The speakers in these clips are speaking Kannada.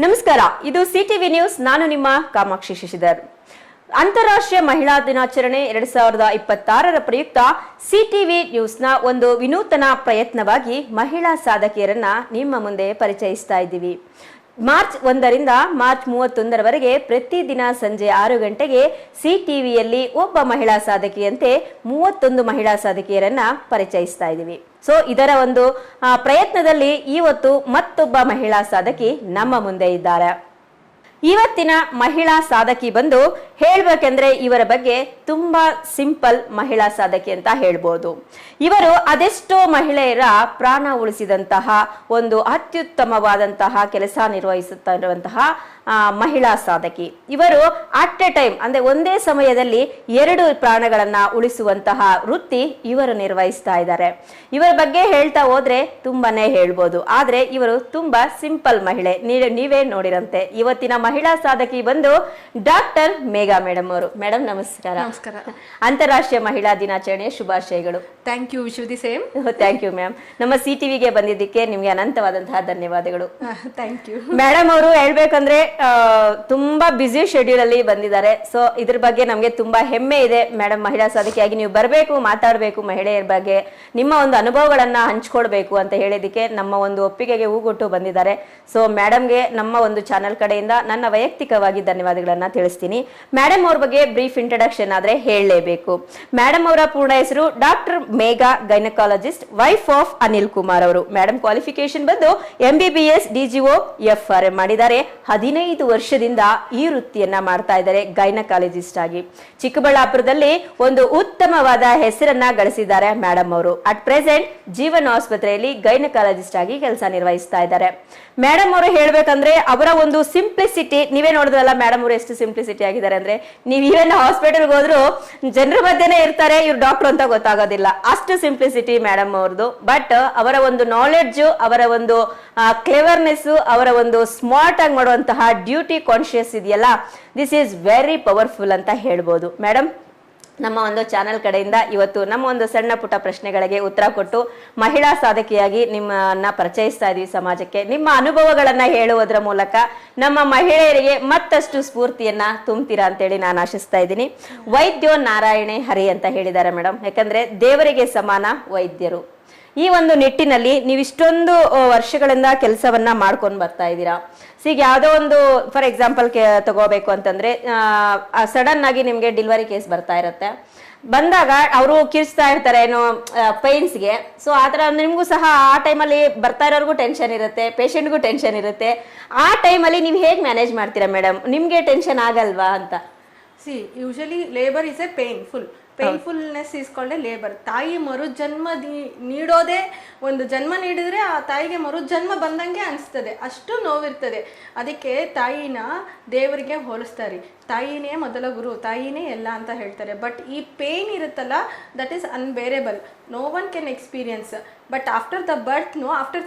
ನಮಸ್ಕಾರ, ಇದು ಸಿಟಿವಿ ನ್ಯೂಸ್. ನಾನು ನಿಮ್ಮ ಕಾಮಾಕ್ಷಿ ಶಶಿಧರ್. ಅಂತಾರಾಷ್ಟ್ರೀಯ ಮಹಿಳಾ ದಿನಾಚರಣೆ 2026ರ ಪ್ರಯುಕ್ತ ಸಿಟಿವಿ ನ್ಯೂಸ್ನ ಒಂದು ವಿನೂತನ ಪ್ರಯತ್ನವಾಗಿ ಮಹಿಳಾ ಸಾಧಕಿಯರನ್ನ ನಿಮ್ಮ ಮುಂದೆ ಪರಿಚಯಿಸ್ತಾ ಇದ್ದೀವಿ. ಮಾರ್ಚ್ 1ರಿಂದ ಮಾರ್ಚ್ 31ರವರೆಗೆ ಪ್ರತಿದಿನ ಸಂಜೆ 6 ಗಂಟೆಗೆ ಸಿಟಿವಿಯಲ್ಲಿ ಒಬ್ಬ ಮಹಿಳಾ ಸಾಧಕಿಯಂತೆ 31 ಮಹಿಳಾ ಸಾಧಕಿಯರನ್ನ ಪರಿಚಯಿಸ್ತಾ ಇದ್ದೀವಿ. ಸೊ ಇದರ ಒಂದು ಪ್ರಯತ್ನದಲ್ಲಿ ಇವತ್ತು ಮತ್ತೊಬ್ಬ ಮಹಿಳಾ ಸಾಧಕಿ ನಮ್ಮ ಮುಂದೆ ಇದ್ದಾರೆ. ಇವತ್ತಿನ ಮಹಿಳಾ ಸಾಧಕಿ ಬಂದು ಹೇಳ್ಬೇಕಂದ್ರೆ ಇವರ ಬಗ್ಗೆ ತುಂಬಾ ಸಿಂಪಲ್ ಮಹಿಳಾ ಸಾಧಕಿ ಅಂತ ಹೇಳ್ಬೋದು. ಇವರು ಅದೆಷ್ಟೋ ಮಹಿಳೆಯರ ಪ್ರಾಣ ಉಳಿಸಿದಂತಹ ಒಂದು ಅತ್ಯುತ್ತಮವಾದಂತಹ ಕೆಲಸ ನಿರ್ವಹಿಸುತ್ತಾ ಇರುವಂತಹ ಮಹಿಳಾ ಸಾಧಕಿ. ಇವರು ಅಟ್ ಎ ಟೈಮ್ ಅಂದ್ರೆ ಒಂದೇ ಸಮಯದಲ್ಲಿ 2 ಪ್ರಾಣಗಳನ್ನ ಉಳಿಸುವಂತಹ ವೃತ್ತಿ ಇವರು ನಿರ್ವಹಿಸ್ತಾ ಇದ್ದಾರೆ. ಇವರ ಬಗ್ಗೆ ಹೇಳ್ತಾ ಹೋದ್ರೆ ತುಂಬಾನೇ ಹೇಳ್ಬೋದು. ಆದ್ರೆ ಇವರು ತುಂಬಾ ಸಿಂಪಲ್ ಮಹಿಳೆ. ನೀವೇ ನೋಡಿರಂತೆ. ಇವತ್ತಿನ ಮಹಿಳಾ ಸಾಧಕಿ ಬಂದು ಡಾಕ್ಟರ್ ಮೇಘಾ ಮೇಡಮ್ ಅವರು. ಮೇಡಮ್ ನಮಸ್ಕಾರ. ನಮಸ್ಕಾರ. ಅಂತಾರಾಷ್ಟ್ರೀಯ ಮಹಿಳಾ ದಿನಾಚರಣೆಯ ಶುಭಾಶಯಗಳು. Thank you. Wish you the same. Thank you ma'am. ನಮ್ಮ ಸಿಟಿವಿಗೆ ಬಂದಿದ್ದಕ್ಕೆ ನಿಮ್ಗೆ ಅನಂತವಾದಂತಹ ಧನ್ಯವಾದಗಳು. Thank you. ಮೇಡಮ್ ಅವರು ಹೇಳ್ಬೇಕಂದ್ರೆ ತುಂಬಾ ಬ್ಯುಸಿ ಶೆಡ್ಯೂಲ್ ಅಲ್ಲಿ ಬಂದಿದ್ದಾರೆ. ಸೊ ಇದ್ರ ಬಗ್ಗೆ ನಮ್ಗೆ ತುಂಬಾ ಹೆಮ್ಮೆ ಇದೆ. ಮೇಡಮ್ ಮಹಿಳಾ ಸಾಧಕಿಯಾಗಿ ನೀವು ಬರಬೇಕು, ಮಾತಾಡಬೇಕು, ಮಹಿಳೆಯರ ಬಗ್ಗೆ ನಿಮ್ಮ ಒಂದು ಅನುಭವಗಳನ್ನ ಹಂಚ್ಕೊಡ್ಬೇಕು ಅಂತ ಹೇಳಿದಕ್ಕೆ ನಮ್ಮ ಒಂದು ಒಪ್ಪಿಗೆಗೆ ಹೂಗೊಟ್ಟು ಬಂದಿದ್ದಾರೆ. ಸೊ ಮೇಡಮ್ಗೆ ನಮ್ಮ ಒಂದು ಚಾನೆಲ್ ಕಡೆಯಿಂದ ನನ್ನ ವೈಯಕ್ತಿಕವಾಗಿ ಧನ್ಯವಾದಗಳನ್ನ ತಿಳಿಸ್ತೀನಿ. ಮೇಡಮ್ ಅವ್ರ ಬಗ್ಗೆ ಬ್ರೀಫ್ ಇಂಟ್ರಡಕ್ಷನ್ ಆದ್ರೆ ಹೇಳಲೇಬೇಕು. ಮೇಡಮ್ ಅವರ ಪೂರ್ಣ ಹೆಸರು doctor Megha, gynaecologist, wife of Anil Kumar ಅವರು. ಮೇಡಮ್ ಕ್ವಾಲಿಫಿಕೇಶನ್ ಬಂದು MBBS DGO FRM ಮಾಡಿದ್ದಾರೆ. 15 ವರ್ಷದಿಂದ ಈ ವೃತ್ತಿಯನ್ನ ಮಾಡ್ತಾ ಇದ್ದಾರೆ ಗೈನಕಾಲಜಿಸ್ಟ್ ಆಗಿ. ಚಿಕ್ಕಬಳ್ಳಾಪುರದಲ್ಲಿ ಒಂದು ಉತ್ತಮವಾದ ಹೆಸರನ್ನ ಗಳಿಸಿದ್ದಾರೆ ಮೇಡಮ್ ಅವರು. ಅಟ್ ಪ್ರೆಸೆಂಟ್ ಜೀವನ್ ಆಸ್ಪತ್ರೆಯಲ್ಲಿ ಗೈನಕಾಲಜಿಸ್ಟ್ ಆಗಿ ಕೆಲಸ ನಿರ್ವಹಿಸ್ತಾ ಇದ್ದಾರೆ. ಮೇಡಮ್ ಅವರು ಹೇಳ್ಬೇಕಂದ್ರೆ ಅವರ ಒಂದು ಸಿಂಪ್ಲಿಸಿಟಿ ನೀವೇ ನೋಡಿದ್ರಲ್ಲ. ಮೇಡಮ್ ಅವರು ಎಷ್ಟು ಸಿಂಪ್ಲಿಸಿಟಿ ಆಗಿದ್ದಾರೆ ಅಂದ್ರೆ ನೀವು ಈವನ್ ಹಾಸ್ಪಿಟಲ್ಗೆ ಹೋದ್ರು ಜನರ ಮಧ್ಯೆನೇ ಇರ್ತಾರೆ, ಇವ್ರು ಡಾಕ್ಟರ್ ಅಂತ ಗೊತ್ತಾಗೋದಿಲ್ಲ. ಅಷ್ಟು ಸಿಂಪ್ಲಿಸಿಟಿ ಮೇಡಮ್ ಅವ್ರದ್ದು. ಬಟ್ ಅವರ ಒಂದು ನಾಲೆಡ್ಜ್, ಅವರ ಒಂದು ಕ್ಲೆವರ್ನೆಸ್, ಅವರ ಒಂದು ಸ್ಮಾರ್ಟ್ ಆಗಿ ಮಾಡುವಂತಹ ಡ್ಯೂಟಿ ಕಾನ್ಶಿಯಸ್ ಇದೆಯಲ್ಲ, ದಿಸ್ ಈಸ್ ವೆರಿ ಪವರ್ಫುಲ್ ಅಂತ ಹೇಳ್ಬೋದು. ಮೇಡಮ್ ನಮ್ಮ ಒಂದು ಚಾನೆಲ್ ಕಡೆಯಿಂದ ಇವತ್ತು ನಮ್ಮ ಒಂದು ಸಣ್ಣ ಪುಟ್ಟ ಪ್ರಶ್ನೆಗಳಿಗೆ ಉತ್ತರ ಕೊಟ್ಟು ಮಹಿಳಾ ಸಾಧಕಿಯಾಗಿ ನಿಮ್ಮನ್ನ ಪರಿಚಯಿಸ್ತಾ ಇದೀವಿ ಸಮಾಜಕ್ಕೆ. ನಿಮ್ಮ ಅನುಭವಗಳನ್ನ ಹೇಳುವುದರ ಮೂಲಕ ನಮ್ಮ ಮಹಿಳೆಯರಿಗೆ ಮತ್ತಷ್ಟು ಸ್ಫೂರ್ತಿಯನ್ನ ತುಂಬ್ತೀರಾ ಅಂತೇಳಿ ನಾನು ಆಶಿಸ್ತಾ ಇದ್ದೀನಿ. ವೈದ್ಯೋ ನಾರಾಯಣೆ ಹರಿ ಅಂತ ಹೇಳಿದ್ದಾರೆ ಮೇಡಮ್. ಯಾಕಂದ್ರೆ ದೇವರಿಗೆ ಸಮಾನ ವೈದ್ಯರು. ಈ ಒಂದು ನಿಟ್ಟಿನಲ್ಲಿ ನೀವು ಇಷ್ಟೊಂದು ವರ್ಷಗಳಿಂದ ಕೆಲಸವನ್ನ ಮಾಡ್ಕೊಂಡು ಬರ್ತಾ ಇದ್ದೀರಾ. ಈಗ ಯಾವುದೋ ಒಂದು ಫಾರ್ ಎಕ್ಸಾಂಪಲ್ ತಗೋಬೇಕು ಅಂತಂದ್ರೆ ಸಡನ್ ಆಗಿ ನಿಮ್ಗೆ ಡೆಲಿವರಿ ಕೇಸ್ ಬರ್ತಾ ಇರುತ್ತೆ. ಬಂದಾಗ ಅವರು ಕಿರ್ಚ್ತಾ ಇರ್ತಾರೆ ಏನೋ ಪೈನ್ಸ್ಗೆ. ಸೊ ಆತರ ನಿಮ್ಗೂ ಸಹ ಆ ಟೈಮಲ್ಲಿ ಬರ್ತಾ ಇರೋರ್ಗೂ ಟೆನ್ಷನ್ ಇರುತ್ತೆ, ಪೇಷಂಟ್ಗೂ ಟೆನ್ಷನ್ ಇರುತ್ತೆ. ಆ ಟೈಮಲ್ಲಿ ನೀವು ಹೇಗೆ ಮ್ಯಾನೇಜ್ ಮಾಡ್ತೀರಾ ಮೇಡಮ್? ನಿಮ್ಗೆ ಟೆನ್ಷನ್ ಆಗಲ್ವಾ ಅಂತ? Usually labour is a painfulness ಇಸ್ಕೊಳ್ಳೆ ಲೇಬರ್. ತಾಯಿ ಮರುಜನ್ಮ ನೀಡೋದೇ, ಒಂದು ಜನ್ಮ ನೀಡಿದ್ರೆ ಆ ತಾಯಿಗೆ ಮರುಜನ್ಮ ಬಂದಂಗೆ ಅನಿಸ್ತದೆ. ಅಷ್ಟು ನೋವಿರ್ತದೆ. ಅದಕ್ಕೆ ತಾಯಿನ ದೇವರಿಗೆ ಹೋಲಿಸ್ತಾರೆ. ತಾಯಿನೇ ಮೊದಲ ಗುರು, ತಾಯಿನೇ ಎಲ್ಲ ಅಂತ ಹೇಳ್ತಾರೆ. ಬಟ್ ಈ ಪೇನ್ ಇರುತ್ತಲ್ಲ, that is unbearable. No one can experience. But after the birth after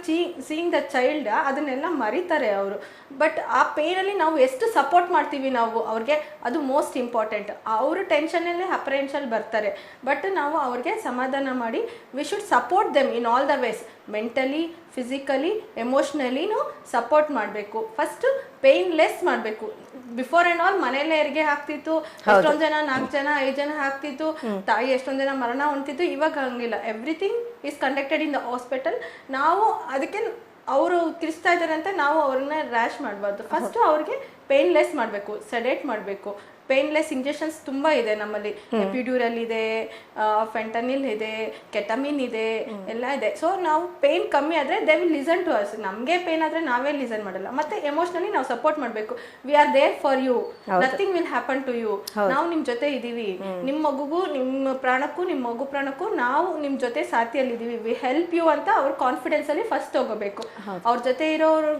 seeing the child ಅದನ್ನೆಲ್ಲ ಮರಿತಾರೆ ಅವರು. ಬಟ್ ಆ ಪೇನಲ್ಲಿ ನಾವು ಎಷ್ಟು ಸಪೋರ್ಟ್ ಮಾಡ್ತೀವಿ ನಾವು ಅವ್ರಿಗೆ, ಅದು ಮೋಸ್ಟ್ ಇಂಪಾರ್ಟೆಂಟ್. ಅವರು ಟೆನ್ಷನಲ್ಲಿ ಅಪ್ರೆನ್ಷನ್ ಬರ್ತಾರೆ. ಬಟ್ ನಾವು ಅವ್ರಿಗೆ ಸಮಾಧಾನ ಮಾಡಿ we should support them in all the ways. Mentally, physically, ಎಮೋಷ್ನಲಿನೂ ಸಪೋರ್ಟ್ ಮಾಡಬೇಕು. ಫಸ್ಟ್ ಪೇನ್ಲೆಸ್ ಮಾಡಬೇಕು. ಬಿಫೋರ್ ಅಂಡ್ ಆಲ್ ಮನೇಲೆ ಹೆರಿಗೆ ಆಗ್ತಿತ್ತು. ಎಷ್ಟೊಂದು ಜನ 4 ಜನ 5 ಜನ ಆಗ್ತಿತ್ತು. ತಾಯಿ ಎಷ್ಟೊಂದು ಜನ ಮರಣ ಹೊಂದ್ತಿತ್ತು. ಇವಾಗ ಹಂಗಿಲ್ಲ. Everything is conducted in the hospital. ನಾವು ಅದಕ್ಕೆ ಅವರು ತಿರ್ಸ್ತಾ ಇದ್ದಾರೆ ಅಂತ ನಾವು ಅವ್ರನ್ನ ರ್ಯಾಶ್ ಮಾಡಬಾರ್ದು. ಫಸ್ಟ್ ಅವ್ರಿಗೆ ಪೇನ್ಲೆಸ್ ಮಾಡಬೇಕು, ಸೆಡೇಟ್ ಮಾಡಬೇಕು. ಪೇನ್ಲೆಸ್ ಇಂಜೆಕ್ಷನ್ಸ್ ತುಂಬ ಇದೆ ನಮ್ಮಲ್ಲಿ. ಎಪಿಡ್ಯೂರಲ್ ಇದೆ, ಫೆಂಟನಿಲ್ ಇದೆ, ಕೆಟಮಿನ್ ಇದೆ, ಎಲ್ಲ ಇದೆ. ಸೊ ನಾವು ಪೇನ್ ಕಮ್ಮಿ ಆದರೆ they will listen to us. ನಮಗೆ ಪೇನ್ ಆದರೆ ನಾವೇ ಲಿಸನ್ ಮಾಡಲ್ಲ. ಮತ್ತೆ ಎಮೋಷನಲಿ ನಾವು ಸಪೋರ್ಟ್ ಮಾಡಬೇಕು. We are there for you, nothing will happen to you. ನಾವು ನಿಮ್ಮ ಜೊತೆ ಇದ್ದೀವಿ. ನಿಮ್ಮ ಮಗುಗೂ, ನಿಮ್ಮ ಪ್ರಾಣಕ್ಕೂ, ನಿಮ್ಮ ಮಗು ಪ್ರಾಣಕ್ಕೂ ನಾವು ನಿಮ್ಮ ಜೊತೆ ಸಾಥಿಯಲ್ಲಿದ್ದೀವಿ. ವಿ ಹೆಲ್ಪ್ ಯು ಅಂತ ಅವ್ರ ಕಾನ್ಫಿಡೆನ್ಸ್ ಅಲ್ಲಿ ಫಸ್ಟ್ ತಗೋಬೇಕು. ಅವ್ರ ಜೊತೆ ಇರೋರ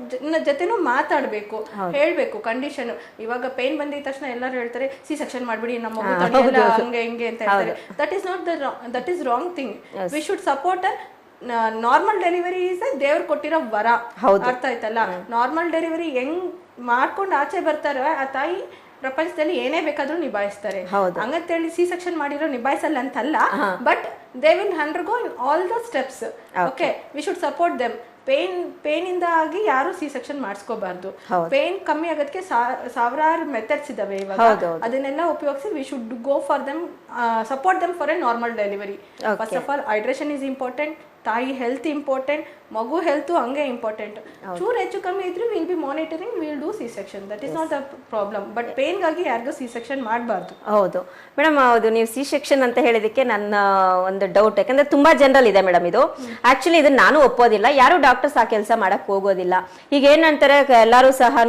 ಜೊತೆನೂ ಮಾತಾಡಬೇಕು, ಹೇಳಬೇಕು ಕಂಡೀಷನ್. ಇವಾಗ ಪೇನ್ ಬಂದಿದ ತಕ್ಷಣ ಎಲ್ಲರೂ ಹೇಳ್ತಾರೆ ಸಿ ಸೆಕ್ಷನ್ ಮಾಡ್ಬಿಡಿ, ನಮ್ಮ ಮಗು ತಡೆಯಲ್ಲ, ಹಂಗೆ ಹಿಂಗೆ ಅಂತ ಹೇಳ್ತಾರೆ. That is wrong thing. V should support. Normal delivery is ದೇವ್ರು ಕೊಟ್ಟಿರೋ ವರ. ಅರ್ಥ ಆಯ್ತಲ್ಲ? ನಾರ್ಮಲ್ ಡೆಲಿವರಿ ಹೆಂಗ್ ಮಾಡ್ಕೊಂಡು ಆಚೆ ಬರ್ತಾರ ಆ ತಾಯಿ ಪ್ರಪಂಚದಲ್ಲಿ ಏನೇ ಬೇಕಾದ್ರೂ ನಿಭಾಯಿಸ್ತಾರೆ. ಹಂಗಂತೇಳಿ ಸಿ ಸೆಕ್ಷನ್ ಮಾಡಿರೋ ನಿಭಾಯಿಸಲ್ಲ ಅಂತಲ್ಲ. But they will undergo in all the steps. Okay, V should support them. ಪೇನಿಂದ ಆಗಿ ಯಾರು ಸಿ ಸೆಕ್ಷನ್ ಮಾಡಿಸ್ಕೋಬಾರ್ದು. ಪೇನ್ ಕಮ್ಮಿ ಆಗೋದಕ್ಕೆ ಸಾವಿರಾರು ಮೆಥಡ್ಸ್ ಇದಾವೆ ಇವಾಗ. ಅದನ್ನೆಲ್ಲ ಉಪಯೋಗಿಸಿ we should go for them, support them for a normal delivery. First of all hydration is important, ತಾಯಿ ಹೆಲ್ತ್ ಇಂಪಾರ್ಟೆಂಟ್, ಮಗು ಹೆಲ್ತ್ ಹಂಗೆ ಇಂಪಾರ್ಟೆಂಟ್. ಚೂರು ಹೆಚ್ಚು ಕಮ್ಮಿ ಇದ್ರೆ will be monitoring, will do C section, that is not the problem. But ಪೇನ್ಗಾಗಿ ಯಾರಿಗೂ ಸಿ ಸೆಕ್ಷನ್ ಮಾಡಬಾರ್ದು. ಹೌದು ಮೇಡಮ್, ಹೌದು. ನೀವು ಸಿ ಸೆಕ್ಷನ್ ಅಂತ ಹೇಳಿದಕ್ಕೆ ನನ್ನ ಒಂದು ಡೌಟ್, ಯಾಕಂದ್ರೆ ತುಂಬಾ ಜನರಲ್ ಇದೆ ಮೇಡಮ್ ಇದು. ಆಕ್ಚುಲಿ ಇದನ್ನ ನಾನು ಒಪ್ಪೋದಿಲ್ಲ, ಯಾರು ಡಾಕ್ಟರ್ಸ್ ಆ ಕೆಲಸ ಮಾಡಕ್ ಹೋಗೋದಿಲ್ಲ. ಈಗ ಏನಂತಾರೆ ಎಲ್ಲರೂ ಸಹ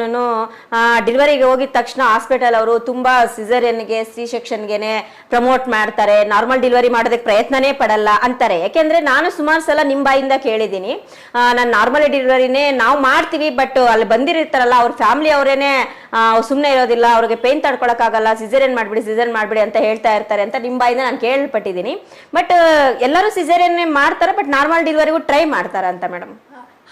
ಡೆಲಿವರಿಗೆ ಹೋಗಿದ ತಕ್ಷಣ ಹಾಸ್ಪಿಟಲ್ ಅವರು ತುಂಬಾ ಸಿಸೇರಿಯನ್ಗೆ ಸಿ ಸೆಕ್ಷನ್ಗೆನೆ ಪ್ರಮೋಟ್ ಮಾಡ್ತಾರೆ, ನಾರ್ಮಲ್ ಡೆಲಿವರಿ ಮಾಡೋದಕ್ಕೆ ಪ್ರಯತ್ನನೇ ಪಡಲ್ಲ ಅಂತಾರೆ. ಯಾಕೆಂದ್ರೆ ನಾನು ಸುಮಾರು ಸಲ ನಿಮ್ ಬಾಯಿಂದ ಕೇಳಿದೀನಿ, ನಾನು ನಾರ್ಮಲ್ ಡೆಲಿವರಿನೇ ನಾವು ಮಾಡ್ತೀವಿ, ಬಟ್ ಅಲ್ಲಿ ಬಂದಿರ್ತಾರಲ್ಲ ಅವ್ರ ಫ್ಯಾಮಿಲಿ ಅವರೇನೆ ಸುಮ್ಮನೆ ಇರೋದಿಲ್ಲ, ಅವ್ರಿಗೆ ಪೇನ್ ತಡ್ಕೊಳಕ್ಕಾಗಲ್ಲ, ಸಿಸೇರಿಯನ್ ಮಾಡ್ಬಿಡಿ ಅಂತ ಹೇಳ್ತಾ ಇರ್ತಾರೆ ಅಂತ ನಿಮ್ ಬಾಯಿಂದ ನಾನು ಕೇಳ್ಪಟ್ಟಿದ್ದೀನಿ. ಬಟ್ ಎಲ್ಲರೂ ಸಿಸೇರಿಯನ್ ಮಾಡ್ತಾರೆ, ಬಟ್ ನಾರ್ಮಲ್ ಡೆಲಿವರಿಗೂ ಟ್ರೈ ಮಾಡ್ತಾರ ಅಂತ ಮೇಡಮ್?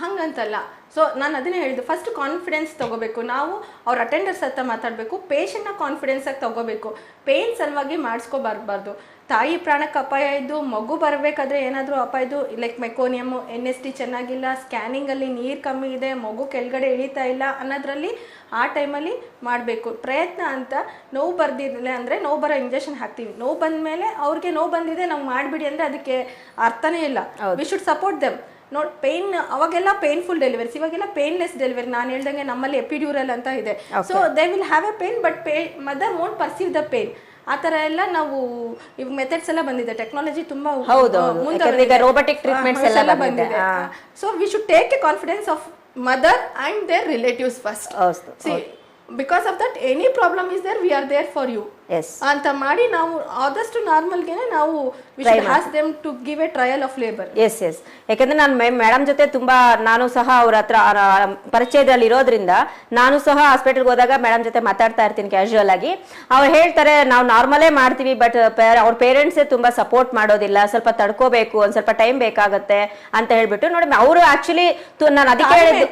ಹಂಗಂತಲ್ಲ. ಸೊ ನಾನು ಅದನ್ನೇ ಹೇಳಿದ್ದು, ಫಸ್ಟ್ ಕಾನ್ಫಿಡೆನ್ಸ್ ತಗೋಬೇಕು ನಾವು, ಅವ್ರ ಅಟೆಂಡರ್ಸ್ ಹತ್ರ ಮಾತಾಡಬೇಕು, ಪೇಷಂಟ್ನ ಕಾನ್ಫಿಡೆನ್ಸ್ ಆಗಿ ತಗೋಬೇಕು. ಪೇನ್ ಸಲುವಾಗಿ ಮಾಡಿಸ್ಕೋಬಾರ್ದು. ತಾಯಿ ಪ್ರಾಣಕ್ಕೆ ಅಪಾಯ ಇದ್ದು ಮಗು ಬರಬೇಕಾದ್ರೆ ಏನಾದರೂ ಅಪಾಯ ಇದ್ದು, ಲೈಕ್ ಮೆಕೋನಿಯಮು, NST ಚೆನ್ನಾಗಿಲ್ಲ, ಸ್ಕ್ಯಾನಿಂಗಲ್ಲಿ ನೀರು ಕಮ್ಮಿ ಇದೆ, ಮಗು ಕೆಳಗಡೆ ಇಳಿತಾ ಇಲ್ಲ ಅನ್ನೋದ್ರಲ್ಲಿ ಆ ಟೈಮಲ್ಲಿ ಮಾಡಬೇಕು ಪ್ರಯತ್ನ. ಅಂತ ನೋವು ಬರ್ದಿರಲಿಲ್ಲ ಅಂದರೆ ನೋವು ಬರೋ ಇಂಜೆಕ್ಷನ್ ಹಾಕ್ತೀವಿ, ನೋವು ಬಂದಮೇಲೆ ಅವ್ರಿಗೆ ನೋವು ಬಂದಿದೆ ನಾವು ಮಾಡಿಬಿಡಿ ಅಂದರೆ ಅದಕ್ಕೆ ಅರ್ಥನೇ ಇಲ್ಲ. V should support them. Note pain, ಅವಾಗೆಲ್ಲ ಪೇನ್ಫುಲ್ ಡೆಲಿವರೀಸ್, ಇವಾಗೆಲ್ಲ ಪೇನ್ಲೆಸ್ ಡೆಲಿವರಿ. ನಾನು ಹೇಳ್ದಂಗೆ ನಮ್ಮಲ್ಲಿ ಎಪಿಡ್ಯೂರಲ್ ಅಂತ ಇದೆ. So they will have A pain, but mother won't perceive the pain. ಆ ತರ ಎಲ್ಲ ನಾವು ಇವಾಗ ಮೆಥಡ್ಸ್ ಎಲ್ಲ ಬಂದಿದೆ, ಟೆಕ್ನಾಲಜಿ ತುಂಬಾ ರೋಬೋಟಿಕ್ ಟ್ರೀಟ್ಮೆಂಟ್ಸ್ ಎಲ್ಲ ಬಂದಿದೆ. So we should take a confidence of mother and their relatives first. Because of that any problem is there, we are there for you ಅಂತ ಮಾಡಿ ನಾವು ಆದಷ್ಟು ನಾರ್ಮಲ್ಗೆನೆ ನಾವು we should ask them to give a trial of labour. Yes. ಯಾಕಂದ್ರೆ ನಾನು ಮೇಡಮ್ ಜೊತೆ ತುಂಬಾ, ನಾನು ಸಹ ಅವ್ರ ಹತ್ರ ಪರಿಚಯದಲ್ಲಿ ಇರೋದ್ರಿಂದ ನಾನು ಸಹ ಹಾಸ್ಪಿಟಲ್ಗೆ ಹೋದಾಗ ಮೇಡಮ್ ಜೊತೆ ಮಾತಾಡ್ತಾ ಇರ್ತೀನಿ ಕ್ಯಾಶುವಲ್ ಆಗಿ. ಅವ್ರು ಹೇಳ್ತಾರೆ ನಾವು ನಾರ್ಮಲೇ ಮಾಡ್ತೀವಿ, ಬಟ್ ಅವ್ರ ಪೇರೆಂಟ್ಸೇ ತುಂಬಾ ಸಪೋರ್ಟ್ ಮಾಡೋದಿಲ್ಲ, ಸ್ವಲ್ಪ ತಡ್ಕೋಬೇಕು, ಒಂದ್ ಸ್ವಲ್ಪ ಟೈಮ್ ಬೇಕಾಗತ್ತೆ ಅಂತ ಹೇಳ್ಬಿಟ್ಟು. ನೋಡಿ ಅವರು ಆಕ್ಚುಲಿ ನಾನು ಅದಕ್ಕೆ ಹೇಳಿದ್ದು,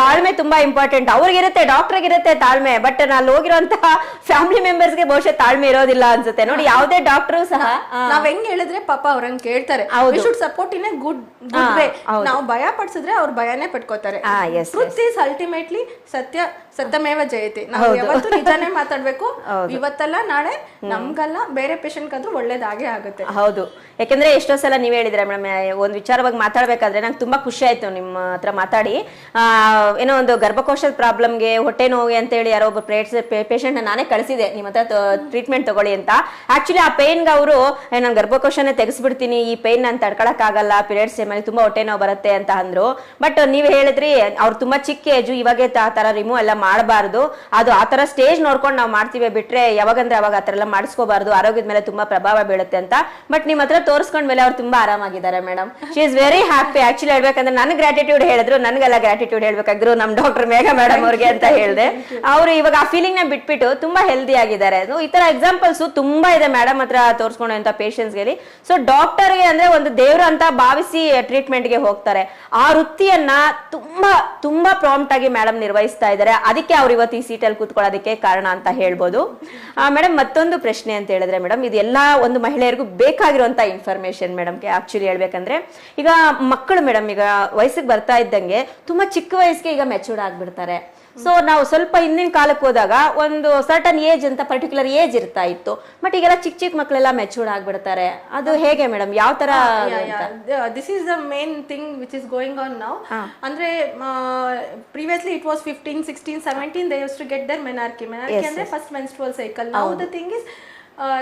ತಾಳ್ಮೆ ತುಂಬಾ ಇಂಪಾರ್ಟೆಂಟ್. ಅವ್ರಿಗಿರುತ್ತೆ, ಡಾಕ್ಟರ್ಗೆ ಇರುತ್ತೆ ತಾಳ್ಮೆ, ಬಟ್ ನಾನು ಹೋಗಿರೋಂತಹ ಫ್ಯಾಮಿಲಿ ಮೆಂಬರ್ಸ್ ಗೆ ಬಹುಶಃ ತಾಳ್ಮೆ ಇರೋದಿಲ್ಲ ಅನ್ಸುತ್ತೆ. ನೋಡಿ ಯಾವುದೇ ಡಾಕ್ಟರ್ ಸಹ ನಾವ್ ಹೆಂಗ್ ಹೇಳಿದ್ರೆ ಪಾಪ ಅವ್ರಂಗ್ ಕೇಳ್ತಾರೆ. We should support in a good way. ನಾವು ಭಯ ಪಡಿಸಿದ್ರೆ ಅವ್ರು ಭಯನೇ ಪಡ್ಕೋತಾರೆ. ಟ್ರುತ್ ಈಸ್ ಅಲ್ಟಿಮೇಟ್ಲಿ ಸತ್ಯಮೇವ ಜಯತೆ. ನಾವು ಯಾವತ್ತೂ ನಿಜಾನೇ ಮಾತಾಡ್ಬೇಕು. ಇವತ್ತಲ್ಲ ನಾಳೆ ನಮ್ಗಲ್ಲ ಬೇರೆ ಪೇಷಂಟ್ ಆದ್ರೂ ಒಳ್ಳೇದಾಗೆ ಆಗುತ್ತೆ. ಹೌದು. ಯಾಕಂದ್ರೆ ಎಷ್ಟೋ ಸಲ ನೀವ್ ಹೇಳಿದ್ರೆ ಮೇಡಮ್, ಒಂದ್ ವಿಚಾರವಾಗಿ ಮಾತಾಡ್ಬೇಕಾದ್ರೆ ನಂಗೆ ತುಂಬಾ ಖುಷಿ ಆಯ್ತು ನಿಮ್ಮ ಹತ್ರ ಮಾತಾಡಿ. ಏನೋ ಒಂದು ಗರ್ಭಕೋಶದ ಪ್ರಾಬ್ಲಮ್ಗೆ, ಹೊಟ್ಟೆ ನೋವಿಗೆ ಅಂತ ಹೇಳಿ ಯಾರೋ ಒಬ್ಬ ಪೇಷಂಟ್ ನಾನೇ ಕಳಿಸಿದೆ ನಿಮ್ಮ ಹತ್ರ ಟ್ರೀಟ್ಮೆಂಟ್ ತಗೊಳ್ಳಿ ಅಂತ. ಆಕ್ಚುಲಿ ಆ ಪೇನ್ಗೆ ಅವರು ನಾನು ಗರ್ಭಕೋಶನೇ ತೆಗೆಸ್ಬಿಡ್ತೀನಿ, ಈ ಪೇನ್ ನಾನು ತಡ್ಕೊಳಕ್ ಆಗಲ್ಲ, ಪೀರಿಯಡ್ಸ್ ಟೈಮಲ್ಲಿ ತುಂಬಾ ಹೊಟ್ಟೆ ನೋವು ಬರುತ್ತೆ ಅಂತ ಅಂದ್ರು. ಬಟ್ ನೀವ್ ಹೇಳಿದ್ರಿ ಅವ್ರು ತುಂಬಾ ಚಿಕ್ಕ ಏಜು, ಇವಾಗೆ ಆ ತರ ರಿಮೂವ್ ಎಲ್ಲ ಮಾಡಬಾರ್ದು, ಅದು ಆ ತರ ಸ್ಟೇಜ್ ನೋಡ್ಕೊಂಡು ನಾವು ಮಾಡ್ತೀವಿ, ಬಿಟ್ರೆ ಯಾವಾಗಂದ್ರೆ ಅವಾಗ ಆ ತರ ಎಲ್ಲ ಮಾಡಿಸ್ಕೋಬಾರ್ದು, ಆರೋಗ್ಯದ ಮೇಲೆ ತುಂಬಾ ಪ್ರಭಾವ ಬೀಳುತ್ತೆ ಅಂತ. ಬಟ್ ನಿಮ್ ಹತ್ರ ತೋರಿಸ್ಕೊಂಡ್ಮೇಲೆ ಅವ್ರು ತುಂಬಾ ಆರಾಮಾಗಿದ್ದಾರೆ madam. She is very happy. Actually ಹೇಳ್ಬೇಕಂದ್ರೆ ನನ್ ಗ್ರಾಟಿಟ್ಯೂಡ್ ಹೇಳಿದ್ರು, ನನ್ಗೆಲ್ಲ ಗ್ರಾಟಿಟ್ಯೂಡ್ ಹೇಳ್ಬೇಕಾದ್ರು ನಮ್ ಡಾಕ್ಟರ್ ಮೇಘಾ ಮೇಡಮ್ ಅವ್ರಿಗೆ ಅಂತ ಹೇಳಿದೆ. ಅವರು ಇವಾಗ ಆ ಫೀಲಿಂಗ್ ನ ಬಿಟ್ಬಿಟ್ಟು ತುಂಬಾ ಹೆಲ್ದಿ ಆಗಿದ್ದಾರೆ. ಈ ತರ ಎಕ್ಸಾಂಪಲ್ಸ್ ತುಂಬಾ ಇದೆ ಮೇಡಮ್ ಹತ್ರ ತೋರಿಸ್ಕೊಂಡಂತ ಪೇಷಂಟ್ಸ್ ಗೆ. ಸೊ ಡಾಕ್ಟರ್ಗೆ ಅಂದ್ರೆ ಒಂದು ದೇವ್ರು ಅಂತ ಭಾವಿಸಿ ಟ್ರೀಟ್ಮೆಂಟ್ ಗೆ ಹೋಗ್ತಾರೆ. ಆ ವೃತ್ತಿಯನ್ನ ತುಂಬಾ ತುಂಬಾ ಪ್ರಾಂಪ್ಟ್ ಆಗಿ ಮೇಡಮ್ ನಿರ್ವಹಿಸ್ತಾ ಇದ್ದಾರೆ. ಅದಕ್ಕೆ ಅವ್ರು ಇವತ್ತು ಈ ಸೀಟಲ್ಲಿ ಕೂತ್ಕೊಳ್ಳೋದಕ್ಕೆ ಕಾರಣ ಅಂತ ಹೇಳ್ಬೋದು. ಮೇಡಮ್ ಮತ್ತೊಂದು ಪ್ರಶ್ನೆ ಅಂತ ಹೇಳಿದ್ರೆ ಮೇಡಮ್, ಇದು ಎಲ್ಲಾ ಒಂದು ಮಹಿಳೆಯರಿಗೂ ಬೇಕಾಗಿರುವಂತ ಇನ್ಫಾರ್ಮೇಶನ್ ಮೇಡಮ್ಗೆ. ಆಕ್ಚುಲಿ ಹೇಳ್ಬೇಕಂದ್ರೆ ಈಗ ಮಕ್ಕಳು ಮೇಡಮ್ ಈಗ ವಯಸ್ಸಿಗೆ ಬರ್ತಾ ಇದ್ದಂಗೆ ತುಂಬಾ ಚಿಕ್ಕ ವಯಸ್ಸಿಗೆ ಈಗ ಮೆಚೂರ್ಡ್ ಆಗ್ಬಿಡ್ತಾರೆ. ಸೊ ನಾವು ಸ್ವಲ್ಪ ಹಿಂದಿನ ಕಾಲಕ್ಕೆ ಹೋದಾಗ ಒಂದು ಸರ್ಟನ್ ಏಜ್ ಅಂತ ಪರ್ಟಿಕ್ಯುಲರ್ ಏಜ್ ಇರ್ತಾ ಇತ್ತು, ಬಟ್ ಈಗೆಲ್ಲ ಚಿಕ್ಕ ಮಕ್ಕಳೆಲ್ಲ ಮೆಚೂರ್ಡ್ ಆಗ್ಬಿಡ್ತಾರೆ. ಅದು ಹೇಗೆ ಮೇಡಮ್, ಯಾವ ತರ? This is the main thing which is going on now. ಅಂದ್ರೆ previously it was 15, 16, 17 they used to get their menarche ಅಂದ್ರೆ first menstrual cycle. Now the thing is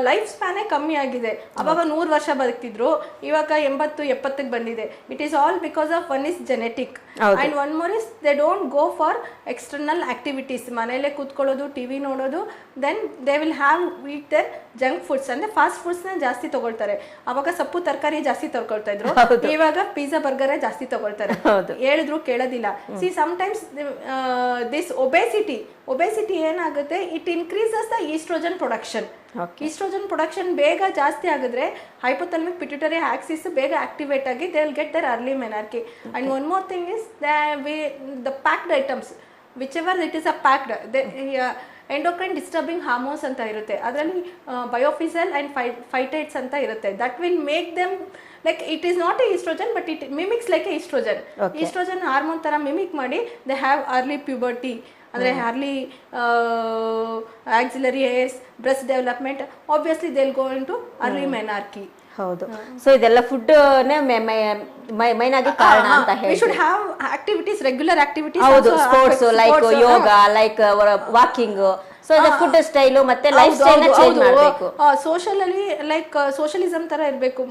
life ಸ್ಪ್ಯಾನೇ ಕಮ್ಮಿ ಆಗಿದೆ. ಅವಾಗ 100 ವರ್ಷ ಬದುಕ್ತಿದ್ರು, ಇವಾಗ 80-70 ಬಂದಿದೆ. It is all because of one is genetic and one more is they don't go for external activities. ಮನೇಲೆ ಕೂತ್ಕೊಳ್ಳೋದು, ಟಿವಿ ನೋಡೋದು, then they will have eat their junk foods ಅಂದ್ರೆ ಫಾಸ್ಟ್ ಫುಡ್ಸ್ನ ಜಾಸ್ತಿ ತಗೊಳ್ತಾರೆ. ಅವಾಗ ಸೊಪ್ಪು ತರಕಾರಿ ಜಾಸ್ತಿ ತಗೊಳ್ತಾ ಇದ್ರು, ಇವಾಗ ಪಿಜ್ಜಾ ಬರ್ಗರೇ ಜಾಸ್ತಿ ತಗೊಳ್ತಾರೆ. ಹೇಳಿದ್ರು ಕೇಳೋದಿಲ್ಲ. ಸಿ ಸಮ್ಟೈಮ್ಸ್ ದಿಸ್ ಒಬೆಸಿಟಿ ಏನಾಗುತ್ತೆ, it increases the estrogen production. Estrogen production ಬೇಗ ಜಾಸ್ತಿ ಆಗಿದ್ರೆ ಹೈಪೋಥಾಲಮಿಕ್ ಪಿಟ್ಯೂಟರಿ ಆಕ್ಸಿಸ್ ಬೇಗ ಆಕ್ಟಿವೇಟ್ ಆಗಿ they will get their early menarche. And one more thing is the packed items, whichever it is a packed, endocrine disturbing hormones ಅಂತ ಇರುತ್ತೆ. ಅದರಲ್ಲಿ ಬಯೋಫಿಸಲ್ ಅಂಡ್ ಫೈಟೈಟ್ಸ್ ಅಂತ ಇರುತ್ತೆ. That will make them like it is not a estrogen but it mimics like A estrogen. Estrogen hormone ತರ ಮಿಮಿಕ್ ಮಾಡಿ ದೇ ಹ್ಯಾವ್ ಅರ್ಲಿ ಪ್ಯೂಬರ್ಟಿ ಅಂದರೆ early axillary hairs, breast development, obviously they will go into early menarche. ಹೌದು. ಸೊ ಇದೆಲ್ಲ ಫುಡ್ ಮೈನ್ ಆಗಿ ಕಾರಣ ಅಂತ ಹೇಳಿ. We should have activities, regular activities. ಹೌದು, sports like yoga, like walking. So ಇದು ಫುಡ್ ಸ್ಟೈಲು ಮತ್ತೆ ಲೈಫ್ ಸ್ಟೈಲ್ ನ ಚೇಂಜ್ ಮಾಡಬೇಕು. ಸೋಷಲ್ ಅಲ್ಲಿ ಲೈಕ್ ಸೋಷಲಿಸಂ ತರ ಇರಬೇಕು.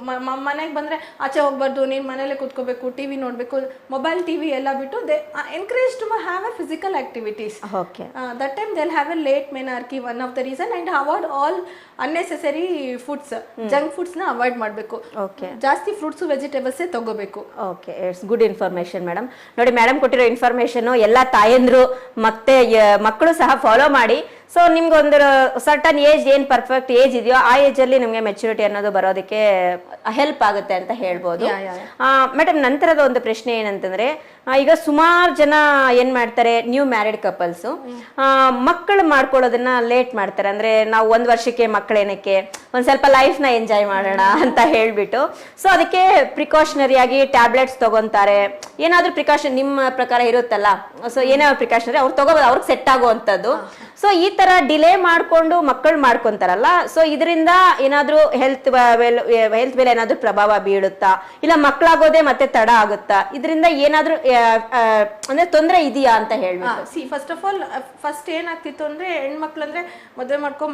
ಮನೆಗೆ ಬಂದ್ರೆ ಆಚೆ ಹೋಗ್ಬಾರ್ದು, ನೀನ್ ಮನೇಲೆ ಕೂತ್ಕೋಬೇಕು, ಟಿವಿ ನೋಡ್ಬೇಕು, ಮೊಬೈಲ್ ಟಿವಿ ಎಲ್ಲ ಬಿಟ್ಟು they encourage to have a physical activities. Okay, that time they have a late menarche. One of the reason. And avoid all unnecessary foods, junk foods ನ ಅವಾಯ್ಡ್ ಮಾಡಬೇಕು. ಓಕೆ, ಜಾಸ್ತಿ ಫ್ರೂಟ್ಸ್ ವೆಜಿಟೇಬಲ್ಸ್ ತಗೋಬೇಕು. Okay, it's good information madam. ನೋಡಿ, ಮೇಡಮ್ ಕೊಟ್ಟಿರೋ ಇನ್ಫಾರ್ಮೇಶನ್ ಎಲ್ಲ ತಾಯಂದ್ರು ಮತ್ತೆ ಮಕ್ಕಳು ಸಹ ಫಾಲೋ ಮಾಡಿ. ಸೊ ನಿಮ್ಗೆ ಒಂದು ಸರ್ಟನ್ ಏಜ್, ಏನ್ ಪರ್ಫೆಕ್ಟ್ ಏಜ್ ಇದೆಯೋ ಆ ಏಜ್ ಅಲ್ಲಿ ನಿಮ್ಗೆ ಮೆಚುರಿಟಿ ಅನ್ನೋದು ಬರೋದಕ್ಕೆ ಹೆಲ್ಪ್ ಆಗುತ್ತೆ ಅಂತ ಹೇಳ್ಬೋದು. ಮೇಡಮ್, ನಂತರದ ಒಂದು ಪ್ರಶ್ನೆ ಏನಂತಂದ್ರೆ, ಈಗ ಸುಮಾರು ಜನ ಏನ್ ಮಾಡ್ತಾರೆ, ನ್ಯೂ ಮ್ಯಾರಿಡ್ ಕಪಲ್ಸ್ ಮಕ್ಕಳು ಮಾಡ್ಕೊಳ್ಳೋದನ್ನ ಲೇಟ್ ಮಾಡ್ತಾರೆ. ಅಂದ್ರೆ ನಾವು 1 ವರ್ಷಕ್ಕೆ ಮಕ್ಕಳೇನಕ್ಕೆ, ಒಂದ್ ಸ್ವಲ್ಪ ಲೈಫ್ ನ ಎಂಜಾಯ್ ಮಾಡೋಣ ಅಂತ ಹೇಳ್ಬಿಟ್ಟು, ಸೊ ಅದಕ್ಕೆ ಪ್ರಿಕಾಷನರಿ ಆಗಿ ಟ್ಯಾಬ್ಲೆಟ್ಸ್ ತಗೊಂತಾರೆ. ಏನಾದ್ರೂ ಪ್ರಿಕಾಷನ್ ನಿಮ್ಮ ಪ್ರಕಾರ ಇರುತ್ತಲ್ಲ, ಸೊ ಏನಾದ್ರು ಪ್ರಿಕಾಷನರಿ ಅವ್ರು ತಗೋಬೋದು, ಅವ್ರಿಗೆ ಸೆಟ್ ಆಗುವಂಥದ್ದು. ಸೊ ಈ ತರ ಡಿಲೇ ಮಾಡ್ಕೊಂಡು ಮಕ್ಕಳು ಮಾಡ್ಕೊಂತಾರಲ್ಲ, ಸೊ ಇದರಿಂದ ಏನಾದ್ರೂ ಹೆಲ್ತ್ ಮೇಲೆ ಏನಾದ್ರೂ ಪ್ರಭಾವ ಬೀಳುತ್ತಾ, ಇಲ್ಲ ಮಕ್ಕಳಾಗೋದೇ ಮತ್ತೆ ತಡ ಆಗುತ್ತಾ, ಇದರಿಂದ ಏನಾದ್ರೂ ಅಂದ್ರೆ ತೊಂದರೆ ಇದೆಯಾ ಅಂತ ಹೇಳ್ಬೇಕು. ಫಸ್ಟ್ ಆಫ್ ಆಲ್, ಫಸ್ಟ್ ಏನಾಗ್ತಿತ್ತು ಅಂದ್ರೆ ಹೆಣ್ಮಕ್ಳು ಅಂದ್ರೆ ಮದುವೆ ಮಾಡ್ಕೊ,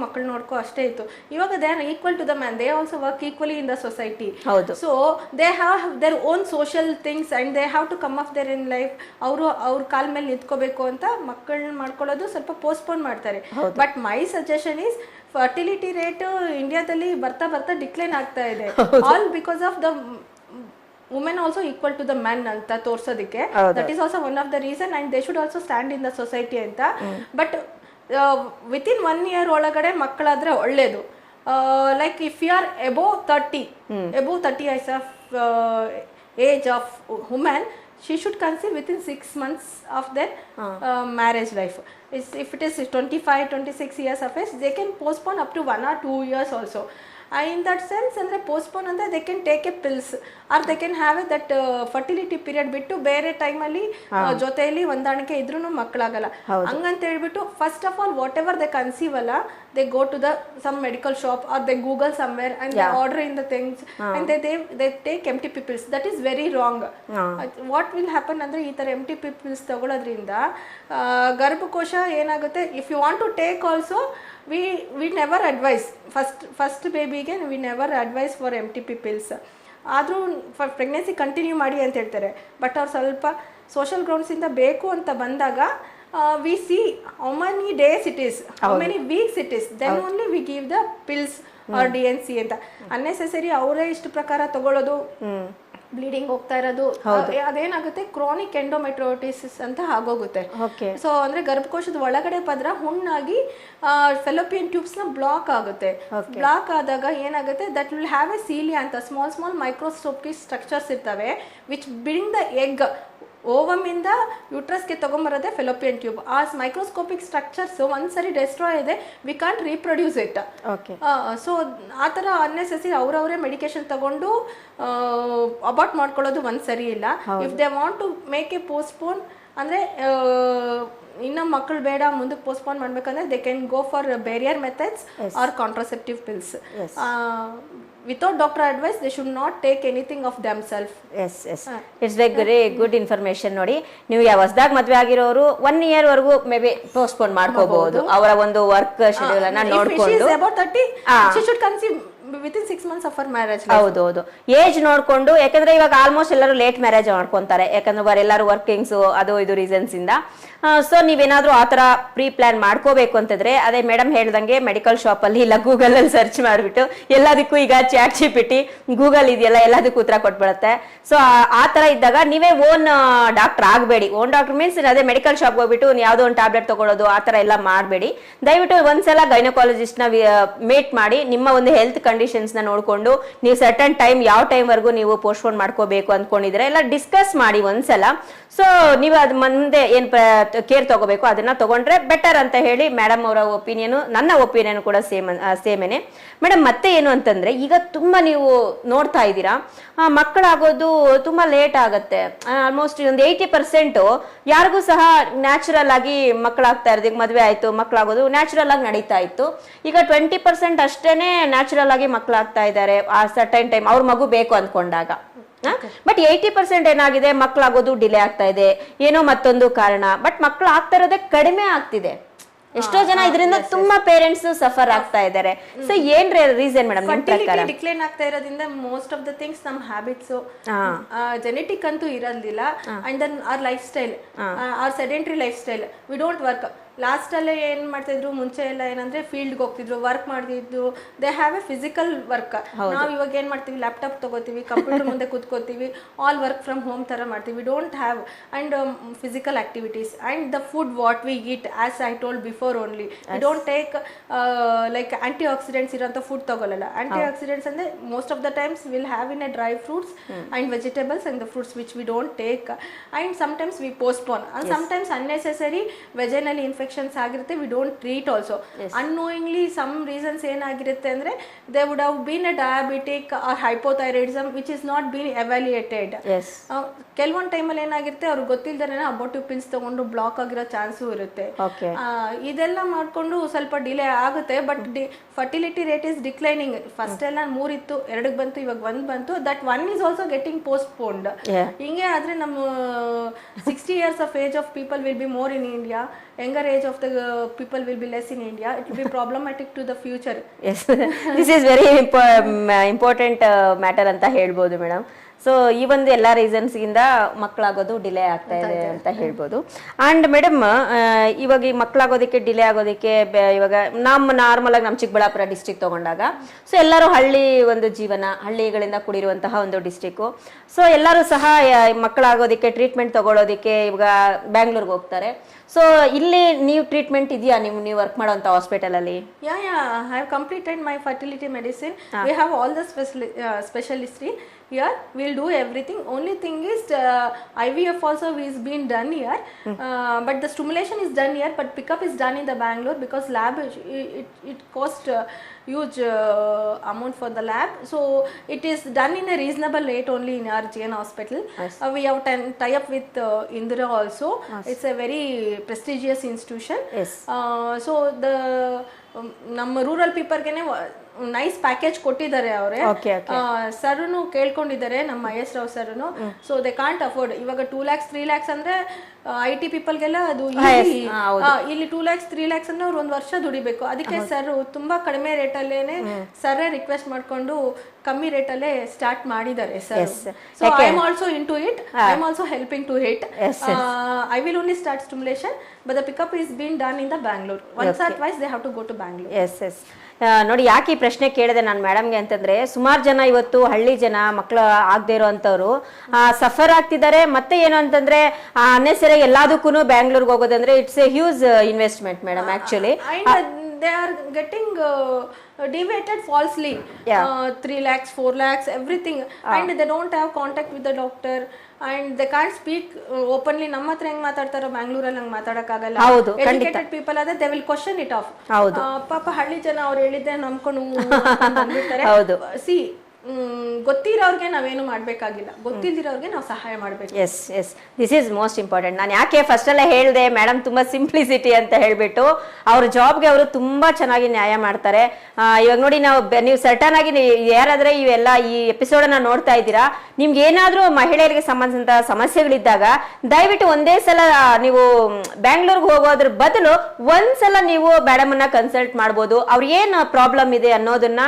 ಮಕ್ಕಳು ನೋಡ್ಕೊ ಅಷ್ಟೇ ಇತ್ತು. ಇವಾಗ they are equal to the man, they also work equally in the society. ಹೌದು. So they have their own social things and they have to come of their in life. ಅವ್ರ ಕಾಲ್ ಮೇಲೆ ನಿಂತ್ಕೋಬೇಕು ಅಂತ ಮಕ್ಕಳನ್ನ ಮಾಡ್ಕೊಳ್ಳೋದು ಸ್ವಲ್ಪ ಪೋಸ್ಟ್ಪೋನ್ ಮಾಡ್ತಾರೆ. But my suggestion is, fertility rate ಇಂಡಿಯಾದಲ್ಲಿ ಬರ್ತಾ ಬರ್ತಾ ಡಿಕ್ಲೈನ್ ಆಗ್ತಾ ಇದೆ. All because of the women also equal to the men ಅಂತ ತೋರ್ಸೋದಕ್ಕೆ. That is also one of the reason. And they should also stand in the society ಅಂತ. ಬಟ್ ವಿತಿನ್ 1 year ಒಳಗಡೆ ಮಕ್ಕಳಾದ್ರೆ ಒಳ್ಳೇದು. Like if you are above 30 as of age of woman, she should conceive within 6 months of their marriage life. If it is 25-26 years of age, they can postpone up to 1 or 2 years also. In that sense, ಅಂದ್ರೆ postpone ಅಂದ್ರೆ they can take a pills or they can have that fertility period ಬಿಟ್ಟು ಬೇರೆ ಟೈಮಲ್ಲಿ ಜೊತೆಯಲ್ಲಿ ಹೊಂದಾಣಿಕೆ ಇದ್ರೂ ಮಕ್ಕಳಾಗಲ್ಲ. ಹಂಗಂತ ಹೇಳ್ಬಿಟ್ಟು first of all whatever they conceive ಅಲ್ಲ, they go to the some medical shop or they Google somewhere and they order in the things and they take MTP pills. That is very wrong. What will happen ಅಂದ್ರೆ ಈ ತರ MTP pills ತಗೊಳ್ಳೋದ್ರಿಂದ ಗರ್ಭಕೋಶ ಏನಾಗುತ್ತೆ, if you want to take also we never advise first babyಗೆ we never advise for MTP pills. ಆದರೂ ಪ್ರೆಗ್ನೆನ್ಸಿ ಕಂಟಿನ್ಯೂ ಮಾಡಿ ಅಂತ ಹೇಳ್ತಾರೆ. ಬಟ್ ಅವ್ರು ಸ್ವಲ್ಪ ಸೋಷಿಯಲ್ ಗ್ರೌಂಡ್ಸಿಂದ ಬೇಕು ಅಂತ ಬಂದಾಗ we see how many days it is, how many weeks it is, then only we give the pills or DNC ಅಂತ. ಅನ್ನೆಸೆಸರಿ ಅವರೇ ಇಷ್ಟು ಪ್ರಕಾರ ತಗೊಳ್ಳೋದು, ಬ್ಲೀಡಿಂಗ್ ಹೋಗ್ತಾ ಇರೋದು, ಅದೇನಾಗುತ್ತೆ ಕ್ರಾನಿಕ್ ಎಂಡೋಮೆಟ್ರೋಟಿಸಿಸ್ ಅಂತ ಆಗೋಗುತ್ತೆ. ಸೊ ಅಂದ್ರೆ ಗರ್ಭಕೋಶದ ಒಳಗಡೆ ಪದ್ರ ಹುಣ್ಣಾಗಿ ಫೆಲೋಪಿಯನ್ ಟ್ಯೂಬ್ಸ್ ನ ಬ್ಲಾಕ್ ಆಗುತ್ತೆ. ಬ್ಲಾಕ್ ಆದಾಗ ಏನಾಗುತ್ತೆ, that will have a cilia ಅಂತ ಸ್ಮಾಲ್ ಮೈಕ್ರೋಸ್ಕೋಪಿಕ್ ಸ್ಟ್ರಕ್ಚರ್ಸ್ ಇರ್ತವೆ which build the egg. Ovum ಇಂದ ಯೂಟ್ರಸ್ಗೆ ತಗೊಂಬರೋದೇ ಫೆಲೋಪಿಯನ್ ಟ್ಯೂಬ್. ಆ ಮೈಕ್ರೋಸ್ಕೋಪಿಕ್ ಸ್ಟ್ರಕ್ಚರ್ಸ್ ಒಂದ್ಸರಿ ಡೆಸ್ಟ್ರಾಯ್ ಇದೆ, we can't reproduce it. So ಆ ಥರ ಅನ್ನೆಸೆಸರಿ ಅವರವರೇ ಮೆಡಿಕೇಶನ್ ತಗೊಂಡು ಅಬಾರ್ಟ್ ಮಾಡ್ಕೊಳ್ಳೋದು ಒಂದ್ಸರಿ ಇಲ್ಲ. If they want to make a postpone ಅಂದ್ರೆ ಇನ್ನ ಮಕ್ಕಳು ಬೇಡ ಮುಂದಕ್ಕೆ ಪೋಸ್ಟ್ಪೋನ್ ಮಾಡ್ಬೇಕಂದ್ರೆ they can go for barrier methods or contraceptive pills. Without doctor advice, they should not take anything of themselves. Yes. It's very good information. ನೋಡಿ, ನೀವು ಹೊಸದಾಗಿ ಮದುವೆ ಆಗಿರೋರು 1 year ವರೆಗೂ ಮೇ ಬಿ ಪೋಸ್ಟ್ಪೋನ್ ಮಾಡ್ಕೋಬಹುದು ಅವರ ಒಂದು ವರ್ಕ್ ಶೆಡ್ಯೂಲ್ ಅನ್ನ ನೋಡ್ಕೊಂಡು. If she is about 30, she should conceive within 6 months of her marriage life. ಹೌದು, ಏಜ್ ನೋಡ್ಕೊಂಡು. ಯಾಕಂದ್ರೆ ಇವಾಗ ಆಲ್ಮೋಸ್ಟ್ ಎಲ್ಲರೂ ಲೇಟ್ ಮ್ಯಾರೇಜ್ ಮಾಡ್ಕೊಂತಾರೆ, ಯಾಕಂದ್ರೆ ಎಲ್ಲರೂ ವರ್ಕಿಂಗ್ಸ್ ಅದು ಇದು ರೀಸನ್ಸ್ ಇಂದ. ಸೊ ನೀವೇನಾದ್ರೂ ಆ ತರ ಪ್ರೀ ಪ್ಲಾನ್ ಮಾಡ್ಕೋಬೇಕು ಅಂತಂದ್ರೆ, ಅದೇ ಮೇಡಮ್ ಹೇಳ್ದಂಗೆ ಮೆಡಿಕಲ್ ಶಾಪ್ ಅಲ್ಲಿ ಇಲ್ಲ ಗೂಗಲ್ ಅಲ್ಲಿ ಸರ್ಚ್ ಮಾಡ್ಬಿಟ್ಟು ಎಲ್ಲದಕ್ಕೂ ಈಗ ಚಾಟ್ GPT ಗೂಗಲ್ ಇದೆಯಲ್ಲ ಎಲ್ಲದಕ್ಕೂ ಉತ್ತರ ಕೊಟ್ಬಿಡುತ್ತೆ. ಸೊ ಆ ತರ ಇದ್ದಾಗ ನೀವೇ ಓನ್ ಡಾಕ್ಟರ್ ಆಗಬೇಡಿ. ಓನ್ ಡಾಕ್ಟರ್ ಮೀನ್ಸ್ ಅದೇ ಮೆಡಿಕಲ್ ಶಾಪ್ ಹೋಗ್ಬಿಟ್ಟು ಯಾವ್ದೋ ಒಂದು ಟ್ಯಾಬ್ಲೆಟ್ ತಗೊಳ್ಳೋದು ಆ ತರ ಎಲ್ಲ ಮಾಡಬೇಡಿ. ದಯವಿಟ್ಟು ಒಂದ್ಸಲ ಗೈನಕಾಲಜಿಸ್ಟ್ ನ ಮೀಟ್ ಮಾಡಿ ನಿಮ್ಮ ಒಂದು ಹೆಲ್ತ್ ಕಂಡೀಷನ್ ಕಂಡೀಷನ್ಸ್ ನ ನೋಡ್ಕೊಂಡು ನೀವು ಸರ್ಟನ್ ಟೈಮ್ ಯಾವ ಟೈಮ್ ವರ್ಗು ನೀವು ಪೋಸ್ಟ್ಪೋನ್ ಮಾಡ್ಕೋಬೇಕು ಅಂದ್ಕೊಂಡಿದ್ರೆ ಎಲ್ಲ ಡಿಸ್ಕಸ್ ಮಾಡಿ ಒಂದ್ಸಲ. ಸೊ ನೀವು ಅದ್ ಮುಂದೆ ಏನ್ ಕೇರ್ ತಗೋಬೇಕು ಅದನ್ನ ತಗೊಂಡ್ರೆ ಬೆಟರ್ ಅಂತ ಹೇಳಿ ಮೇಡಮ್ ಅವರ ಒಪಿನಿಯನ್, ನನ್ನ ಒಪಿನಿಯನ್ ಕೂಡ ಸೇಮೇನೆ ಮೇಡಮ್. ಮತ್ತೆ ಏನು ಅಂತಂದ್ರೆ ಈಗ ತುಂಬಾ ನೀವು ನೋಡ್ತಾ ಇದ್ದೀರಾ ಮಕ್ಕಳಾಗೋದು ತುಂಬಾ ಲೇಟ್ ಆಗತ್ತೆ. ಆಲ್ಮೋಸ್ಟ್ ಒಂದು 80% ಯಾರಿಗೂ ಸಹ ನ್ಯಾಚುರಲ್ ಆಗಿ ಮಕ್ಕಳಾಗ್ತಾ ಇರೋದು. ಈಗ ಮದ್ವೆ ಆಯ್ತು, ಮಕ್ಕಳಾಗೋದು ನ್ಯಾಚುರಲ್ ಆಗಿ ನಡೀತಾ ಇತ್ತು. ಈಗ 20% ಅಷ್ಟೇನೆ ನ್ಯಾಚುರಲ್ ಆಗಿ ಮಕ್ಕಳಾಗ್ತಾ ಇದ್ದಾರೆ ಆ ಸರ್ಟೈನ್ ಟೈಮ್ ಅವ್ರ ಮಗು ಬೇಕು ಅಂದ್ಕೊಂಡಾಗ. ಬಟ್ 80% ಏನಾಗಿದೆ, ಮಕ್ಕಳಾಗೋದು ಡಿಲೇ ಆಗ್ತಾ ಇದೆ, ಏನೋ ಮತ್ತೊಂದು ಕಾರಣ. ಬಟ್ ಮಕ್ಕಳು ಆಗ್ತಾ ಇರೋದೇ ಕಡಿಮೆ ಆಗ್ತಿದೆ. ಎಷ್ಟೋ ಜನ ಇದರಿಂದ ತುಂಬಾ ಪೇರೆಂಟ್ಸ್ ಸಫರ್ ಆಗ್ತಾ ಇದ್ದಾರೆ. ಸೊ ಏನ್ ರೀಸನ್ ಮೇಡಮ್ ನಿಮ್ ಪ್ರಕಾರ? ಡಿಕ್ಲೈನ್ ಆಗ್ತಾ ಇರೋದ್ರಿಂದ ಮೋಸ್ಟ್ ಆಫ್ ದ ಥಿಂಗ್ಸ್ ನಮ್ ಹ್ಯಾಬಿಟ್ಸ್, ಜೆನೆಟಿಕ್ ಅಂತೂ ಇರೋದಿಲ್ಲ. And then our lifestyle, our sedentary lifestyle, we don't work. Last ಅಲ್ಲೇ ಏನ್ ಮಾಡ್ತಿದ್ರು, ಮುಂಚೆ ಎಲ್ಲ ಏನಂದ್ರೆ ಫೀಲ್ಡ್ಗೆ ಹೋಗ್ತಿದ್ರು, ವರ್ಕ್ ಮಾಡ್ತಿದ್ರು, they have a physical work. ನಾವು ಇವಾಗ ಏನ್ ಮಾಡ್ತೀವಿ, ಲ್ಯಾಪ್ಟಾಪ್ ತಗೋತೀವಿ, ಕಂಪ್ಯೂಟರ್ ಮುಂದೆ ಕೂತ್ಕೋತೀವಿ, ಆಲ್ ವರ್ಕ್ ಫ್ರಮ್ ಹೋಮ್ ತರ ಮಾಡ್ತೀವಿ. We don't have and physical activities. And the food what we eat, as I told before only, we don't take like antioxidants ಇರೋಂಥ ಫುಡ್ ತಗೊಳ್ಳಲ್ಲ. ಆಂಟಿ ಆಕ್ಸಿಡೆಂಟ್ಸ್ ಅಂದ್ರೆ most of the times will have in a dry fruits and vegetables and the fruits which V don't take. And sometimes we postpone, and sometimes unnecessary vaginal infections ಆಗಿರುತ್ತೆ, we don't treat also. Annoyingly some reasons ಏನಾಗಿರುತ್ತೆ ಅಂದ್ರೆ they would have been a diabetic or hypothyroidism which is not been evaluated. ಕೆಲವೊಂದು ಟೈಮಲ್ಲಿ ಏನಾಗಿರುತ್ತೆ, ಅವ್ರಿಗೆ ಗೊತ್ತಿಲ್ದೇ ಅಬೋಟಿವ್ ಪಿಲ್ಸ್ ತಗೊಂಡು ಬ್ಲಾಕ್ ಆಗಿರೋ ಚಾನ್ಸು ಇರುತ್ತೆ. ಇದೆಲ್ಲ ಮಾಡ್ಕೊಂಡು ಸ್ವಲ್ಪ ಡಿಲೇ ಆಗುತ್ತೆ. But fertility rate is declining. First ಎಲ್ಲ 3 ಇತ್ತು, 2 ಬಂತು, ಇವಾಗ 1 ಬಂತು. ದಟ್ 1 is also getting postponed. ಹಿಂಗೆ ಆದ್ರೆ ನಮ್ಮ 60 years of age of people will be more in India. Younger age of the people will be less in India. It will be problematic to the future. Yes, this is very important matter ಅಂತ ಹೇಳ್ಬೋದು ಮೇಡಮ್. ಸೊ ಈ ಒಂದು ಎಲ್ಲ ರೀಸನ್ಸ್ ಇಂದ ಮಕ್ಕಳಾಗೋದು ಡಿಲೇ ಆಗ್ತಾ ಇದೆ ಅಂತ ಹೇಳ್ಬೋದು. ಅಂಡ್ ಮೇಡಮ್, ಇವಾಗ ಈ ಮಕ್ಕಳಾಗೋದಕ್ಕೆ ಡಿಲೇ ಆಗೋದಕ್ಕೆ ಇವಾಗ ನಮ್ಮ ನಾರ್ಮಲ್ ಆಗಿ ನಮ್ಮ ಚಿಕ್ಕಬಳ್ಳಾಪುರ ಡಿಸ್ಟ್ರಿಕ್ಟ್ ತಗೊಂಡಾಗ, ಸೊ ಎಲ್ಲರೂ ಹಳ್ಳಿ ಒಂದು ಜೀವನ, ಹಳ್ಳಿಗಳಿಂದ ಕೂಡಿರುವಂತಹ ಒಂದು ಡಿಸ್ಟ್ರಿಕ್ಕು. ಸೊ ಎಲ್ಲರೂ ಸಹ ಮಕ್ಕಳಾಗೋದಕ್ಕೆ ಟ್ರೀಟ್ಮೆಂಟ್ ತಗೊಳ್ಳೋದಕ್ಕೆ ಇವಾಗ ಬ್ಯಾಂಗ್ಳೂರ್ಗೆ ಹೋಗ್ತಾರೆ. ಸೊ ಇಲ್ಲಿ ನೀವು ಟ್ರೀಟ್ಮೆಂಟ್ ಇದೆಯಾ ನೀವು ವರ್ಕ್ ಮಾಡುವಂತ ಹಾಸ್ಪಿಟಲ್ ಅಲ್ಲಿ? Yeah, I have completed my fertility medicine. We have all the specialists here. We'll do everything. Only thing is IVF also is being done here, but the stimulation is done here, but pickup is done in the Bangalore because lab it cost huge amount for the lab. So it is done in a reasonable rate only in our GN hospital. Yes. We have tie up with Indira also. Yes. It's a very prestigious institution. Yes. So the ನಮ್ಮ ರೂರಲ್ ಪೀಪಲ್ಗೆನೆ ನೈಸ್ ಪ್ಯಾಕೇಜ್ ಕೊಟ್ಟಿದ್ದಾರೆ ಅವರೇ. ಸರ್ನು ಕೇಳ್ಕೊಂಡಿದ್ದಾರೆ ನಮ್ಮ ಮಹೇಶ್ ರಾವ್ ಸರ್ನು. So they can't afford. ಇವಾಗ 2 lakhs 3 lakhs ಅಂದ್ರೆ IT ಪೀಪಲ್ಗೆಲ್ಲ ಅದು ಇಲ್ಲಿ 2 lakhs 3 lakhs ಅಂದ್ರೆ ಅವ್ರು 1 ವರ್ಷ ದುಡಿಬೇಕು. ಅದಕ್ಕೆ ಸರ್ ತುಂಬಾ ಕಡಿಮೆ ರೇಟಲ್ಲೇನೆ ಸರ್ರೇ ರಿಕ್ವೆಸ್ಟ್ ಮಾಡ್ಕೊಂಡು ಕಮ್ಮಿ ರೇಟಲ್ಲೇ ಸ್ಟಾರ್ಟ್ ಮಾಡಿದ್ದಾರೆ sir. So I am also into it, I am also helping to it. I will only start stimulation, but the pickup is been done in the Bangalore. Once or twice they have to go to Bangalore. Yes yes. ನೋಡಿ ಯಾಕೆ ಈ ಪ್ರಶ್ನೆ ಕೇಳಿದೆ ನಾನು ಮೇಡಮ್ಗೆ ಅಂತಂದ್ರೆ, ಸುಮಾರು ಜನ ಇವತ್ತು ಹಳ್ಳಿ ಜನ ಮಕ್ಕಳು ಆಗದೆ ಇರೋಂಥವ್ರು ಸಫರ್ ಆಗ್ತಿದ್ದಾರೆ. ಮತ್ತೆ ಏನು ಅಂತಂದ್ರೆ ಅನ್ನೆಸರಿ ಎಲ್ಲದಕ್ಕೂ ಬ್ಯಾಂಗ್ಳೂರ್ಗೆ ಹೋಗೋದಂದ್ರೆ it's a huge investment madam actually. They are getting deviated falsely. 3 lakhs 4 lakhs everything, and they don't have contact with the doctor and they can't speak openly. ನಮ್ಮ ಹತ್ರ ಹೆಂಗ್ ಮಾತಾಡ್ತಾರೋ ಬ್ಯಾಂಗ್ಳೂರಲ್ಲಿ ಹಂಗ್ ಮಾತಾಡಕ್ಕಾಗಲ್ಲ. ಎಜುಕೇಟೆಡ್ ಪೀಪಲ್ ಆದ್ರೆ they will question it off. ಪಾಪ ಹಳ್ಳಿ ಜನ ಅವ್ರು ಹೇಳಿದ್ದೆ ನಂಬ್ಕೊಂಡು ಬಂದ್ಬಿಡ್ತಾರೆ. ಸಿ ಗೊತ್ತಿರೋರ್ಗೆ ನಾವೇನು ಮಾಡ್ಬೇಕಾಗಿಲ್ಲ, ಗೊತ್ತಿಲ್ದಿರೋರ್ಗೆ ನಾವು ಸಹಾಯ ಮಾಡ್ಬೇಕು. Yes yes, this is most important. ನಾನು ಯಾಕೆ ಫಸ್ಟ್ ಎಲ್ಲ ಹೇಳಿದೆ ಮೇಡಮ್ ತುಂಬಾ ಸಿಂಪ್ಲಿಸಿಟಿ ಅಂತ ಹೇಳ್ಬಿಟ್ಟು, ಅವ್ರ ಜಾಬ್ಗೆ ಅವರು ತುಂಬಾ ಚೆನ್ನಾಗಿ ನ್ಯಾಯ ಮಾಡ್ತಾರೆ. ಇವಾಗ ನೋಡಿ ನೀವು ಸರ್ಟನ್ ಆಗಿ ಯಾರಾದ್ರೆ ಇವೆಲ್ಲ ಈ ಎಪಿಸೋಡ್ ಅನ್ನ ನೋಡ್ತಾ ಇದ್ದೀರಾ, ನಿಮ್ಗೆ ಏನಾದ್ರೂ ಮಹಿಳೆಯರಿಗೆ ಸಂಬಂಧಿಸಿದ ಸಮಸ್ಯೆಗಳಿದ್ದಾಗ ದಯವಿಟ್ಟು ಒಂದೇ ಸಲ ನೀವು ಬ್ಯಾಂಗ್ಳೂರ್ಗೆ ಹೋಗೋದ್ರ ಬದಲು ಒಂದ್ಸಲ ನೀವು ಮೇಡಮ್ ಅನ್ನ ಕನ್ಸಲ್ಟ್ ಮಾಡ್ಬೋದು. ಅವ್ರ ಏನ್ ಪ್ರಾಬ್ಲಮ್ ಇದೆ ಅನ್ನೋದನ್ನ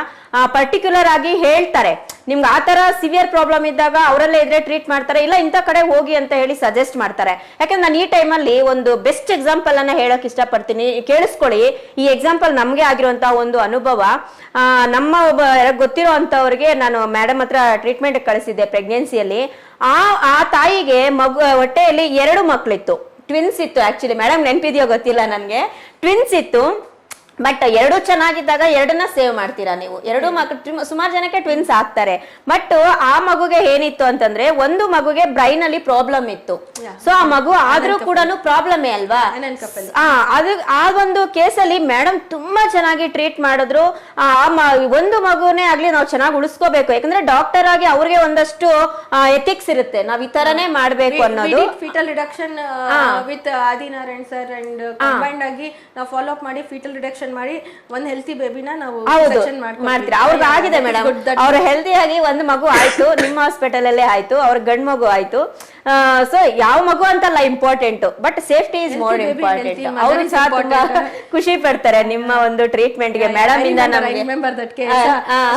ಪರ್ಟಿಕ್ಯುಲರ್ ಆಗಿ ಹೇಳ್ತಾರೆ. ನಿಮ್ಗೆ ಆ ತರ ಸಿವಿಯರ್ ಪ್ರಾಬ್ಲಮ್ ಇದ್ದಾಗ ಅವರಲ್ಲೇ ಇದ್ರೆ ಟ್ರೀಟ್ ಮಾಡ್ತಾರೆ, ಇಲ್ಲ ಇಂಥ ಕಡೆ ಹೋಗಿ ಅಂತ ಹೇಳಿ ಸಜೆಸ್ಟ್ ಮಾಡ್ತಾರೆ. ಯಾಕಂದ್ರೆ ನಾನು ಈ ಟೈಮಲ್ಲಿ ಒಂದು ಬೆಸ್ಟ್ ಎಕ್ಸಾಂಪಲ್ ಅನ್ನ ಹೇಳಕ್ ಇಷ್ಟಪಡ್ತೀನಿ, ಕೇಳಿಸ್ಕೊಳ್ಳಿ. ಈ ಎಕ್ಸಾಂಪಲ್ ನಮ್ಗೆ ಆಗಿರುವಂತಹ ಒಂದು ಅನುಭವ. ನಮ್ಮ ಒಬ್ಬ ಗೊತ್ತಿರೋ ಅಂತವ್ರಿಗೆ ನಾನು ಮೇಡಮ್ ಹತ್ರ ಟ್ರೀಟ್ಮೆಂಟ್ ಕಳಿಸಿದ್ದೆ ಪ್ರೆಗ್ನೆನ್ಸಿಯಲ್ಲಿ. ಆ ತಾಯಿಗೆ ಹೊಟ್ಟೆಯಲ್ಲಿ 2 ಮಕ್ಳಿತ್ತು, ಟ್ವಿನ್ಸ್ ಇತ್ತು. ಆಕ್ಚುಲಿ ಮೇಡಮ್ ನೆನಪಿದೆಯೋ ಗೊತ್ತಿಲ್ಲ ನನ್ಗೆ, ಟ್ವಿನ್ಸ್ ಇತ್ತು. ಬಟ್ ಎರಡು ಚೆನ್ನಾಗಿದ್ದಾಗ ಎರಡನ್ನ ಸೇವ್ ಮಾಡ್ತೀರಾ ನೀವು. ಎರಡು ಮಕ್ಕಳು ಸುಮಾರು ಜನಕ್ಕೆ ಟ್ವಿನ್ಸ್ ಆಗ್ತಾರೆ. ಬಟ್ ಆ ಮಗುಗೆ ಏನಿತ್ತು ಅಂತಂದ್ರೆ ಒಂದು ಮಗುಗೆ ಬ್ರೈನ್ ಅಲ್ಲಿ ಪ್ರಾಬ್ಲಮ್ ಇತ್ತು. ಸೊ ಆ ಮಗು ಆದ್ರೂ ಕೂಡ ಪ್ರಾಬ್ಲಮೇ ಅಲ್ವಾ. ಅದು ಆ ಒಂದು ಕೇಸಲ್ಲಿ ಮೇಡಮ್ ತುಂಬಾ ಚೆನ್ನಾಗಿ ಟ್ರೀಟ್ ಮಾಡಿದ್ರು. ಒಂದು ಮಗುನೇ ಆಗ್ಲಿ ನಾವು ಚೆನ್ನಾಗಿ ಉಳಿಸ್ಕೋಬೇಕು. ಯಾಕಂದ್ರೆ ಡಾಕ್ಟರ್ ಆಗಿ ಅವ್ರಿಗೆ ಒಂದಷ್ಟು ಎಥಿಕ್ಸ್ ಇರುತ್ತೆ, ನಾವ್ ಈ ತರನೇ ಮಾಡ್ಬೇಕು ಅನ್ನೋದು. Fetal reduction with Adinarayan sir and combined ಆಗಿ ನಾವು ಫಾಲೋ ಅಪ್ ಮಾಡಿ ಫೀಟಲ್ ರಿಡಕ್ಷನ್ ಮಾಡಿ ಒಂದ್ ಹೆಲ್ತಿ ಬೇಬಿನ ನಾವು ಮಾಡ್ತೀರಾ. ಅವ್ರಿಗೆ ಆಗಿದೆ ಮೇಡಮ್, ಅವ್ರ ಹೆಲ್ತಿ ಆಗಿ ಒಂದು ಮಗು ಆಯ್ತು, ನಿಮ್ಮ ಹಾಸ್ಪಿಟಲ್ ಅಲ್ಲೇ ಆಯ್ತು, ಅವ್ರ ಗಂಡ್ ಮಗು ಆಯ್ತು. ಸೊ ಯಾವ ಮಗು ಅಂತಲ್ಲ important, but safety is more important. ಅವರು ಸಹ ತುಂಬಾ ಖುಷಿ ಪಡ್ತಾರೆ ನಿಮ್ಮ ಒಂದು ಟ್ರೀಟ್ಮೆಂಟ್ ಗೆ. ಮೇಡಮ್ ಇಂದ ನಮಗೆ remember that case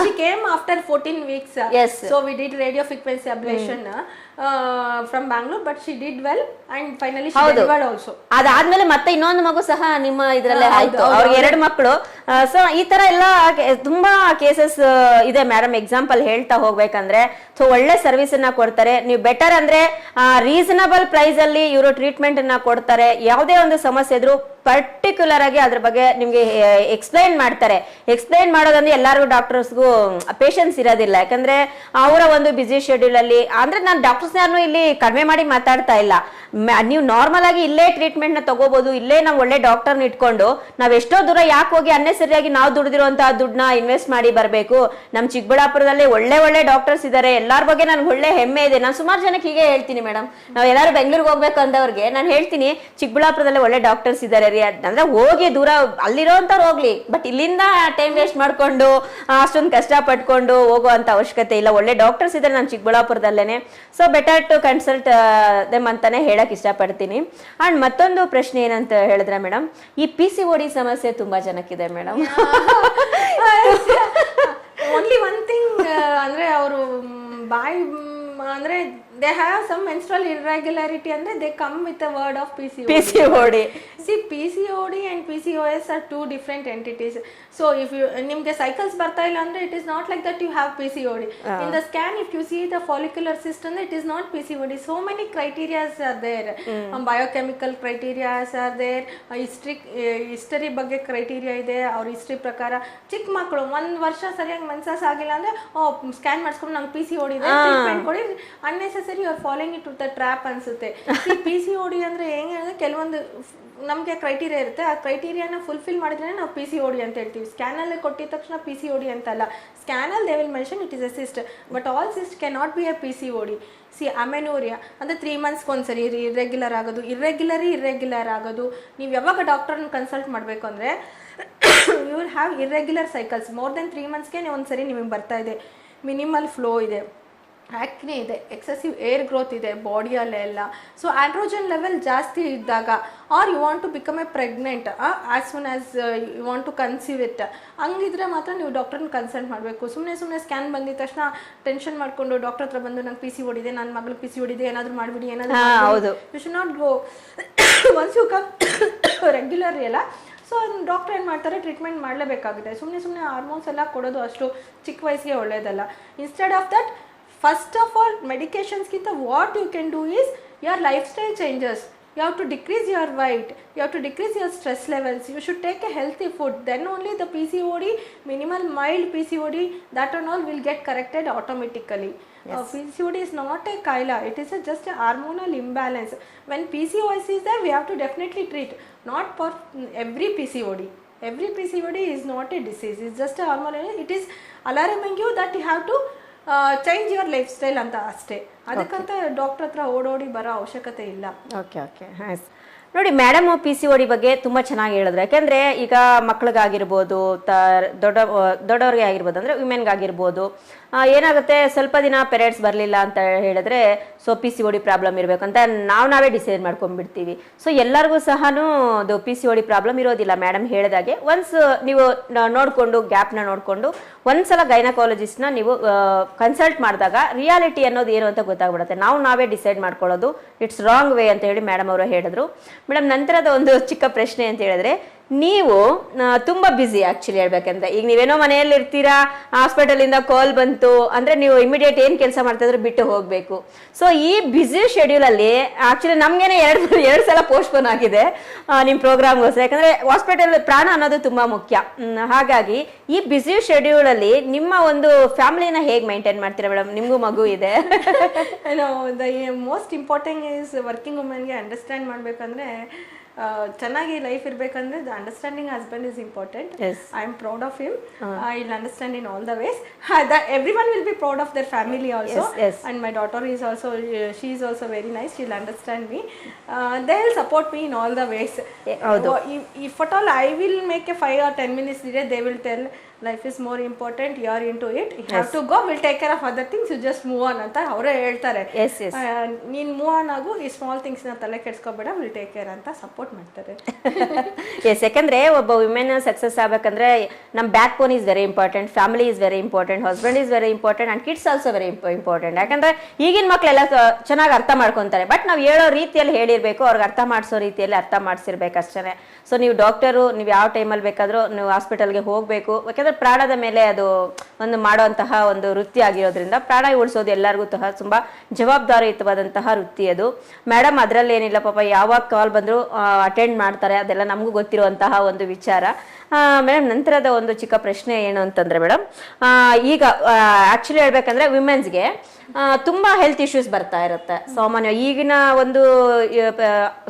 she came after 14 weeks. Yes, so we did radio frequency ablation from Bangalore, but she did well and finally she delivered also. ಅದಾದ್ಮೇಲೆ ಮತ್ತೆ ಇನ್ನೊಂದು ಮಗು ಸಹ ನಿಮ್ಮ ಇದ್ರಲ್ಲೇ ಆಯ್ತು, ಅವ್ರಿಗೆ 2 ಮಕ್ಕಳು. ಸೊ ಈ ತರ ಎಲ್ಲ ತುಂಬಾ ಕೇಸಸ್ ಇದೆ ಮೇಡಮ್. ಎಕ್ಸಾಂಪಲ್ ಹೇಳ್ತಾ ಹೋಗ್ಬೇಕಂದ್ರೆ ಸೊ ಒಳ್ಳೆ ಸರ್ವಿಸ್ ಅನ್ನ ಕೊಡ್ತಾರೆ. ನೀವು ಬೆಟರ್ ಅಂದ್ರೆ ರೀಸನಬಲ್ ಪ್ರೈಸ್ ಅಲ್ಲಿ ಇವರು ಟ್ರೀಟ್ಮೆಂಟ್ ಅನ್ನ ಕೊಡ್ತಾರೆ. ಯಾವುದೇ ಒಂದು ಸಮಸ್ಯೆ ಇದ್ರು ಪರ್ಟಿಕ್ಯುಲರ್ ಆಗಿ ಅದ್ರ ಬಗ್ಗೆ ನಿಮ್ಗೆ ಎಕ್ಸ್ಪ್ಲೈನ್ ಮಾಡ್ತಾರೆ. ಎಕ್ಸ್ಪ್ಲೈನ್ ಮಾಡೋದಂದ್ರೆ ಎಲ್ಲರಿಗೂ ಡಾಕ್ಟರ್ಸ್ಗೂ ಪೇಷನ್ಸ್ ಇರೋದಿಲ್ಲ. ಯಾಕಂದ್ರೆ ಅವರ ಒಂದು ಬಿಸಿ ಶೆಡ್ಯೂಲ್ ಅಲ್ಲಿ ಅಂದ್ರೆ ನಾನು ಡಾಕ್ಟರ್ಸ್ ಯಾರು ಇಲ್ಲಿ ಕಡಿಮೆ ಮಾಡಿ ಮಾತಾಡ್ತಾ ಇಲ್ಲ. ನೀವು ನಾರ್ಮಲ್ ಆಗಿ ಇಲ್ಲೇ ಟ್ರೀಟ್ಮೆಂಟ್ ನ ತಗೋಬಹುದು. ಇಲ್ಲೇ ನಾವು ಒಳ್ಳೆ ಡಾಕ್ಟರ್ನ ಇಟ್ಕೊಂಡು ನಾವ್ ಎಷ್ಟೋ ದೂರ ಯಾಕೆ ಹೋಗಿ ಅನ್ನೆಸರಿಯಾಗಿ ನಾವು ದುಡ್ದಿರುವಂತಹ ದುಡ್ಡನ್ನ ಇನ್ವೆಸ್ಟ್ ಮಾಡಿ ಬರ್ಬೇಕು. ನಮ್ ಚಿಕ್ಕಬಳ್ಳಾಪುರದಲ್ಲಿ ಒಳ್ಳೆ ಡಾಕ್ಟರ್ಸ್ ಇದಾರೆ. ಎಲ್ಲಾರ ಬಗ್ಗೆ ನನ್ಗೆ ಒಳ್ಳೆ ಹೆಮ್ಮೆ ಇದೆ. ನಾನು ಸುಮಾರು ಜನಕ್ಕೆ ಹೀಗೆ ಹೇಳ್ತೀನಿ ಮೇಡಮ್, ನಾವ್ ಎಲ್ಲಾರು ಬೆಂಗಳೂರಿಗೆ ಹೋಗ್ಬೇಕು ಅಂದವ್ರಿಗೆ ನಾನು ಹೇಳ್ತೀನಿ ಚಿಕ್ಕಬಳ್ಳಾಪುರದಲ್ಲಿ ಒಳ್ಳೆ ಡಾಕ್ಟರ್ಸ್ ಇದಾರೆ ರೀ ಅಂದ್ರೆ ಹೋಗಿ ದೂರ ಅಲ್ಲಿರೋಂಥವ್ರು ಹೋಗ್ಲಿ, ಬಟ್ ಇಲ್ಲಿಂದ ಟೈಮ್ ವೇಸ್ಟ್ ಮಾಡ್ಕೊಂಡು ಅಷ್ಟೊಂದು ಕಷ್ಟ ಪಟ್ಕೊಂಡು ಹೋಗುವಂತ ಅವಶ್ಯಕತೆ ಇಲ್ಲ. ಒಳ್ಳೆ ಡಾಕ್ಟರ್ಸ್ ಇದಾರೆ ನಮ್ಮ ಚಿಕ್ಕಬಳ್ಳಾಪುರದಲ್ಲೇನೆ. So better to consult them ಅಂತಾನೆ ಹೇಳಕ್ ಇಷ್ಟಪಡ್ತೀನಿ. ಅಂಡ್ ಮತ್ತೊಂದು ಪ್ರಶ್ನೆ ಏನಂತ ಹೇಳಿದ್ರೆ ಮೇಡಮ್, ಈ PCOD ಸಮಸ್ಯೆ ತುಂಬಾ ಜನಕ್ಕಿದೆ ಮೇಡಮ್. ಓನ್ಲಿ ಒನ್ ಥಿಂಗ್ ಅಂದ್ರೆ ಅವರು ಬಾಯ್ ಅಂದ್ರೆ they have some menstrual irregularity ಅಂದ್ರೆ they come with a word of PCOD. See, PCOD and PCOS are two different entities. So if you nimge cycles barta illa andre it is not like that you have PCOD. In the scan if you see the follicular cyst and it is not PCOD. So many criteria are there. Biochemical criteria are there. History ಬಗ್ಗೆ criteria ಇದೆ. ಅವ್ರ ಹಿಸ್ಟ್ರಿ ಪ್ರಕಾರ ಚಿಕ್ಕ ಮಕ್ಕಳು 1 ವರ್ಷ ಸರಿಯಾಗಿ ಮನ್ಸಸ್ ಆಗಿಲ್ಲ ಅಂದ್ರೆ ಸ್ಕ್ಯಾನ್ ಮಾಡಿಸ್ಕೊಂಡು ನಂಗೆ PCOD ಇದೆ ಟ್ರೀಟ್ಮೆಂಟ್ ಕೊಡಿ. Unnecessary you are following it to the trap ಅನ್ಸುತ್ತೆ. PCOD ಅಂದ್ರೆ ಹೆಂಗೆ ಅಂದ್ರೆ ಕೆಲವೊಂದು ನಮಗೆ ಕ್ರೈಟೀರಿಯಾ ಇರುತ್ತೆ. ಆ ಕ್ರೈಟೀರಿಯಾನ ಫುಲ್ಫಿಲ್ ಮಾಡಿದ್ರೆ ನಾವು PCOD ಅಂತ ಹೇಳ್ತೀವಿ. ಸ್ಕ್ಯಾನಲ್ಲಿ ಕೊಟ್ಟಿದ ತಕ್ಷಣ PCOD ಅಂತಲ್ಲ. ಸ್ಕ್ಯಾನಲ್ಲಿ they will mention it is a cyst, but all cyst can not be a PCOD. See amenorrhea ಅಂದರೆ 3 months ಒಂದ್ಸರಿ ಇರ್ರೆಗ್ಯುಲರ್ ಆಗೋದು, ಇರ್ರೆಗ್ಯುಲರ್ ಆಗೋದು. ನೀವು ಯಾವಾಗ ಡಾಕ್ಟರ್ನ ಕನ್ಸಲ್ಟ್ ಮಾಡಬೇಕು ಅಂದರೆ you will have irregular cycles. More than 3 monthsಗೆ ಒಂದ್ಸರಿ ನಿಮಗೆ ಬರ್ತಾ ಇದೆ. ಮಿನಿಮಲ್ ಫ್ಲೋ ಇದೆ, ಆ್ಯಕ್ನೆ ಇದೆ, ಎಕ್ಸೆಸಿವ್ ಏರ್ ಗ್ರೋತ್ ಇದೆ ಬಾಡಿಯಲ್ಲೆಲ್ಲ. ಸೊ ಆಂಡ್ರೋಜನ್ ಲೆವೆಲ್ ಜಾಸ್ತಿ ಇದ್ದಾಗ are you want to become a pregnant as soon as you want to conceive it, ಹಂಗಿದ್ರೆ ಮಾತ್ರ ನೀವು ಡಾಕ್ಟರ್ನ ಕನ್ಸಲ್ಟ್ ಮಾಡಬೇಕು. ಸುಮ್ಮನೆ ಸ್ಕ್ಯಾನ್ ಬಂದಿದ ತಕ್ಷಣ ಟೆನ್ಷನ್ ಮಾಡಿಕೊಂಡು ಡಾಕ್ಟರ್ ಹತ್ರ ಬಂದು ನಂಗೆ PCOD ಇದೆ, ನನ್ನ ಮಗಳು PCOD ಇದೆ, ಏನಾದರೂ ಮಾಡಿಬಿಡಿ, ಏನಾದರೂ you should not go. Once you come regularly ಅಲ್ಲ. ಸೊ ಡಾಕ್ಟರ್ ಏನು ಮಾಡ್ತಾರೆ, ಟ್ರೀಟ್ಮೆಂಟ್ ಮಾಡಲೇಬೇಕಾಗಿದೆ. ಸುಮ್ಮನೆ ಹಾರ್ಮೋನ್ಸ್ ಎಲ್ಲ ಕೊಡೋದು ಅಷ್ಟು ಚಿಕ್ಕ ವಯಸ್ಸಿಗೆ ಒಳ್ಳೆಯದಲ್ಲ. Instead of that, first of all medications kinta what you can do is your lifestyle changes. You have to decrease your weight, you have to decrease your stress levels, you should take a healthy food, then only the PCOD, minimal mild PCOD, that and all will get corrected automatically. Yes. PCOD is not a kaila, it is just a hormonal imbalance. When PCOS is there, we have to definitely treat, not for every PCOD. Every PCOD is not a disease, it's just a hormonal. It is alarming you that you have to change your life style ಅಂತ ಅಷ್ಟೇ. ಅದಕ್ಕಂತ ಡಾಕ್ಟರ್ ಹತ್ರ ಓಡೋಡಿ ಬರೋ ಅವಶ್ಯಕತೆ ಇಲ್ಲ. ಓಕೆ ನೋಡಿ ಮೇಡಮ್, PCOD ಬಗ್ಗೆ ತುಂಬಾ ಚೆನ್ನಾಗಿ ಹೇಳಿದ್ರು. ಯಾಕೆಂದ್ರೆ ಈಗ ಮಕ್ಳಿಗಾಗಿರ್ಬೋದು, ದೊಡ್ಡವ್ರಿಗೆ ಆಗಿರ್ಬೋದು, ಅಂದ್ರೆ ವಿಮೆನ್ಗಾಗಿರ್ಬೋದು, ಏನಾಗುತ್ತೆ ಸ್ವಲ್ಪ ದಿನ ಪೀರಿಯಡ್ಸ್ ಬರಲಿಲ್ಲ ಅಂತ ಹೇಳಿದ್ರೆ ಸೊ PCOD ಪ್ರಾಬ್ಲಮ್ ಇರಬೇಕು ಅಂತ ನಾವೇ ಡಿಸೈಡ್ ಮಾಡ್ಕೊಂಡ್ಬಿಡ್ತೀವಿ. ಸೊ ಎಲ್ಲರಿಗೂ ಸಹ ಅದು PCOD ಪ್ರಾಬ್ಲಮ್ ಇರೋದಿಲ್ಲ. ಮೇಡಮ್ ಹೇಳಿದಾಗೆ ಒನ್ಸ್ ನೀವು ನೋಡಿಕೊಂಡು ಗ್ಯಾಪ್ನ ನೋಡಿಕೊಂಡು ಒಂದ್ಸಲ ಗೈನಕಾಲಜಿಸ್ಟ್ನ ನೀವು ಕನ್ಸಲ್ಟ್ ಮಾಡಿದಾಗ ರಿಯಾಲಿಟಿ ಅನ್ನೋದು ಏನು ಅಂತ ಗೊತ್ತಾಗ್ಬಿಡುತ್ತೆ. ನಾವೇ ಡಿಸೈಡ್ ಮಾಡ್ಕೊಳ್ಳೋದು ಇಟ್ಸ್ ರಾಂಗ್ ವೇ ಅಂತ ಹೇಳಿ ಮೇಡಮ್ ಅವರು ಹೇಳಿದ್ರು. ಮೇಡಮ್, ನಂತರದ ಒಂದು ಚಿಕ್ಕ ಪ್ರಶ್ನೆ ಅಂತ ಹೇಳಿದ್ರೆ, ನೀವು ತುಂಬಾ ಬ್ಯುಸಿ ಆಕ್ಚುಲಿ ಹೇಳ್ಬೇಕಂದ್ರೆ, ಈಗ ನೀವೇನೋ ಮನೆಯಲ್ಲಿ ಇರ್ತೀರಾ, ಹಾಸ್ಪಿಟಲ್ ಇಂದ ಕಾಲ್ ಬಂತು ಅಂದ್ರೆ ನೀವು ಇಮಿಡಿಯೇಟ್ ಏನ್ ಕೆಲಸ ಮಾಡ್ತಾ ಇದ್ರೆ ಬಿಟ್ಟು ಹೋಗ್ಬೇಕು. ಸೊ ಈ ಬ್ಯುಸಿ ಶೆಡ್ಯೂಲ್ ಅಲ್ಲಿ ಆಕ್ಚುಲಿ ನಮ್ಗೇನೆ ಎರಡು ಸಲ ಪೋಸ್ಟ್ಪೋನ್ ಆಗಿದೆ ನಿಮ್ ಪ್ರೋಗ್ರಾಮ್ಗೋಸ್ಕರ. ಯಾಕಂದ್ರೆ ಹಾಸ್ಪಿಟಲ್ ಪ್ರಾಣ ಅನ್ನೋದು ತುಂಬಾ ಮುಖ್ಯ. ಹಾಗಾಗಿ ಈ ಬ್ಯುಸಿ ಶೆಡ್ಯೂಲ್ ಅಲ್ಲಿ ನಿಮ್ಮ ಒಂದು ಫ್ಯಾಮಿಲಿನ ಹೇಗ್ ಮೈಂಟೈನ್ ಮಾಡ್ತೀರಾ ಮೇಡಮ್? ನಿಮ್ಗೂ ಮಗು ಇದೆ. The most important is working ವುಮೆನ್ಗೆ ಅಂಡರ್ಸ್ಟ್ಯಾಂಡ್ ಮಾಡ್ಬೇಕಂದ್ರೆ, ಚೆನ್ನಾಗಿ ಲೈಫ್ ಇರ್ಬೇಕಂದ್ರೆ the understanding husband is important. I am proud of him. I will understand in all the ways. Everyone will be proud of their family also. Yes. And my daughter is also, she is also very nice. She'll understand me. They will support me in all the ways. If at all I will make a 5 or 10 minutes delay, they will tell life is more important, you are into it, you have to go, we'll take care of other things, you just move on ಅಂತ ಅವರೇ ಹೇಳ್ತಾರೆ. ನೀನ್ ಮೂವ್ ಆನ್ ಆಗು, ಈ ಸ್ಮಾಲ್ ಥಿಂಗ್ಸ್ ನ ತಲೆ ಕೆಡ್ಸ್ಕೊಬೇಡ, ವಿಲ್ ಟೇಕ್ ಕೇರ್ ಅಂತ ಸಪೋರ್ಟ್ ಮಾಡ್ತಾರೆ. ಎಸ್, ಯಾಕಂದ್ರೆ ಒಬ್ಬ ವಿಮೆನ್ ಸಕ್ಸಸ್ ಆಗ್ಬೇಕಂದ್ರೆ ನಮ್ back bone is very important, family is very important, husband is very important and kids also very important. ಯಾಕಂದ್ರೆ ಈಗಿನ ಮಕ್ಳೆಲ್ಲ ಚೆನ್ನಾಗಿ ಅರ್ಥ ಮಾಡ್ಕೊಂತಾರೆ, ಬಟ್ ನಾವು ಹೇಳೋ ರೀತಿಯಲ್ಲಿ ಹೇಳಿರ್ಬೇಕು, ಅವ್ರಿಗೆ ಅರ್ಥ ಮಾಡಿಸೋ ರೀತಿಯಲ್ಲಿ ಅರ್ಥ ಮಾಡಿಸಿರ್ಬೇಕು ಅಷ್ಟೇ. ಸೊ ನೀವು ಡಾಕ್ಟರು, ನೀವು ಯಾವ ಟೈಮಲ್ಲಿ ಬೇಕಾದ್ರೂ ನೀವು ಹಾಸ್ಪಿಟಲ್ಗೆ ಹೋಗ್ಬೇಕು. ಯಾಕಂದ್ರೆ ಪ್ರಾಣದ ಮೇಲೆ ಅದು ಒಂದು ಮಾಡುವಂತಹ ಒಂದು ವೃತ್ತಿ ಆಗಿರೋದ್ರಿಂದ ಪ್ರಾಣ ಉಳಿಸೋದು ಎಲ್ಲರಿಗೂ ತುಂಬಾ ಜವಾಬ್ದಾರಿಯುತವಾದಂತಹ ವೃತ್ತಿ ಅದು. ಮೇಡಮ್ ಅದ್ರಲ್ಲಿ ಏನಿಲ್ಲ, ಪಾಪ ಯಾವಾಗ ಕಾಲ್ ಬಂದ್ರು ಅಟೆಂಡ್ ಮಾಡ್ತಾರೆ, ಅದೆಲ್ಲ ನಮಗೂ ಗೊತ್ತಿರುವಂತಹ ಒಂದು ವಿಚಾರ. ಮೇಡಮ್, ನಂತರದ ಒಂದು ಚಿಕ್ಕ ಪ್ರಶ್ನೆ ಏನು ಅಂತಂದ್ರೆ ಮೇಡಮ್, ಈಗ ಆಕ್ಚುಲಿ ಹೇಳ್ಬೇಕಂದ್ರೆ ವಿಮೆನ್ಸ್ಗೆ ತುಂಬಾ ಹೆಲ್ತ್ ಇಶ್ಯೂಸ್ ಬರ್ತಾ ಇರುತ್ತೆ ಸಾಮಾನ್ಯ ಈಗಿನ ಒಂದು